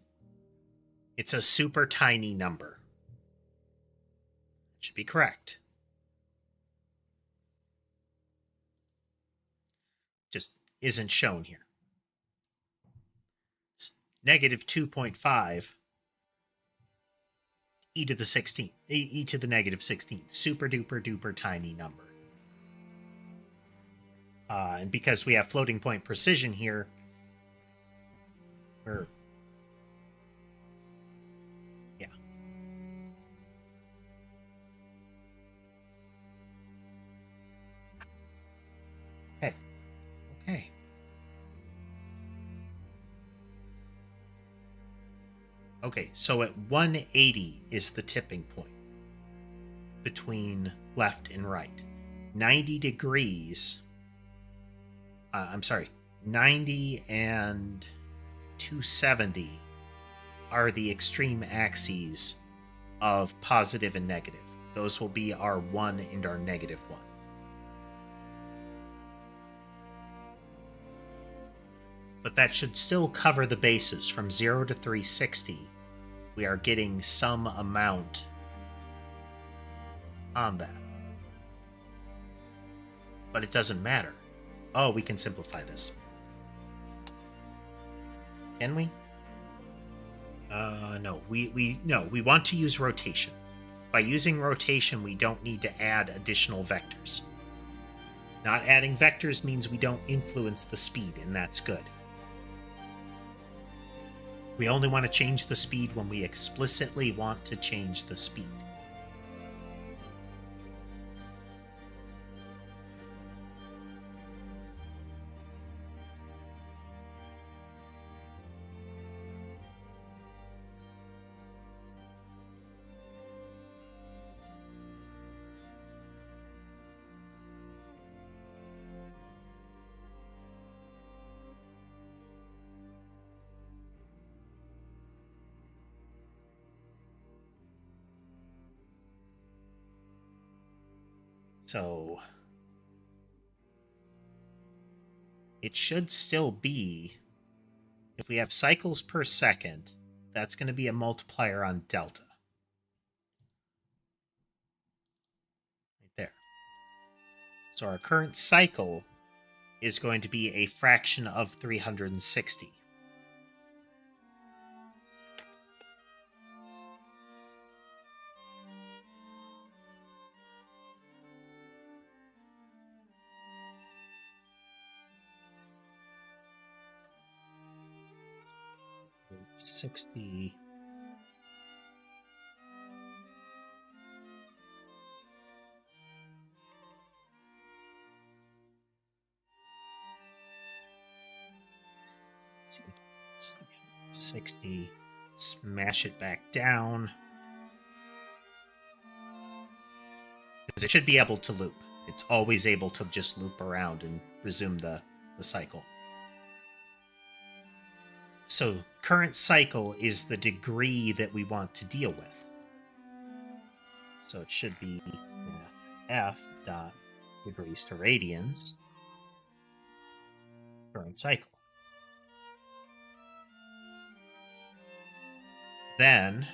a super tiny number. It should be correct. Just isn't shown here. It's -2.5 e to the 16th, e to the -16th. Super duper duper tiny number. And because we have floating point precision here, we're... yeah. Hey. Okay. Okay, so at 180 is the tipping point. between left and right. 90 degrees, I'm sorry, 90 and 270 are the extreme axes of positive and negative. Those will be our 1 and our negative 1. But that should still cover the bases. From 0 to 360, we are getting some amount on that. But it doesn't matter. Oh, we can simplify this. Can we? No. We want to use rotation. By using rotation, we don't need to add additional vectors. Not adding vectors means we don't influence the speed, and that's good. We only want to change the speed when we explicitly want to change the speed. So it should still be, if we have cycles per second, that's going to be a multiplier on delta. Right there. So our current cycle is going to be a fraction of 360. $60. $60. Smash it back down. Because it should be able to loop. It's always able to just loop around and resume the cycle. So current cycle is the degree that we want to deal with. So it should be f dot degrees to radians current cycle. Then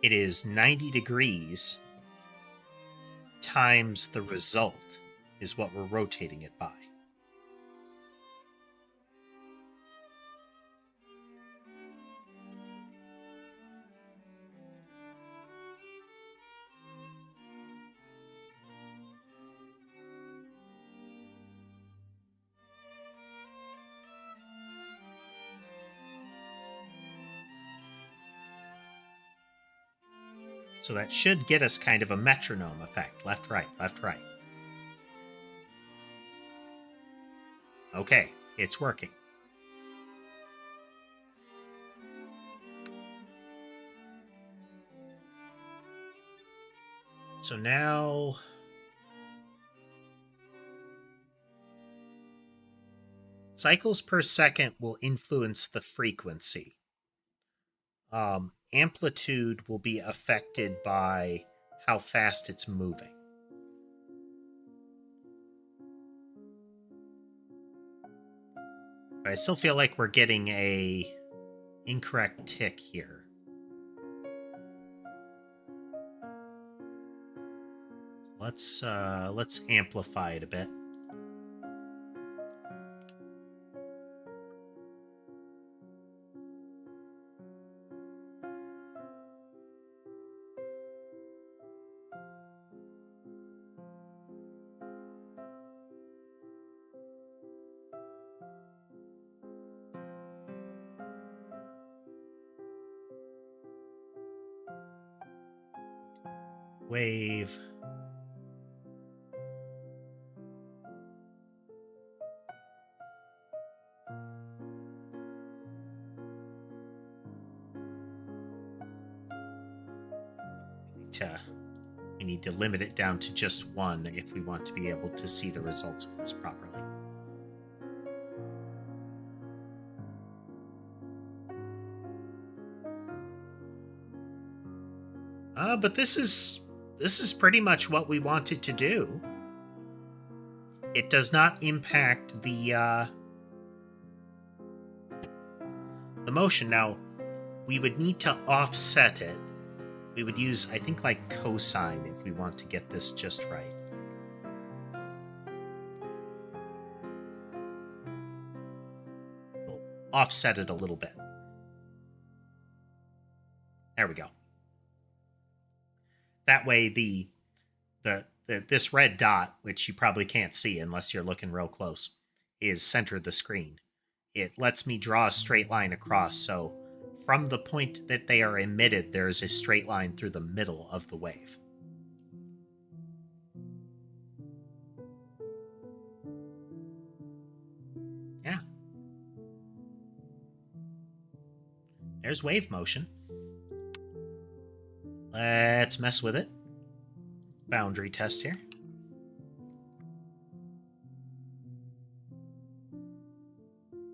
it is 90 degrees times the result is what we're rotating it by. So that should get us kind of a metronome effect. Left, right, left, right. Okay, it's working. So now cycles per second will influence the frequency. Amplitude will be affected by how fast it's moving. But I still feel like we're getting a incorrect tick here. Let's amplify it a bit. Wave. need to limit it down to just one if we want to be able to see the results of this properly. But this is pretty much what we wanted to do. It does not impact the motion. Now, we would need to offset it. We would use, I think, like cosine if we want to get this just right. We'll offset it a little bit. There we go. That way this red dot, which you probably can't see unless you're looking real close, is center of the screen. It lets me draw a straight line across, so from the point that they are emitted, there's a straight line through the middle of the wave. Yeah. There's wave motion. Let's mess with it. Boundary test here.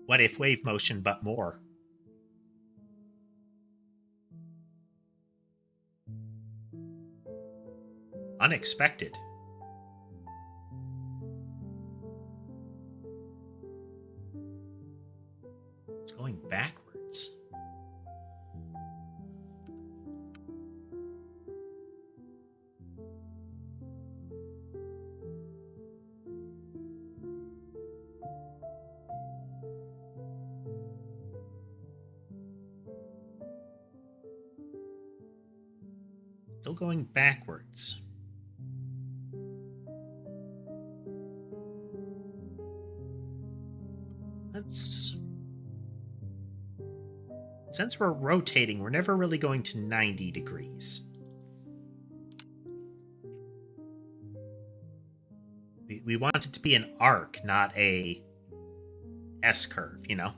What if wave motion but more? Unexpected. It's going backwards. Still going backwards. Since we're rotating, we're never really going to 90 degrees. We want it to be an arc, not a S-curve, you know?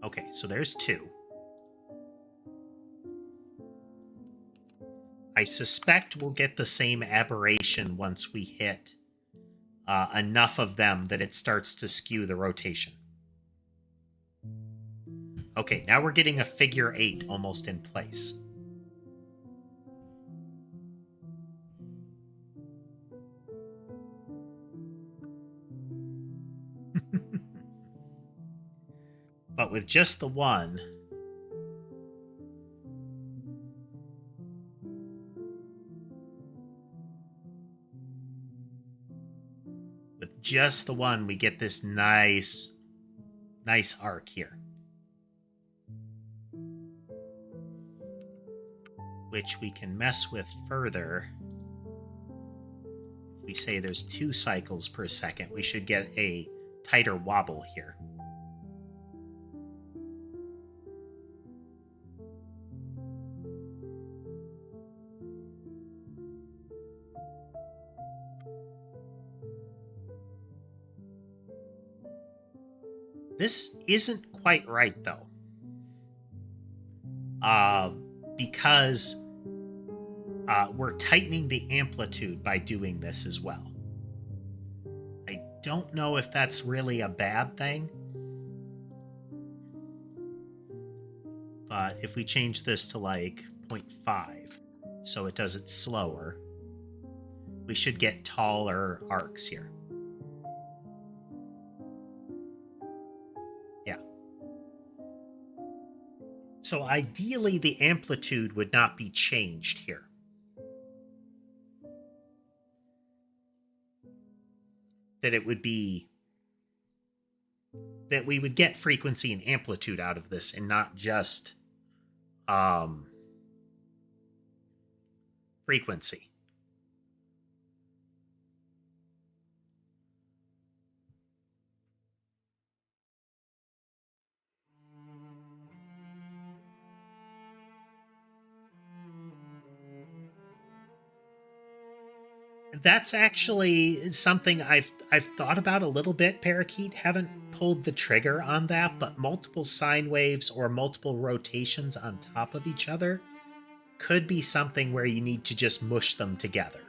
Okay, so there's two. I suspect we'll get the same aberration once we hit enough of them that it starts to skew the rotation. Okay, now we're getting a figure 8 almost in place. But with just the one, we get this nice arc here. Which we can mess with further. If we say there's 2 cycles per second, we should get a tighter wobble here. This isn't quite right, though. Because we're tightening the amplitude by doing this as well. I don't know if that's really a bad thing. But if we change this to like 0.5, so it does it slower, we should get taller arcs here. So ideally, the amplitude would not be changed here. That it would be... that we would get frequency and amplitude out of this and not just frequency. That's actually something I've thought about a little bit, Parakeet. Haven't pulled the trigger on that, but multiple sine waves or multiple rotations on top of each other could be something where you need to just mush them together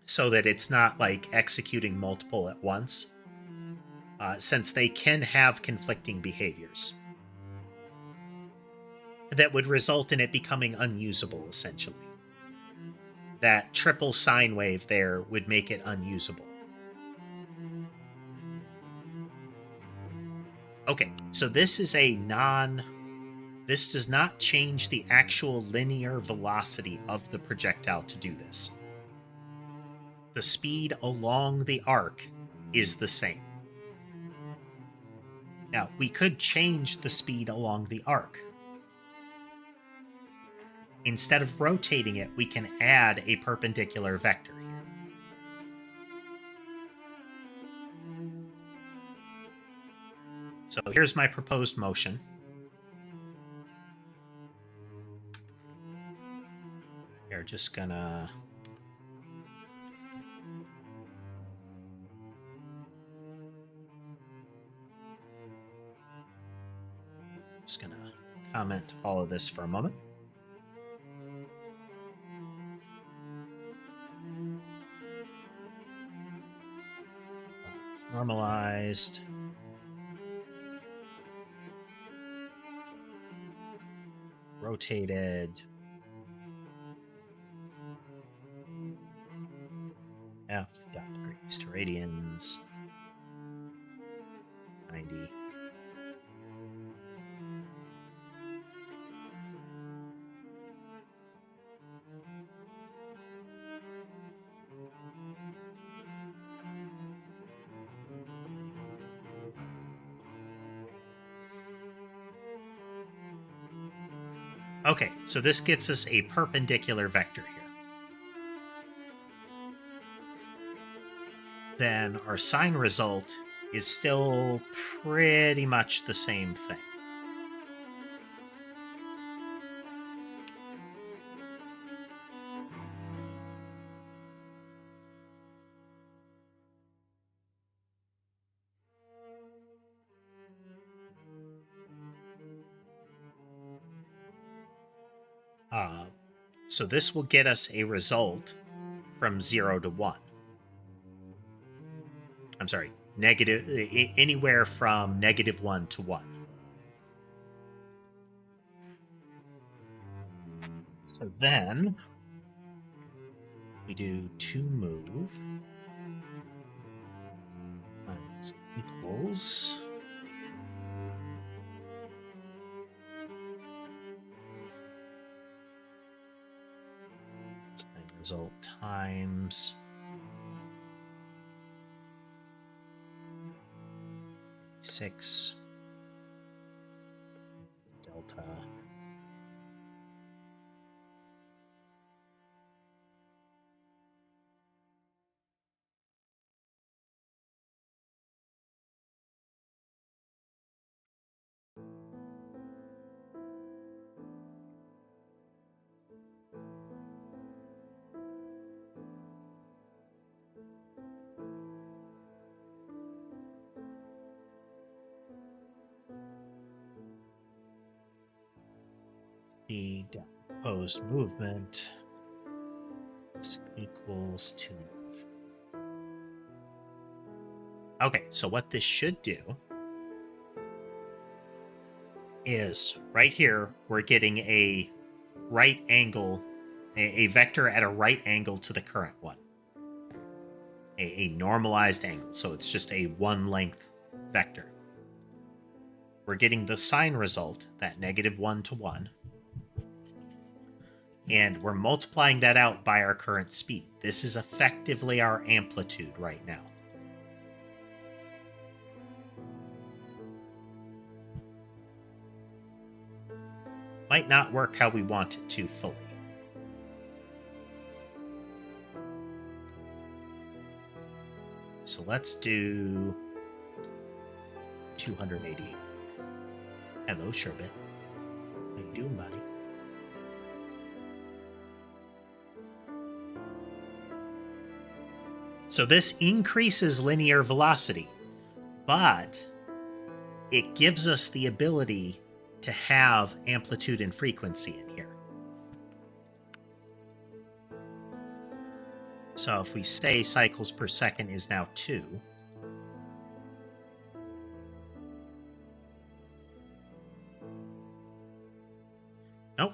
so that it's not like executing multiple at once, since they can have conflicting behaviors that would result in it becoming unusable, essentially. That triple sine wave there would make it unusable. Okay, so this is a this does not change the actual linear velocity of the projectile to do this. The speed along the arc is the same. Now, we could change the speed along the arc. Instead of rotating it, we can add a perpendicular vector here. So here's my proposed motion. We're just gonna comment all of this for a moment. Normalized. Rotated. F dot degrees to radians. 90. Okay, so this gets us a perpendicular vector here. Then our sine result is still pretty much the same thing. So this will get us a result from 0 to 1. I'm sorry, negative, anywhere from -1 to 1. So then we do 2move times equals sine result times six delta the opposed movement equals 2 move. Okay, so what this should do is right here, we're getting a right angle, a vector at a right angle to the current one. A normalized angle, so it's just a one length vector. We're getting the sine result, that -1 to 1. And we're multiplying that out by our current speed. This is effectively our amplitude right now. Might not work how we want it to fully. So let's do 280. Hello, Sherbet. How you doing, buddy? So this increases linear velocity, but it gives us the ability to have amplitude and frequency in here. So if we say cycles per second is now 2,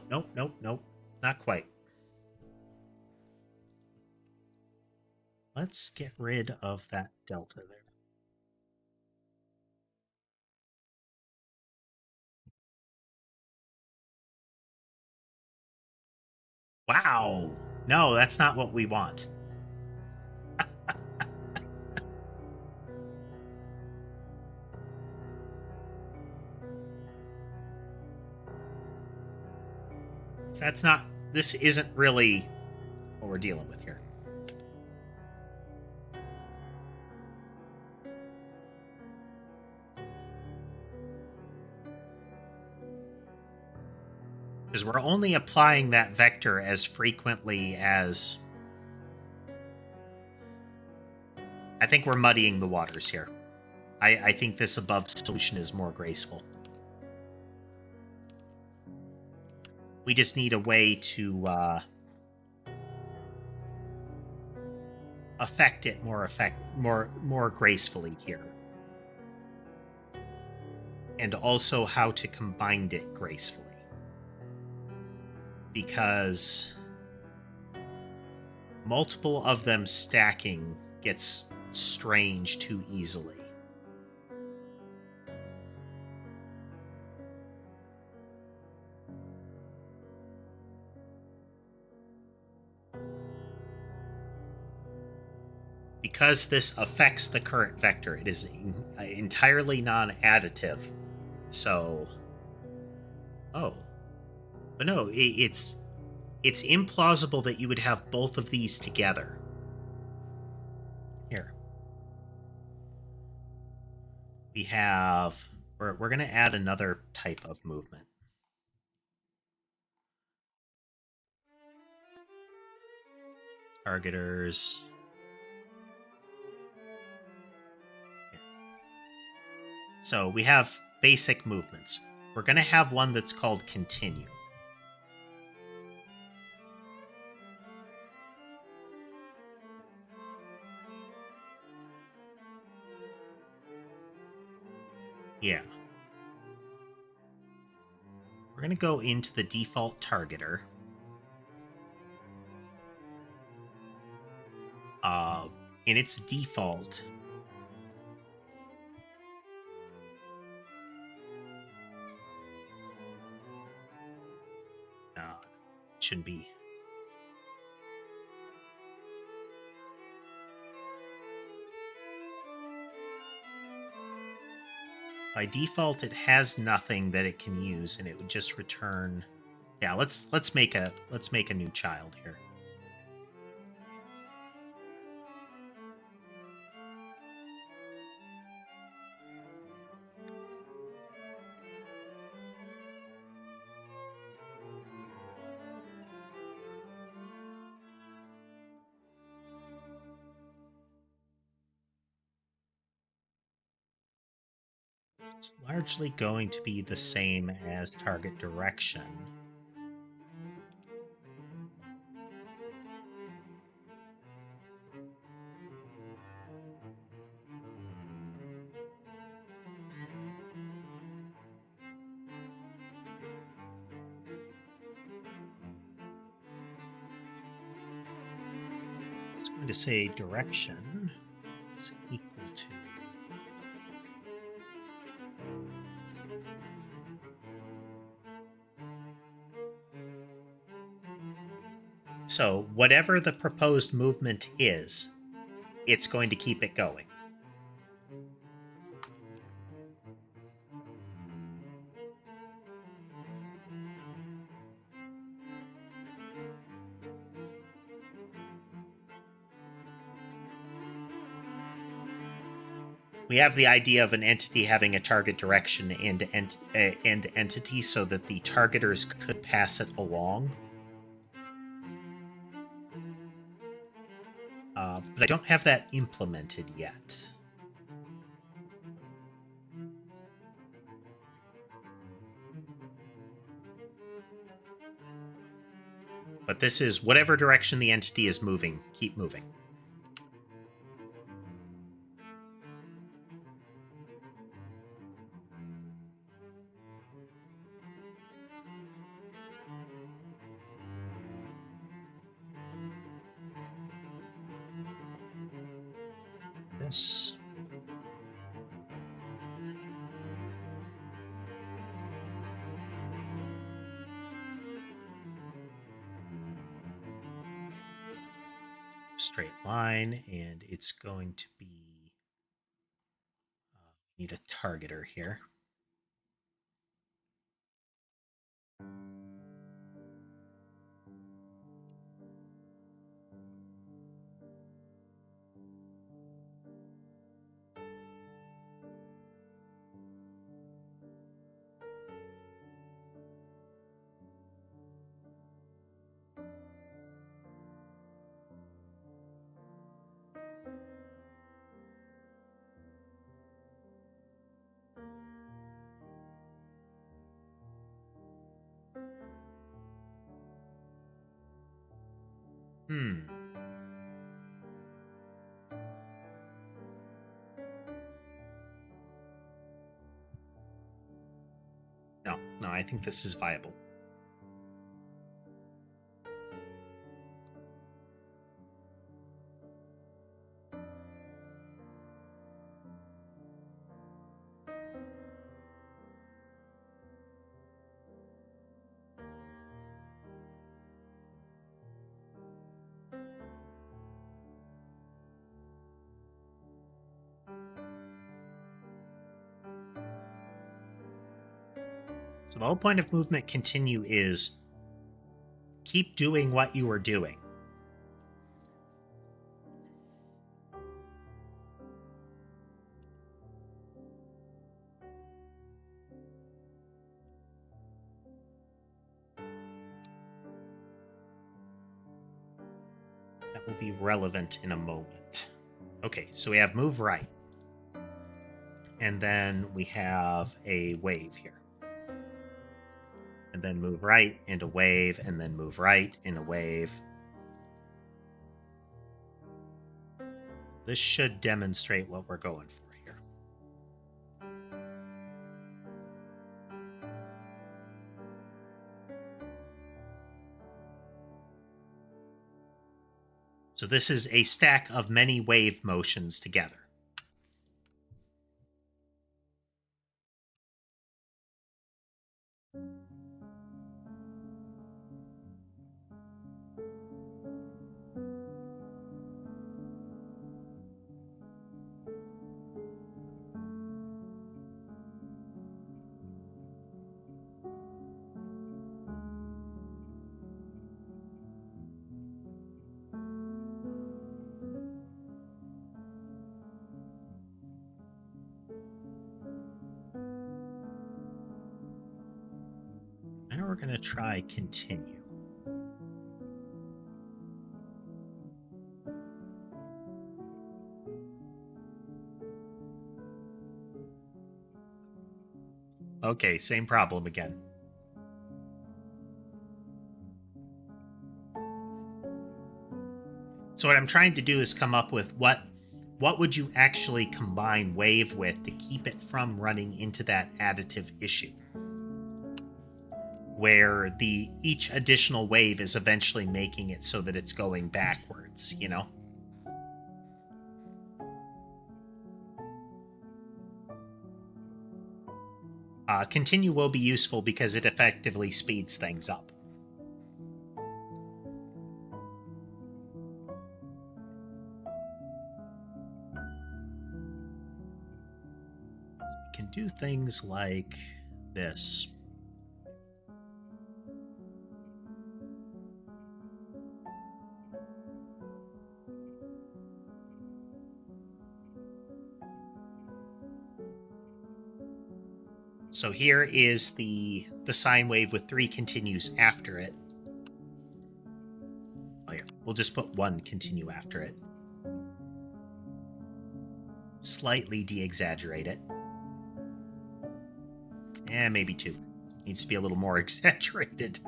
nope, not quite. Let's get rid of that delta there. Wow. No, that's not what we want. That's not, this isn't really what we're dealing with here. Because we're only applying that vector as frequently as... I think we're muddying the waters here. I think this above solution is more graceful. We just need a way to affect it more gracefully here. And also how to combine it gracefully. Because multiple of them stacking gets strange too easily. Because this affects the current vector, it is entirely non-additive. So, oh, but no, it's implausible that you would have both of these together. Here, we have, we're going to add another type of movement. Targeters. So we have basic movements. We're going to have one that's called continue. Yeah. We're going to go into the default targeter. In its default, it shouldn't be. By default, it has nothing that it can use, and it would just return. Yeah, let's make a new child here. It's largely going to be the same as target direction. It's going to say direction is equal to. So whatever the proposed movement is, it's going to keep it going. We have the idea of an entity having a target direction and entity so that the targeters could pass it along. But but I don't have that implemented yet. But this is whatever direction the entity is moving, keep moving. This. Straight line, and it's going to be need a targeter here. No, I think this is viable. So the whole point of movement continue is keep doing what you are doing. That will be relevant in a moment. Okay, so we have move right. And then we have a wave here. And then move right and a wave, and then move right and a wave. This should demonstrate what we're going for here. So this is a stack of many wave motions together. Now we're going to try continue. Okay, same problem again. So what I'm trying to do is come up with what would you actually combine wave with to keep it from running into that additive issue, where each additional wave is eventually making it so that it's going backwards, you know? Continue will be useful because it effectively speeds things up. We can do things like this. So here is the sine wave with 3 continues after it. Oh yeah, we'll just put 1 continue after it. slightly de-exaggerate it. And maybe 2. Needs to be a little more exaggerated.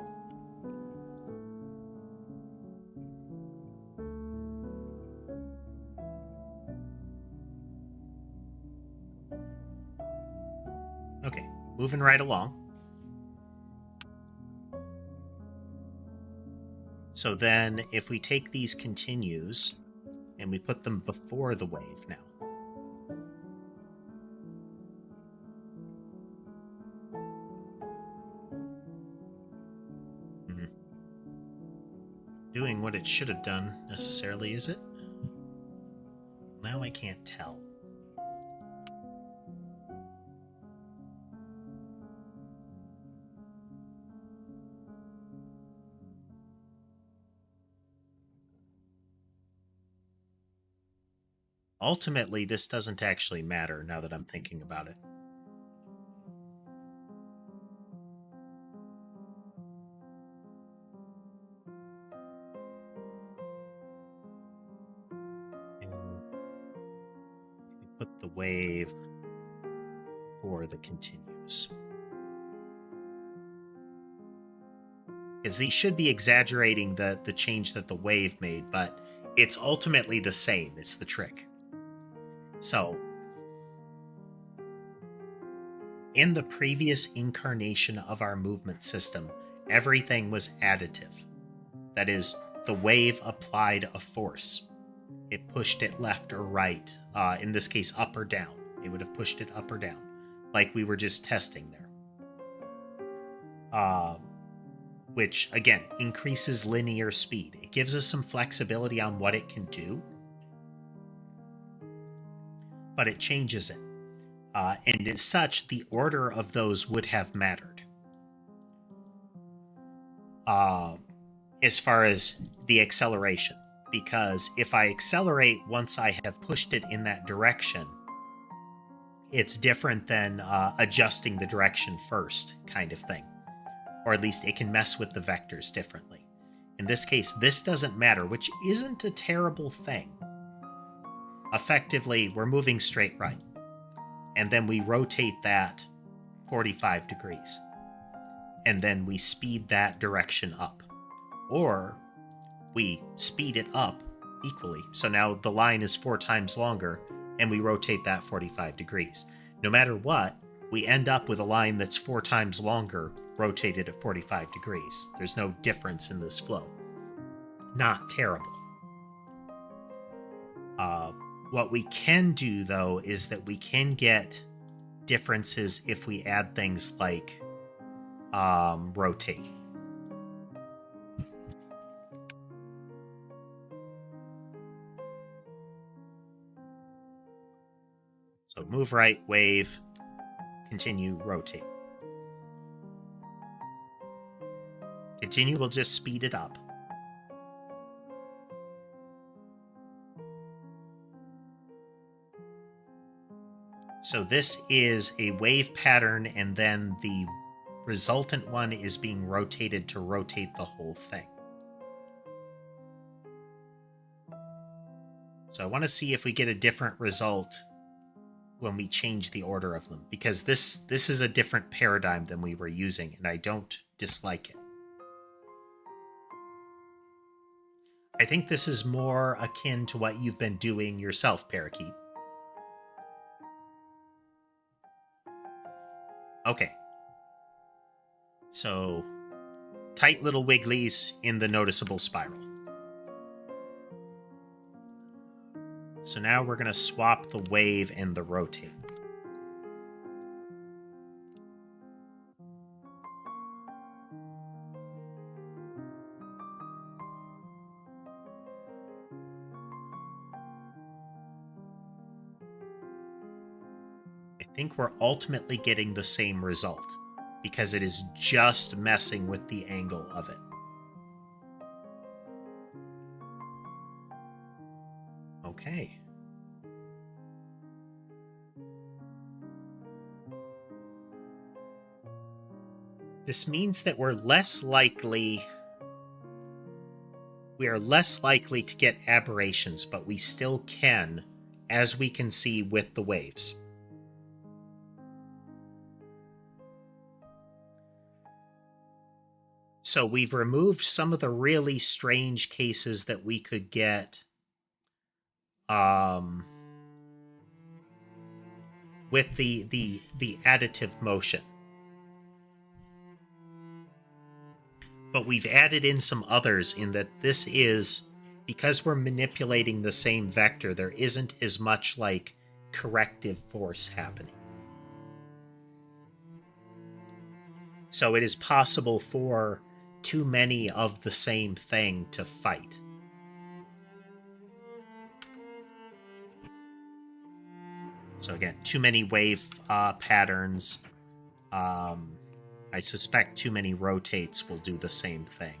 Okay, moving right along. So then if we take these continues and we put them before the wave now. Doing what it should have done necessarily, is it? Now I can't tell. Ultimately, this doesn't actually matter now that I'm thinking about it. Put the wave for the continues. Because these should be exaggerating the change that the wave made, but it's ultimately the same. It's the trick. So, in the previous incarnation of our movement system, everything was additive. That is, the wave applied a force. It pushed it left or right, in this case up or down. It would have pushed it up or down, like we were just testing there. Which, again, increases linear speed. It gives us some flexibility on what it can do, but it changes it. And as such, the order of those would have mattered. As far as the acceleration. Because if I accelerate once I have pushed it in that direction, it's different than adjusting the direction first kind of thing. Or at least it can mess with the vectors differently. In this case, this doesn't matter, which isn't a terrible thing. Effectively, we're moving straight right. And then we rotate that 45 degrees. And then we speed that direction up. Or we speed it up equally. So now the line is 4 times longer, and we rotate that 45 degrees. No matter what, we end up with a line that's 4 times longer, rotated at 45 degrees. There's no difference in this flow. Not terrible. What we can do, though, is that we can get differences if we add things like rotate. So move right, wave, continue, rotate. Continue will just speed it up. So this is a wave pattern, and then the resultant one is being rotated to rotate the whole thing. So I want to see if we get a different result when we change the order of them, because this is a different paradigm than we were using, and I don't dislike it. I think this is more akin to what you've been doing yourself, Parakeet. Okay. So, tight little wigglies in the noticeable spiral. So now we're going to swap the wave and the rotate. I think we're ultimately getting the same result, because it is just messing with the angle of it. Okay. This means that we are less likely to get aberrations, but we still can as we can see with the waves. So we've removed some of the really strange cases that we could get with the additive motion. But we've added in some others in that this is, because we're manipulating the same vector, there isn't as much like corrective force happening. So it is possible for too many of the same thing to fight. So again, too many wave patterns. I suspect too many rotates will do the same thing.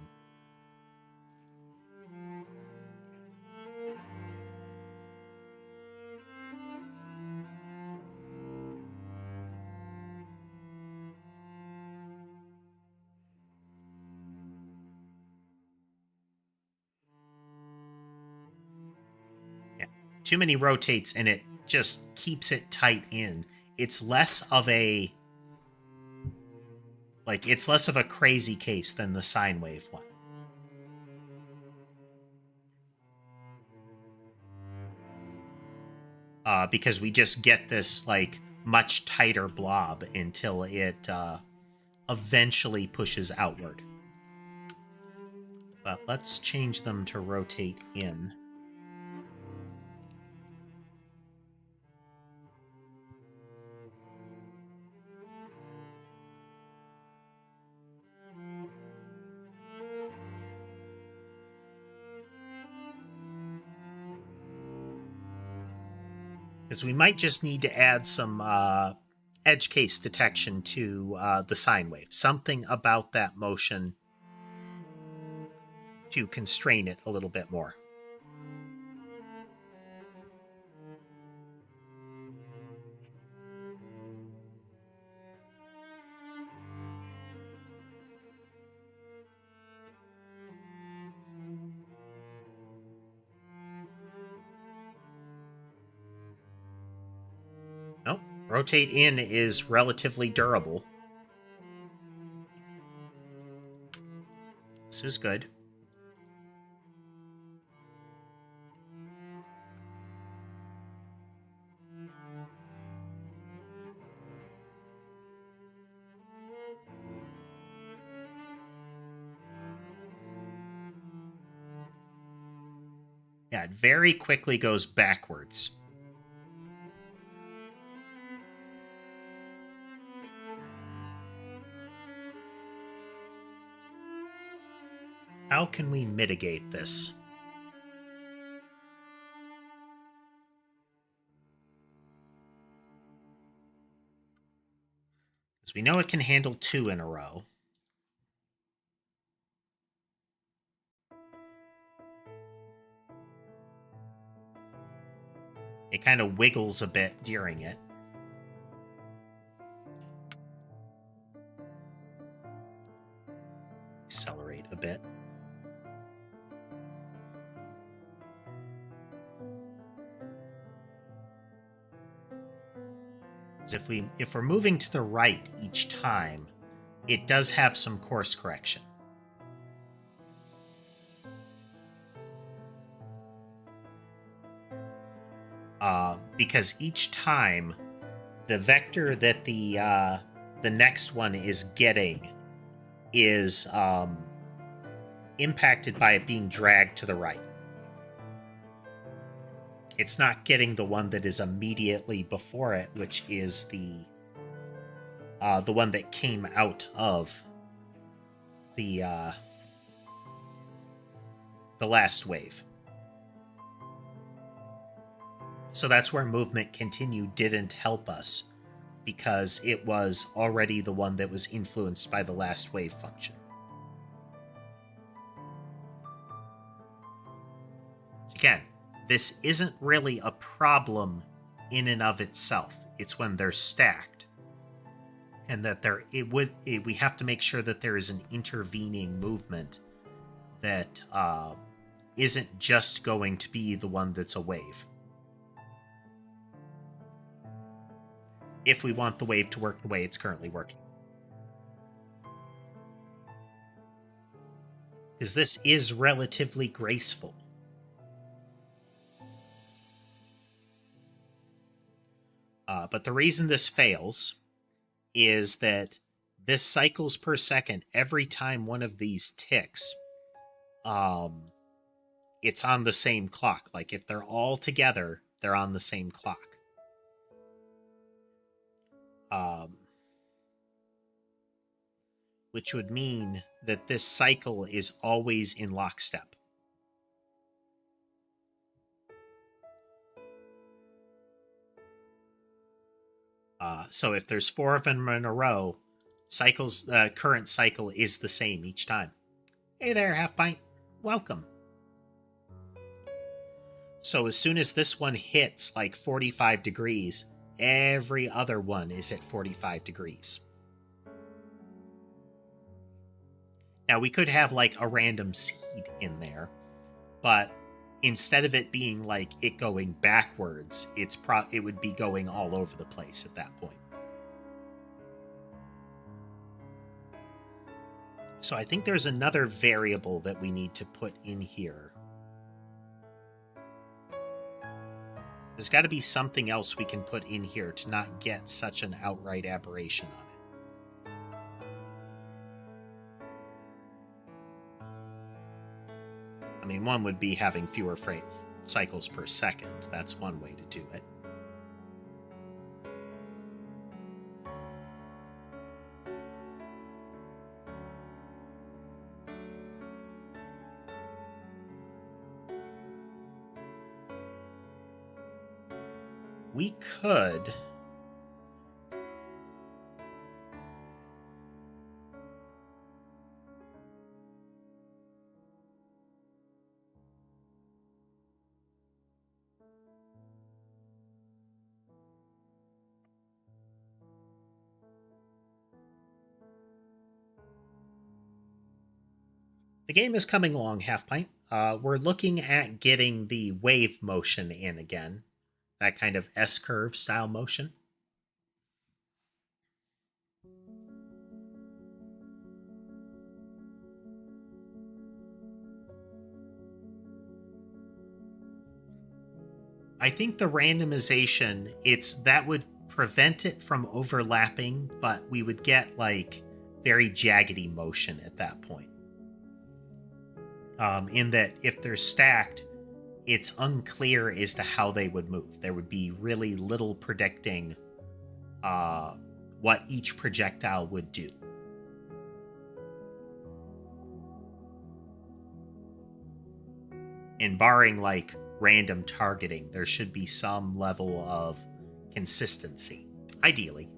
Yeah, too many rotates and it just keeps it tight in. It's less of a crazy case than the sine wave one. Because we just get this like much tighter blob until it eventually pushes outward. But let's change them to rotate in. Because we might just need to add some edge case detection to the sine wave. Something about that motion to constrain it a little bit more. Nope. Rotate in is relatively durable. This is good. Yeah, it very quickly goes backwards. How can we mitigate this? Because we know it can handle 2 in a row. It kind of wiggles a bit during it. Accelerate a bit. If we're moving to the right each time, it does have some course correction. Because each time, the vector that the next one is getting is impacted by it being dragged to the right. It's not getting the one that is immediately before it, which is the one that came out of the last wave. So that's where movement continue didn't help us, because it was already the one that was influenced by the last wave function. Again, this isn't really a problem in and of itself. It's when they're stacked, and that we have to make sure that there is an intervening movement that isn't just going to be the one that's a wave. if we want the wave to work the way it's currently working. Because this is relatively graceful. But the reason this fails is that this cycles per second every time one of these ticks. It's on the same clock. Like if they're all together, they're on the same clock. Which would mean that this cycle is always in lockstep. So if there's 4 of them in a row, current cycle is the same each time. Hey there, Half Pint. Welcome. So as soon as this one hits like 45 degrees, every other one is at 45 degrees. Now, we could have like a random seed in there, but instead of it being like it going backwards, it would be going all over the place at that point. So I think there's another variable that we need to put in here. There's got to be something else we can put in here to not get such an outright aberration on it. I mean, one would be having fewer cycles per second. That's one way to do it. We could... The game is coming along, Half Pint. We're looking at getting the wave motion in again. That kind of S-curve style motion. I think the randomization, that would prevent it from overlapping, but we would get like very jaggedy motion at that point. In that if they're stacked, it's unclear as to how they would move. There would be really little predicting what each projectile would do. And barring like random targeting, there should be some level of consistency. Ideally.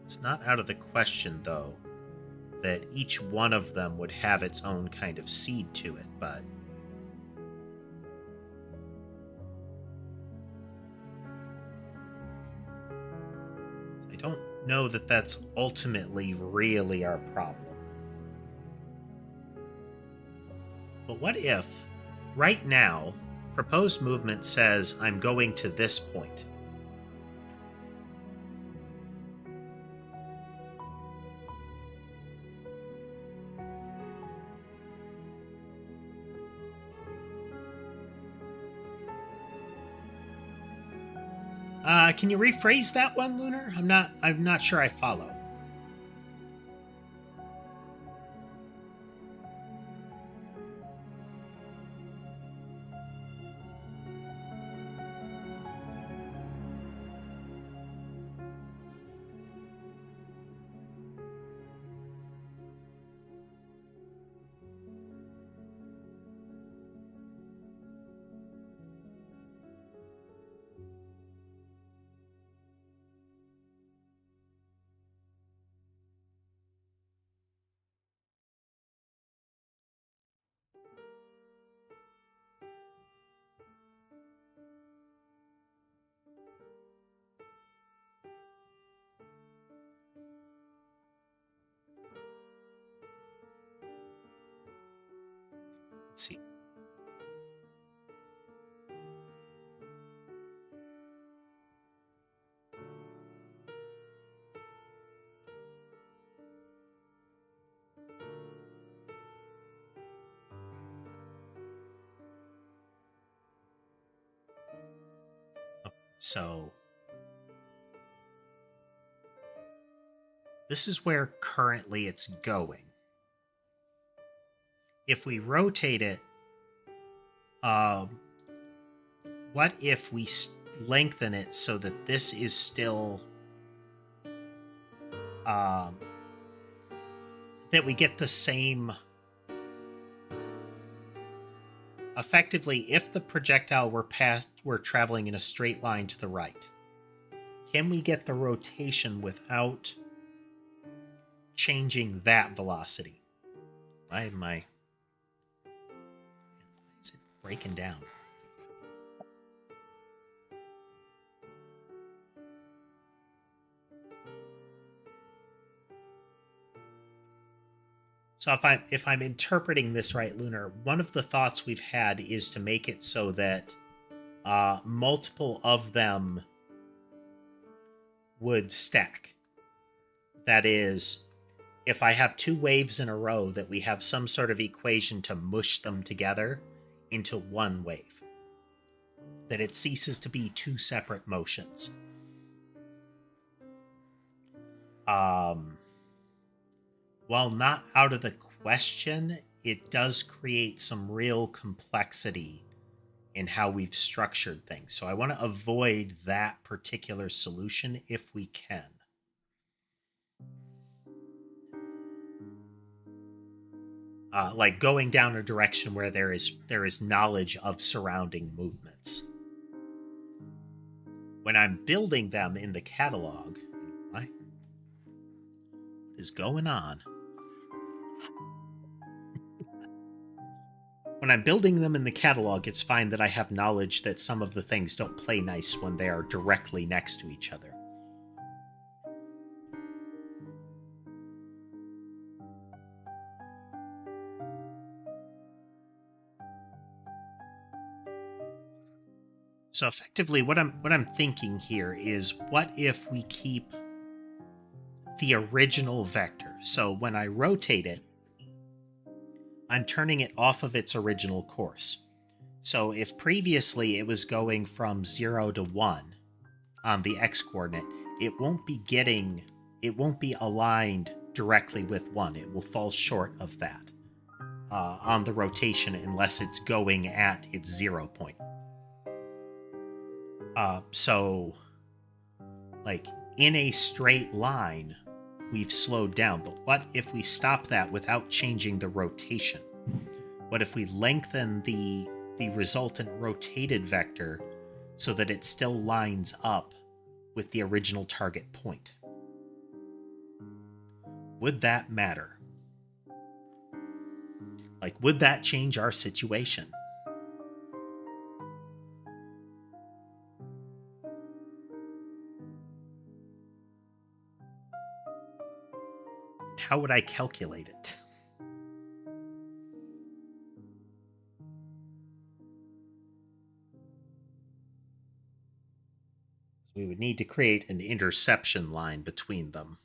It's not out of the question, though, that each one of them would have its own kind of seed to it, but... I don't know that that's ultimately really our problem. But what if, right now, proposed movement says I'm going to this point? Can you rephrase that one, Lunar? I'm not sure I follow. So this is where currently it's going. If we rotate it, what if we lengthen it so that this is still that we get the same. Effectively, if the projectile were traveling in a straight line to the right, can we get the rotation without changing that velocity? Why is it breaking down? So if I'm interpreting this right, Lunar, one of the thoughts we've had is to make it so that multiple of them would stack. That is, if I have two waves in a row, that we have some sort of equation to mush them together into one wave. That it ceases to be two separate motions. While not out of the question, it does create some real complexity in how we've structured things. So I want to avoid that particular solution if we can. Like going down a direction where there is knowledge of surrounding movements. When I'm building them in the catalog, what is going on? When I'm building them in the catalog, it's fine that I have knowledge that some of the things don't play nice when they are directly next to each other. So effectively, what I'm thinking here is, what if we keep the original vector? So when I rotate it, I'm turning it off of its original course. So if previously it was going from 0 to 1 on the x-coordinate, it won't be aligned directly with 1. It will fall short of that on the rotation unless it's going at its 0 point. So, like, in a straight line, we've slowed down. But what if we stop that without changing the rotation? What if we lengthen the resultant rotated vector so that it still lines up with the original target point? Would that matter? Like, would that change our situation? How would I calculate it? We would need to create an interception line between them.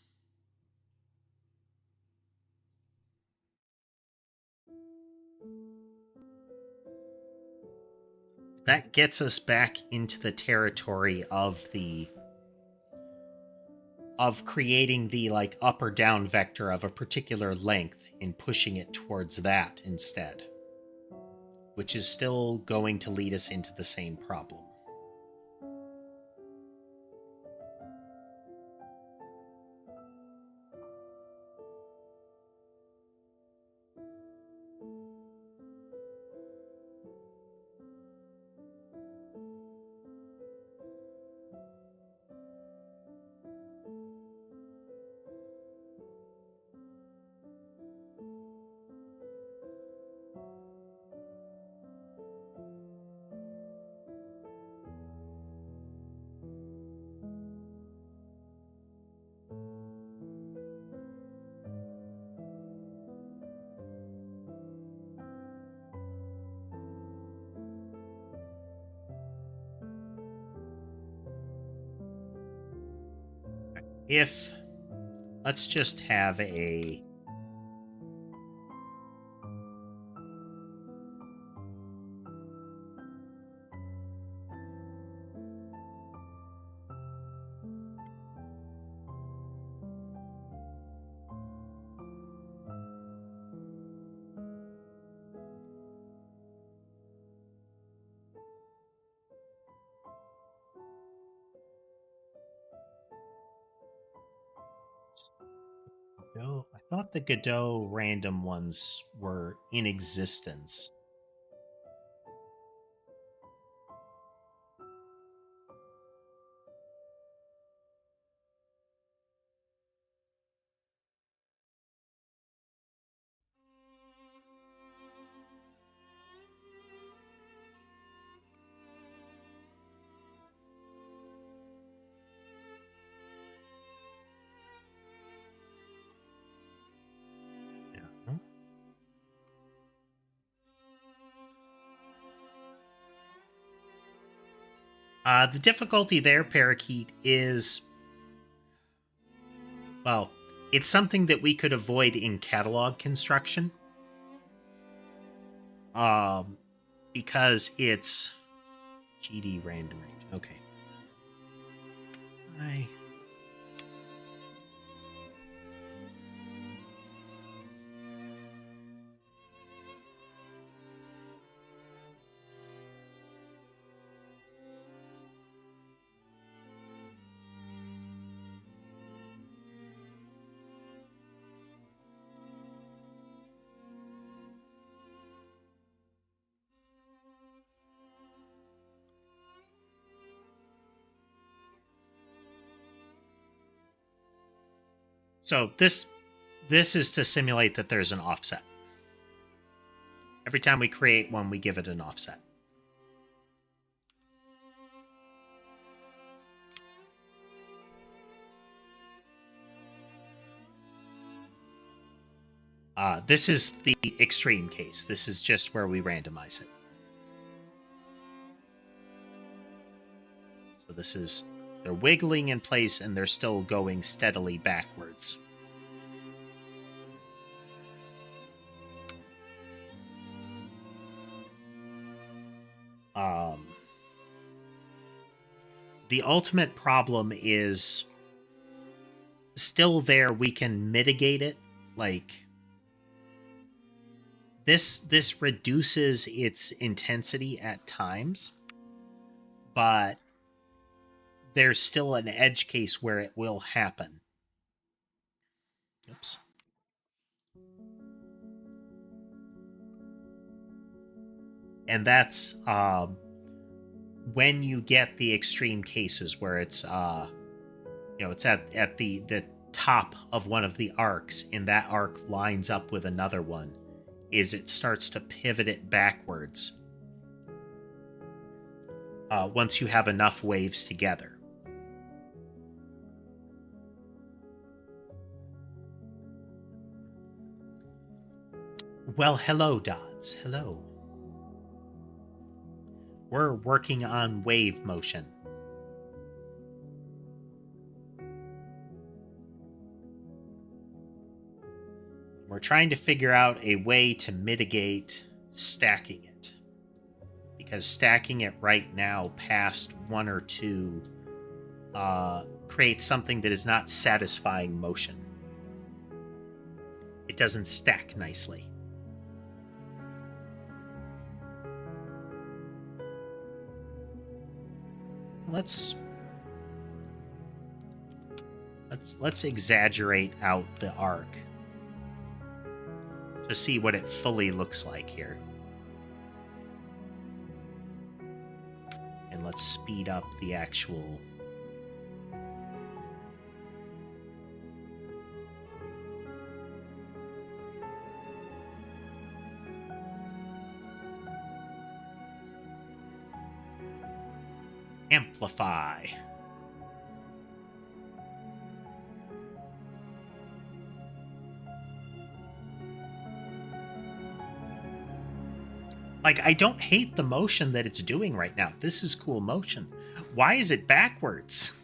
That gets us back into the territory of creating the like up or down vector of a particular length and pushing it towards that instead, which is still going to lead us into the same problem. If let's just have a Godot. I thought the Godot random ones were in existence. The difficulty there, Parakeet, is, well, it's something that we could avoid in catalog construction. Because it's GD random range. Okay. So this is to simulate that there's an offset. Every time we create one, we give it an offset. This is the extreme case. This is just where we randomize it. So this is, they're wiggling in place and they're still going steadily backwards. The ultimate problem is still there. We can mitigate it. Like, this reduces its intensity at times, but there's still an edge case where it will happen. Oops. And that's when you get the extreme cases where it's it's at the top of one of the arcs, and that arc lines up with another one, is it starts to pivot it backwards once you have enough waves together. Well, hello, Dodds. Hello. We're working on wave motion. We're trying to figure out a way to mitigate stacking it, because stacking it right now past 1 or 2 creates something that is not satisfying motion. It doesn't stack nicely. Let's exaggerate out the arc to see what it fully looks like here. And let's speed up the actual amplify. Like, I don't hate the motion that it's doing right now. This is cool motion. Why is it backwards?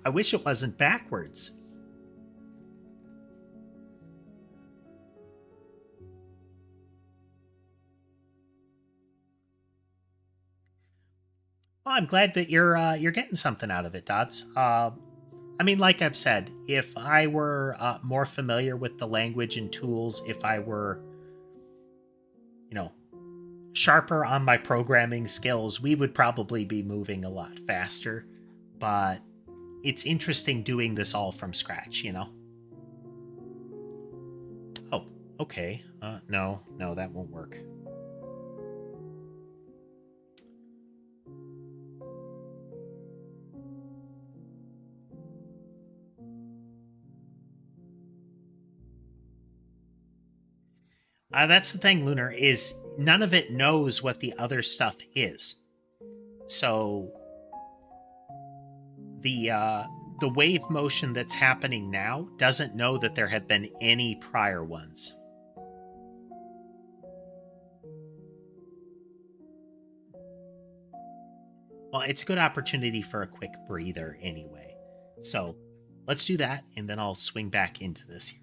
I wish it wasn't backwards. Well, I'm glad that you're getting something out of it, Dots. I mean, like I've said, if I were more familiar with the language and tools, if I were, sharper on my programming skills, we would probably be moving a lot faster. But it's interesting doing this all from scratch, Okay. No, that won't work. That's the thing, Lunar, is none of it knows what the other stuff is. So the wave motion that's happening now doesn't know that there have been any prior ones. Well, it's a good opportunity for a quick breather anyway. So let's do that, and then I'll swing back into this here.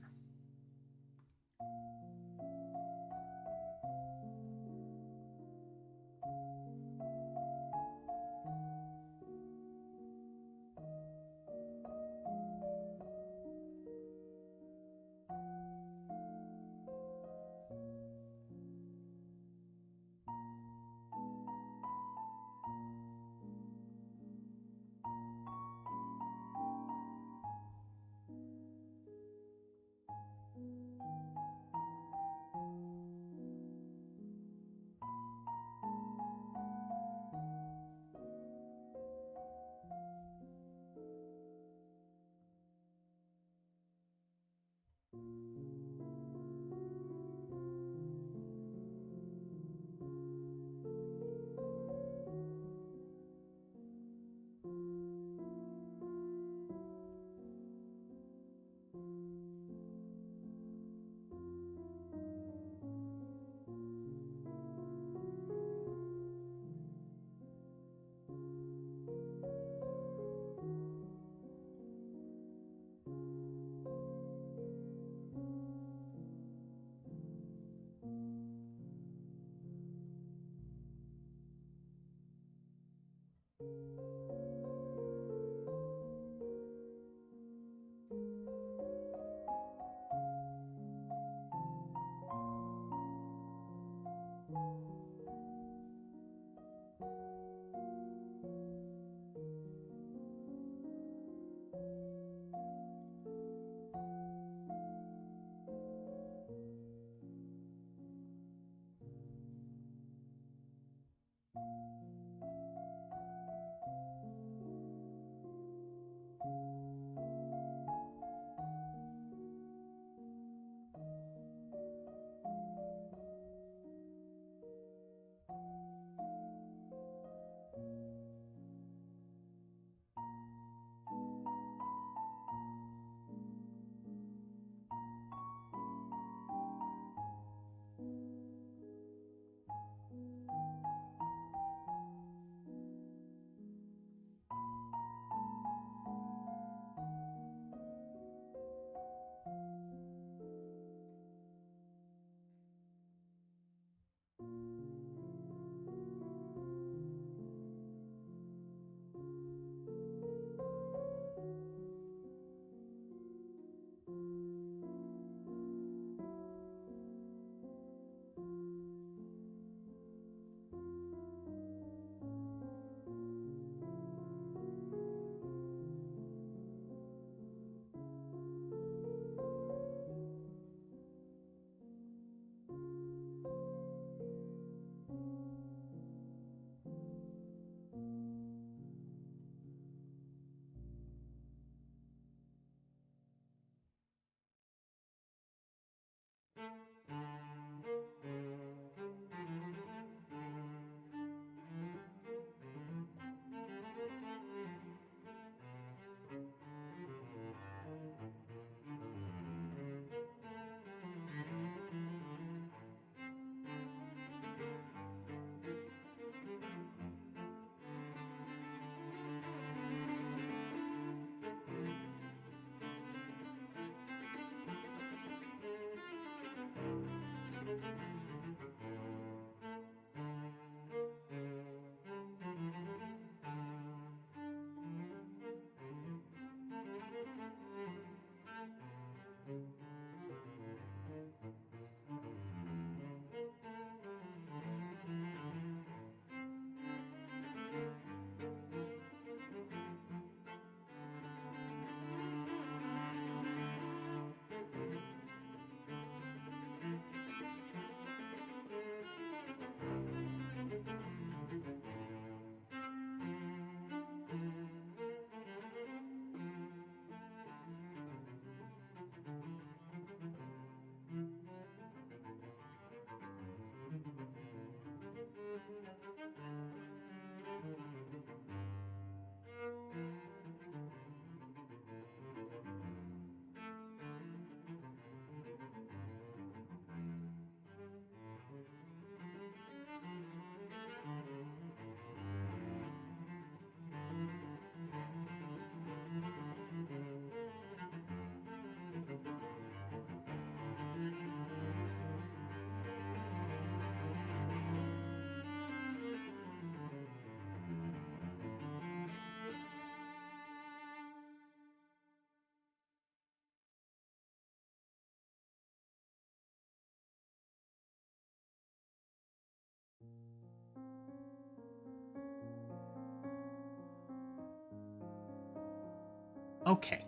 Okay.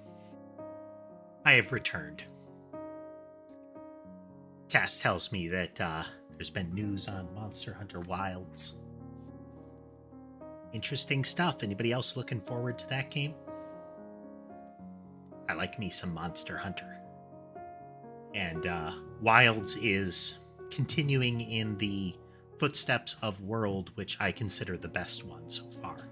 I have returned. Task tells me that there's been news on Monster Hunter Wilds. Interesting stuff. Anybody else looking forward to that game? I like me some Monster Hunter. And Wilds is continuing in the footsteps of World, which I consider the best one so far.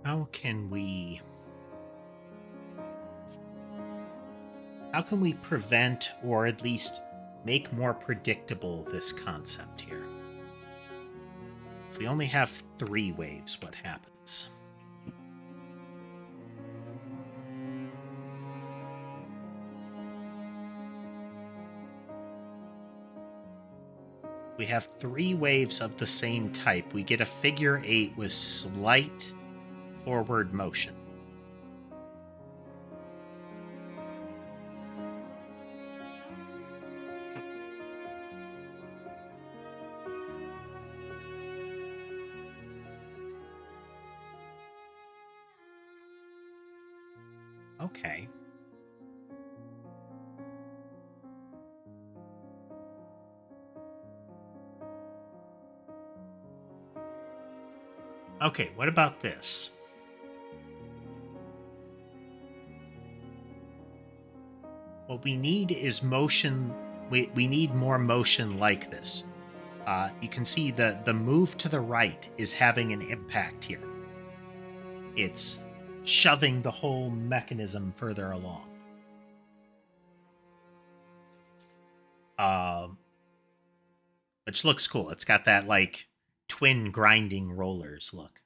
How can we prevent, or at least make more predictable, this concept here? If we only have 3 waves, what happens? We have 3 waves of the same type. We get a figure 8 with slight forward motion. Okay. Okay, what about this? What we need is motion. We need more motion like this. You can see the move to the right is having an impact here. It's shoving the whole mechanism further along. Which looks cool. It's got that like twin grinding rollers look.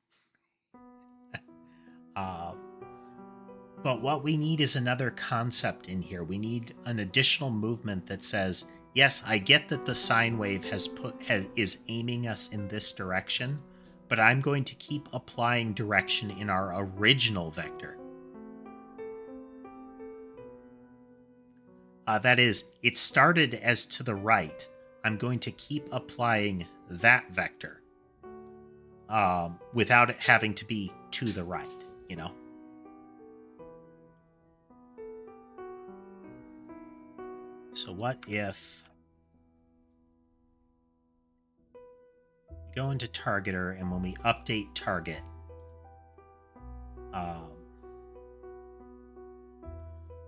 But what we need is another concept in here. We need an additional movement that says, yes, I get that the sine wave is aiming us in this direction, but I'm going to keep applying direction in our original vector. That is, it started as to the right. I'm going to keep applying that vector without it having to be to the right, you know? So what if we go into Targeter, and when we update target,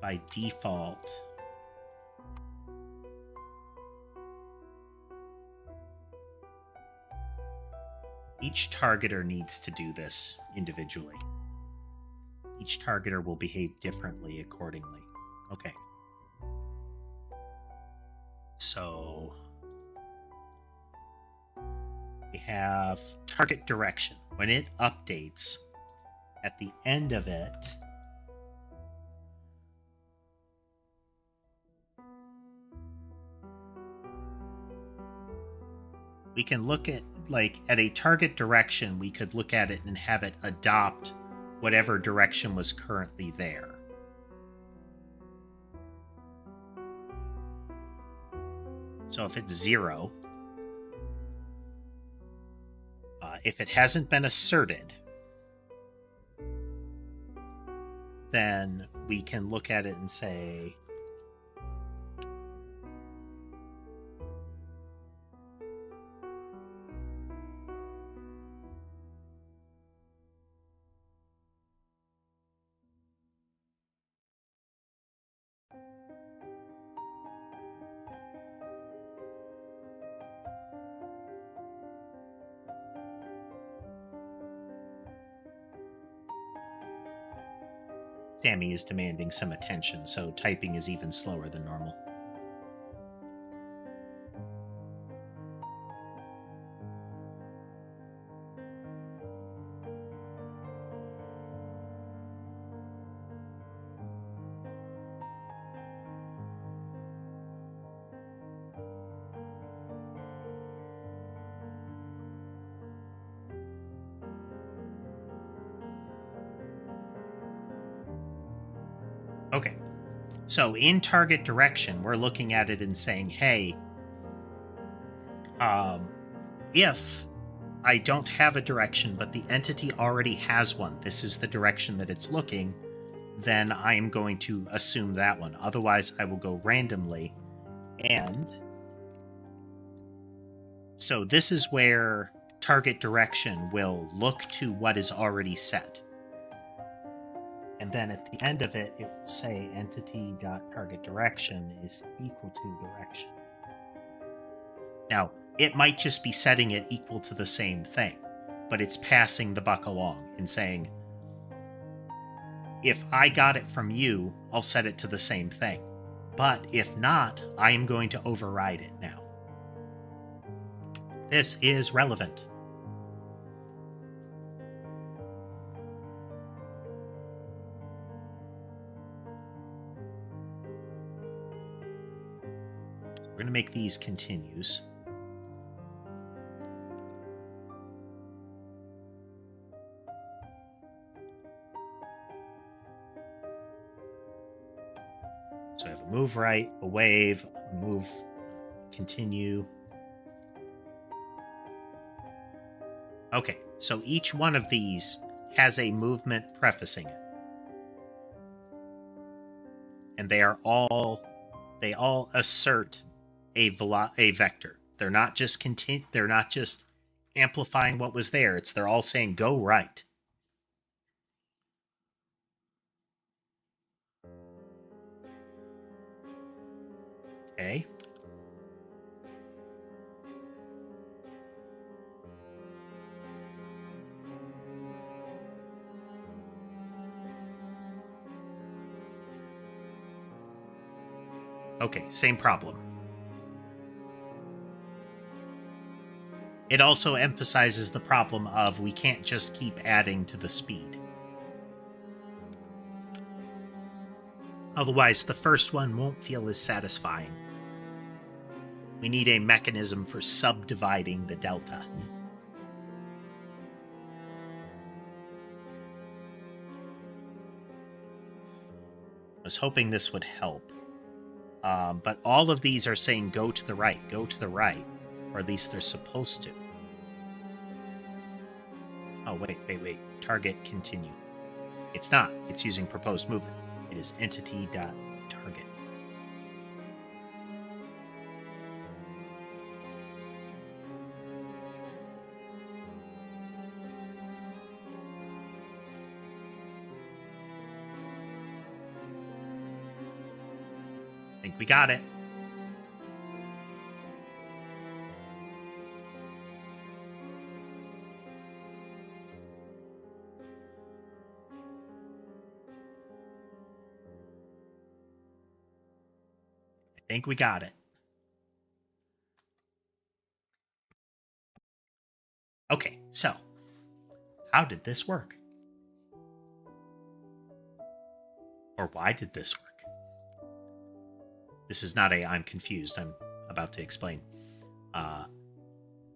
by default, each targeter needs to do this individually. Each targeter will behave differently accordingly. Okay. So we have target direction. When it updates, at the end of it, we can look at, like, at a target direction, we could look at it and have it adopt whatever direction was currently there. So if it's 0, if it hasn't been asserted, then we can look at it and say, Sammy is demanding some attention, so typing is even slower than normal. Okay, So in target direction, we're looking at it and saying, hey, if I don't have a direction, but the entity already has one, this is the direction that it's looking, then I am going to assume that one. Otherwise, I will go randomly. And so this is where target direction will look to what is already set. And then at the end of it, it will say entity.targetDirection is equal to direction. Now, it might just be setting it equal to the same thing, but it's passing the buck along and saying, if I got it from you, I'll set it to the same thing. But if not, I am going to override it now. This is relevant. We're going to make these continues. So I have a move right, a wave, a move continue. Okay, so each one of these has a movement prefacing it. And they all assert a vector. They're not just amplifying what was there. They're all saying go right. Okay. Okay, same problem. It also emphasizes the problem of we can't just keep adding to the speed. Otherwise, the first one won't feel as satisfying. We need a mechanism for subdividing the delta. I was hoping this would help. But all of these are saying go to the right, or at least they're supposed to. Oh, wait. Target continue. It's not. It's using proposed movement. It is entity.target. I think we got it. I think we got it. Okay, so how did this work? Or why did this work? This is not I'm confused. I'm about to explain.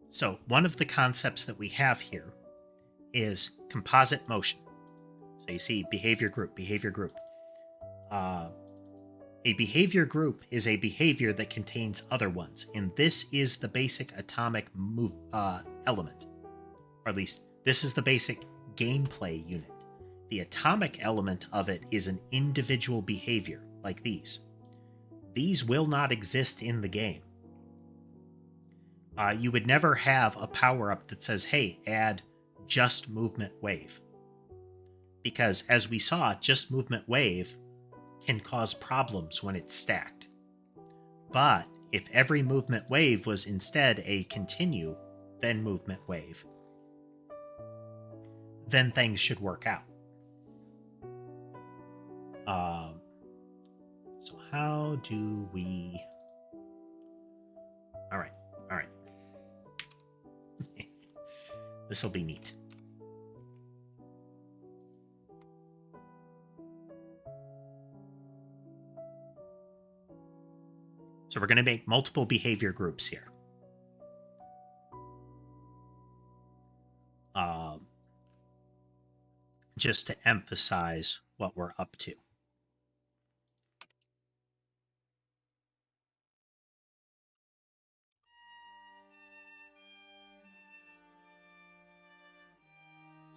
So one of the concepts that we have here is composite motion. So you see behavior group. A behavior group is a behavior that contains other ones, and this is the basic atomic element. Or at least, this is the basic gameplay unit. The atomic element of it is an individual behavior, like these. These will not exist in the game. You would never have a power-up that says, hey, add just movement wave. Because as we saw, just movement wave can cause problems when it's stacked. But if every movement wave was instead a continue, then movement wave, then things should work out. So how do we... All right. This will be neat. So we're going to make multiple behavior groups here. Just to emphasize what we're up to.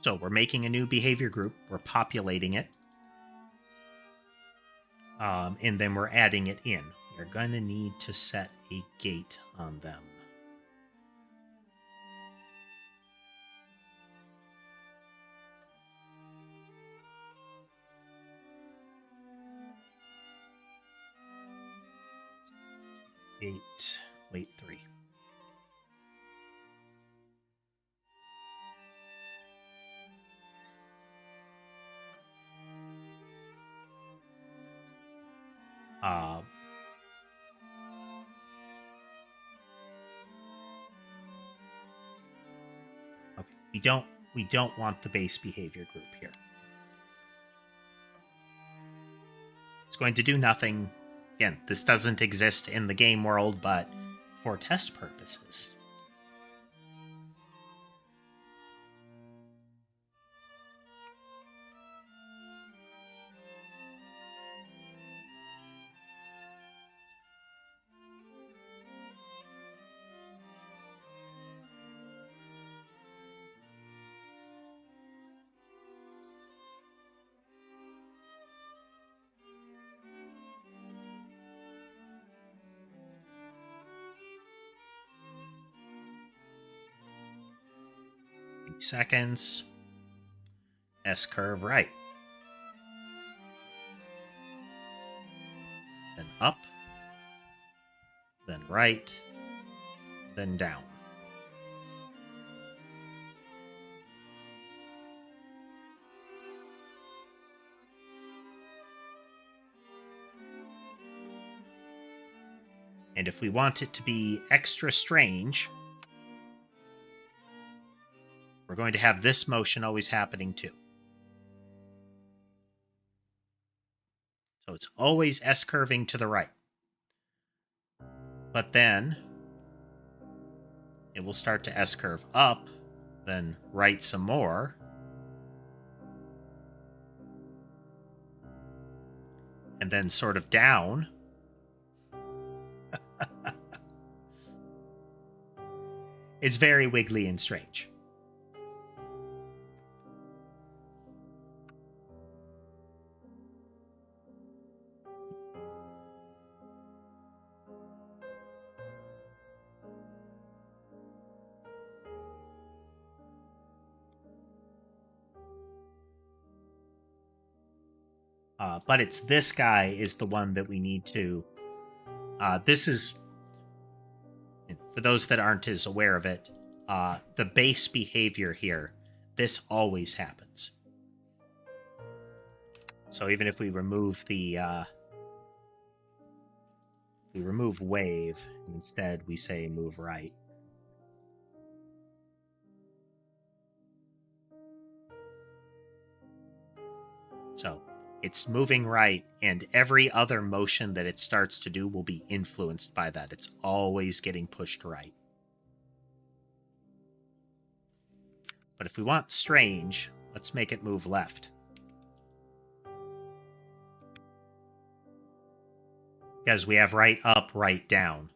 So we're making a new behavior group, we're populating it, and then we're adding it in. We're going to need to set a gate on them. Gate, wait 3. Okay, we don't want the base behavior group here. It's going to do nothing. Again, this doesn't exist in the game world, but for test purposes. Seconds. S-curve right. Then up. Then right. Then down. And if we want it to be extra strange, we're going to have this motion always happening too. So it's always S-curving to the right. But then it will start to S-curve up, then right some more. And then sort of down. It's very wiggly and strange. But it's this guy is the one that we need to... this is... For those that aren't as aware of it, the base behavior here, this always happens. So even if we remove the... we remove wave, instead we say move right. So it's moving right, and every other motion that it starts to do will be influenced by that. It's always getting pushed right. But if we want strange, let's make it move left. Because we have right up, right down.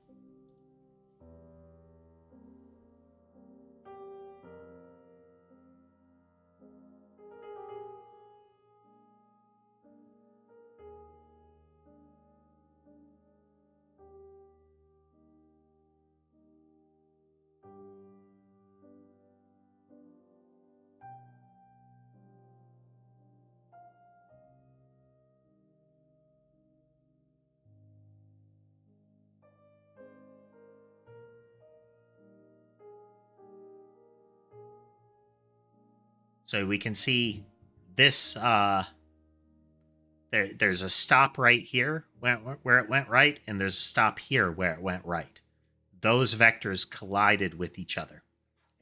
So we can see this, there's a stop right here where it went right, and there's a stop here where it went right. Those vectors collided with each other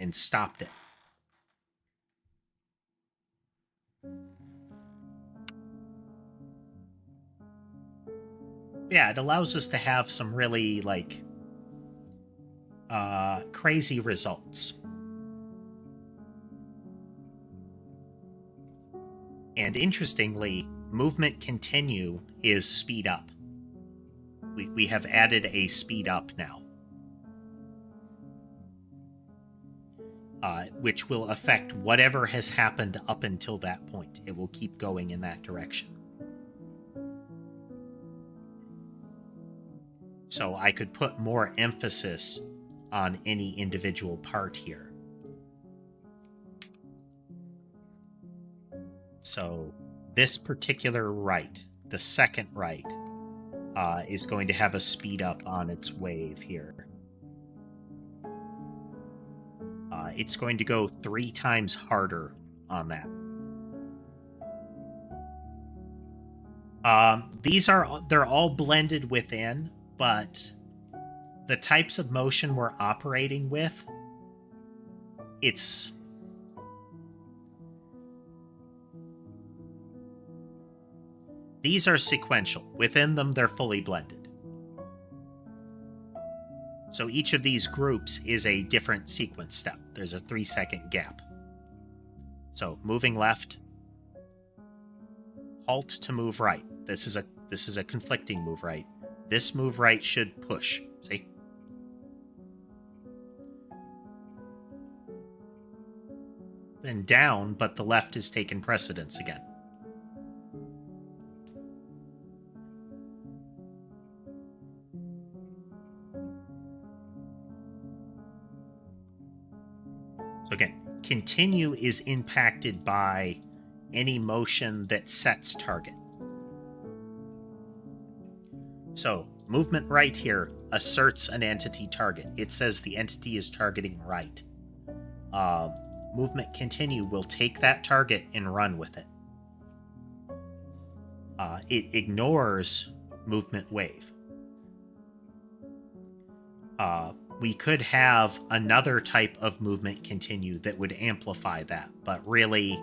and stopped it. Yeah, it allows us to have some really, like, crazy results. And interestingly, movement continue is speed up. We have added a speed up now. which will affect whatever has happened up until that point. It will keep going in that direction. So I could put more emphasis on any individual part here. So this particular right, the second right, is going to have a speed up on its wave here. It's going to go 3 times harder on that. They're all blended within, but the types of motion we're operating with, these are sequential. Within them, they're fully blended. So each of these groups is a different sequence step. There's a 3-second gap. So moving left, halt to move right. This is a conflicting move right. This move right should push. See? Then down, but the left is taken precedence again. So again, continue is impacted by any motion that sets target. So movement right here asserts an entity target. It says the entity is targeting right. Movement continue will take that target and run with it. It ignores movement wave. We could have another type of movement continue that would amplify that, but really,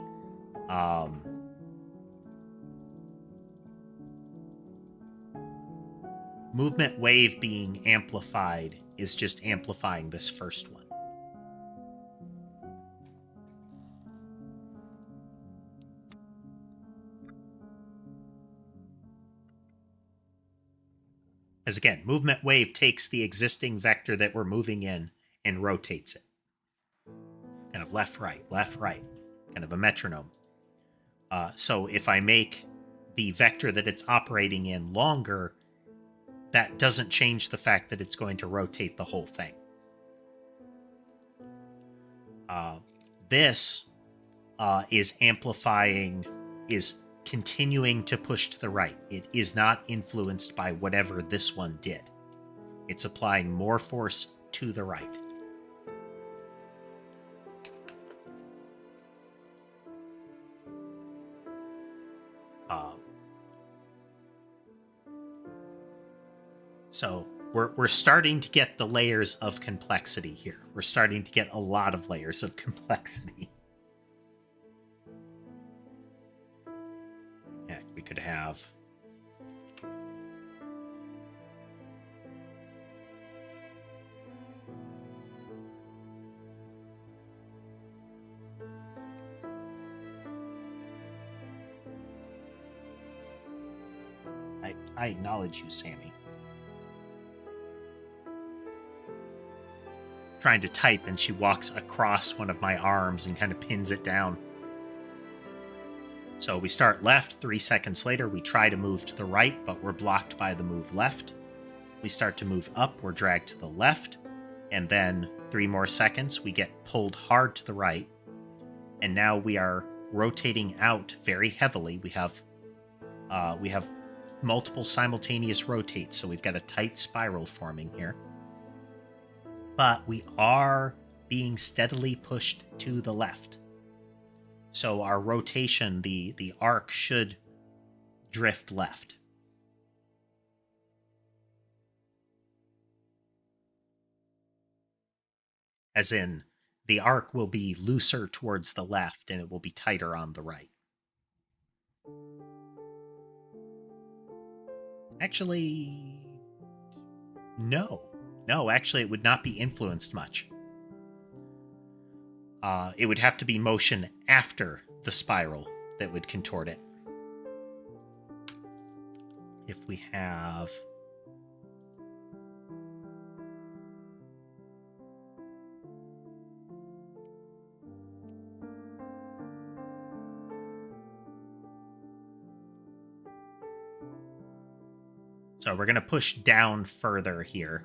movement wave being amplified is just amplifying this first one. As again, movement wave takes the existing vector that we're moving in and rotates it. Kind of left, right, kind of a metronome. So if I make the vector that it's operating in longer, that doesn't change the fact that it's going to rotate the whole thing. This is amplifying, is continuing to push to the right. It is not influenced by whatever this one did. It's applying more force to the right. So we're starting to get the layers of complexity here. We're starting to get a lot of layers of complexity. Yeah, we could have I acknowledge you, Sammy. Trying to type and she walks across one of my arms and kind of pins it down. So we start left, 3 seconds later we try to move to the right, but we're blocked by the move left. We start to move up, we're dragged to the left, and then 3 more seconds we get pulled hard to the right, and now we are rotating out very heavily. We have multiple simultaneous rotates, so we've got a tight spiral forming here. But we are being steadily pushed to the left. So our rotation, the arc should drift left. As in, the arc will be looser towards the left and it will be tighter on the right. Actually, no. No, actually, it would not be influenced much. It would have to be motion after the spiral that would contort it. If we have... So we're going to push down further here.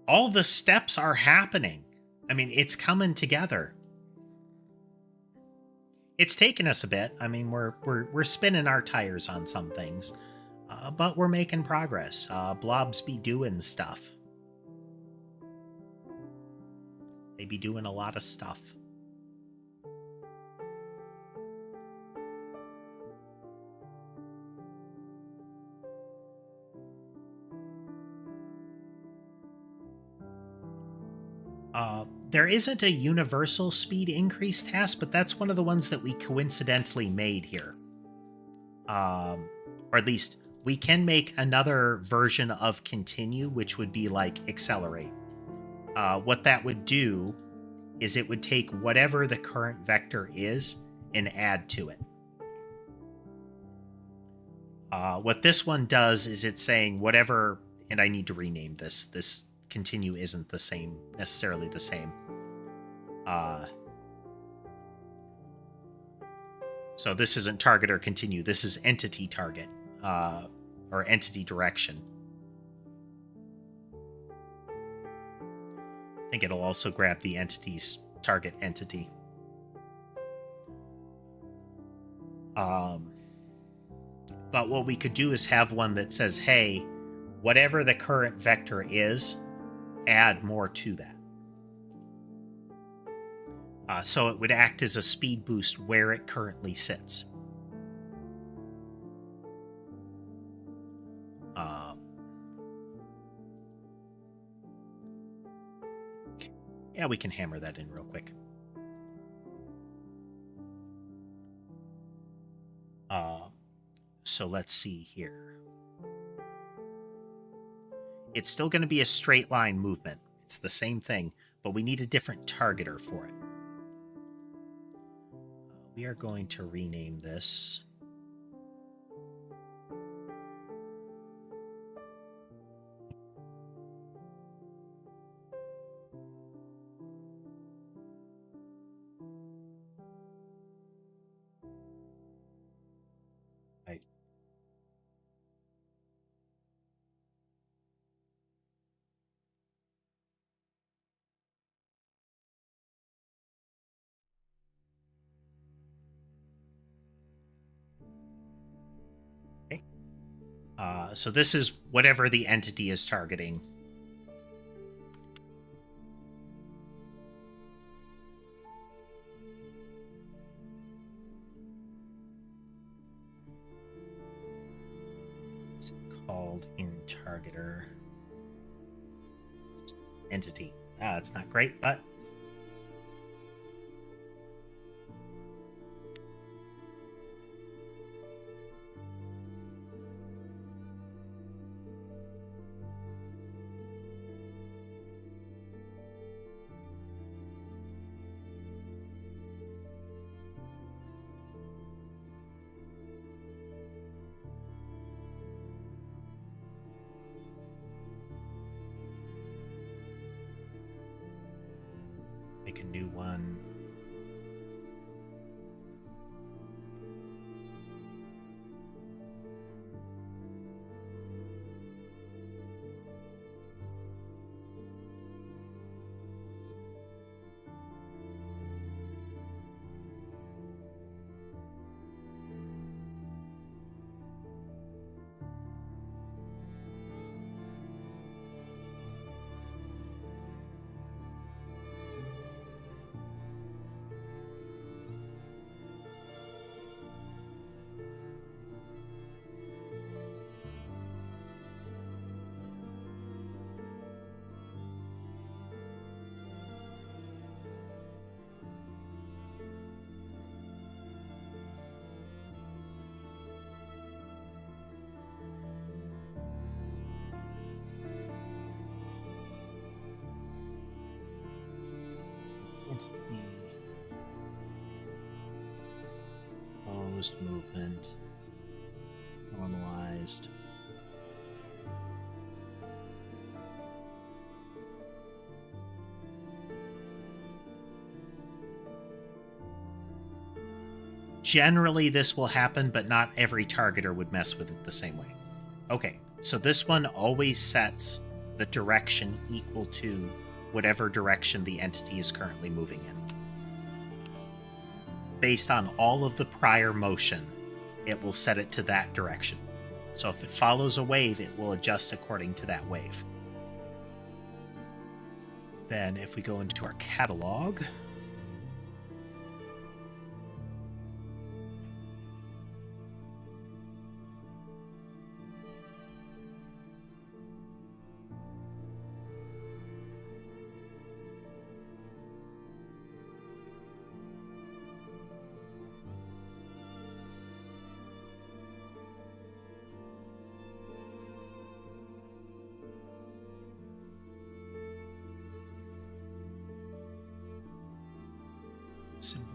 All the steps are happening. I mean, it's coming together. It's taken us a bit. I mean, we're spinning our tires on some things, but we're making progress. Blobs be doing stuff. They be doing a lot of stuff. There isn't a universal speed increase task, but that's one of the ones that we coincidentally made here. Or at least we can make another version of continue, which would be like accelerate. What that would do is it would take whatever the current vector is and add to it. What this one does is it's saying whatever, and I need to rename this. This continue isn't the same, necessarily the same. So this isn't target or continue. This is entity target, or entity direction. I think it'll also grab the entity's target entity. But what we could do is have one that says, hey, whatever the current vector is, add more to that. So it would act as a speed boost where it currently sits. Yeah, we can hammer that in real quick. So let's see here. It's still going to be a straight line movement. It's the same thing, but we need a different targeter for it. We are going to rename this. So this is whatever the entity is targeting. It's called in targeter entity. It's not great, but make a new one. Entity. Closed movement. Normalized. Generally, this will happen, but not every targeter would mess with it the same way. Okay, so this one always sets the direction equal to whatever direction the entity is currently moving in. Based on all of the prior motion, it will set it to that direction. So if it follows a wave, it will adjust according to that wave. Then if we go into our catalog, symbol.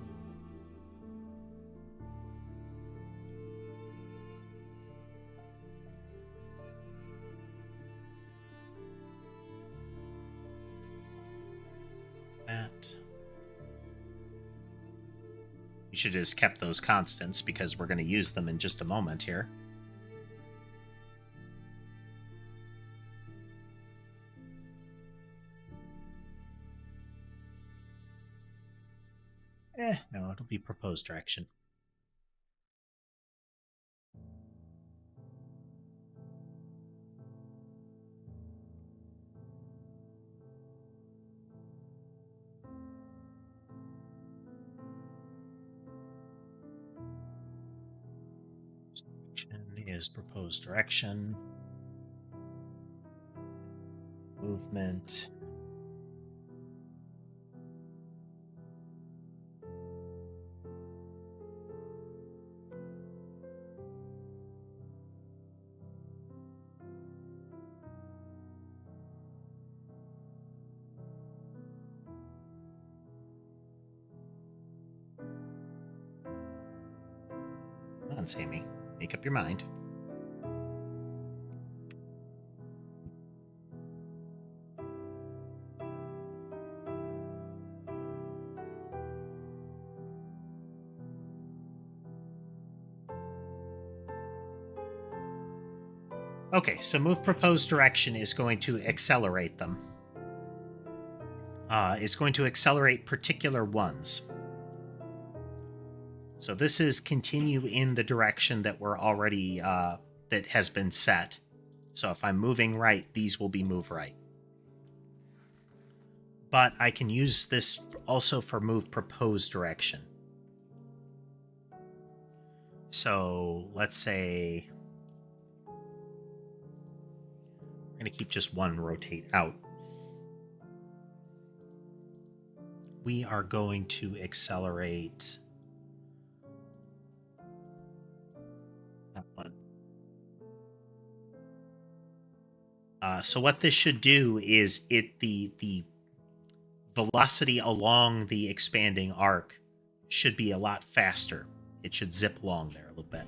That. We should have just kept those constants because we're going to use them in just a moment here. No, it'll be proposed direction. Is proposed direction. Movement. Come on, Sammy. Make up your mind. Okay, so move proposed direction is going to accelerate them. It's going to accelerate particular ones. So this is continue in the direction that we're already, that has been set. So if I'm moving right, these will be move right. But I can use this also for move proposed direction. So let's say we're going to keep just one rotate out. We are going to accelerate that one. So what this should do is the velocity along the expanding arc should be a lot faster. It should zip along there a little bit.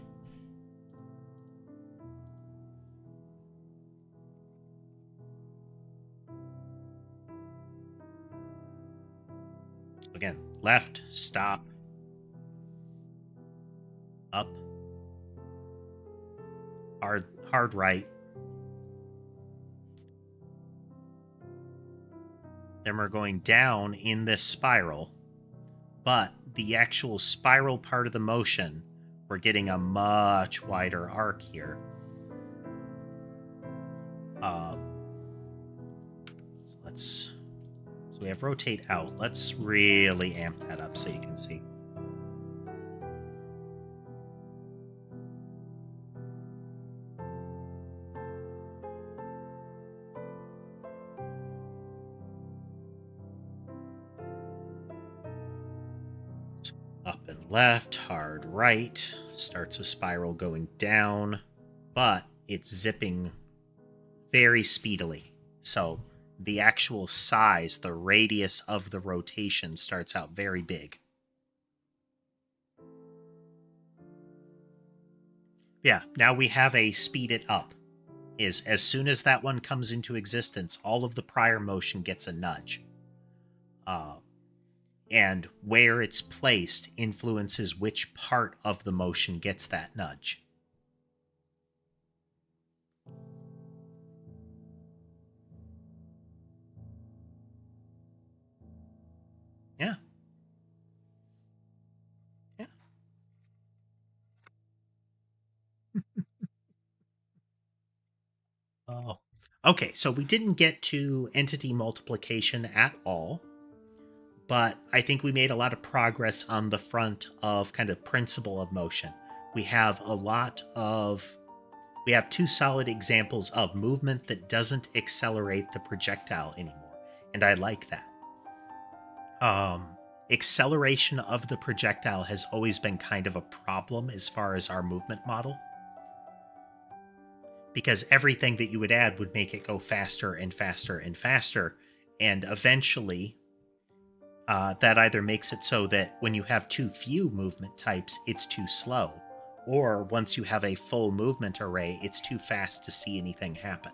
Again, left, stop, up, hard right. Then we're going down in this spiral, but the actual spiral part of the motion, we're getting a much wider arc here. So we have rotate out. Let's really amp that up so you can see. Up and left, hard right, starts a spiral going down, but it's zipping very speedily. So the actual size, the radius of the rotation starts out very big. Yeah, now we have a speed it up. Is as soon as that one comes into existence, all of the prior motion gets a nudge. And where it's placed influences which part of the motion gets that nudge. Yeah. Yeah. Oh. Okay, so we didn't get to entity multiplication at all, but I think we made a lot of progress on the front of kind of principle of motion. We have we have two solid examples of movement that doesn't accelerate the projectile anymore, and I like that. Acceleration of the projectile has always been kind of a problem as far as our movement model, because everything that you would add would make it go faster and faster and faster, and eventually that either makes it so that when you have too few movement types, it's too slow, or once you have a full movement array, it's too fast to see anything happen.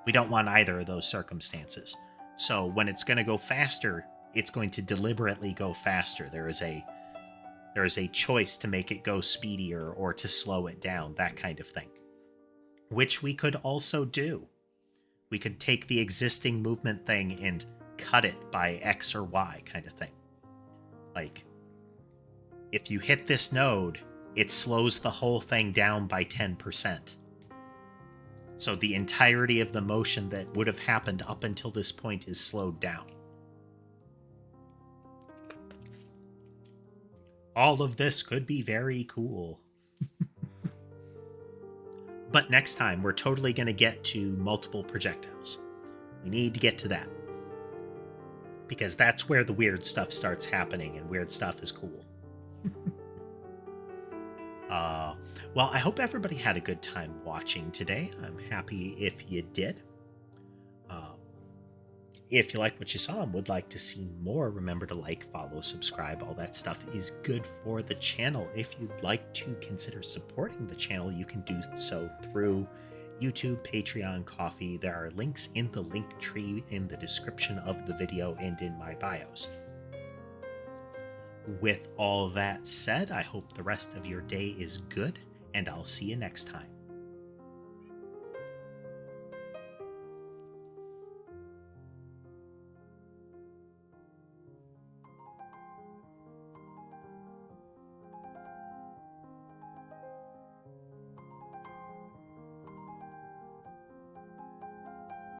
We don't want either of those circumstances. So when it's going to go faster, it's going to deliberately go faster. There is a choice to make it go speedier or to slow it down, that kind of thing. Which we could also do. We could take the existing movement thing and cut it by X or Y kind of thing. Like, if you hit this node, it slows the whole thing down by 10%. So the entirety of the motion that would have happened up until this point is slowed down. All of this could be very cool. But next time, we're totally going to get to multiple projectiles. We need to get to that. Because that's where the weird stuff starts happening, and weird stuff is cool. Well, I hope everybody had a good time watching today. I'm happy if you did. If you like what you saw and would like to see more, remember to like, follow, subscribe. All that stuff is good for the channel. If you'd like to consider supporting the channel, you can do so through YouTube, Patreon, Coffee. There are links in the link tree in the description of the video and in my bios. With all that said, I hope the rest of your day is good, and I'll see you next time.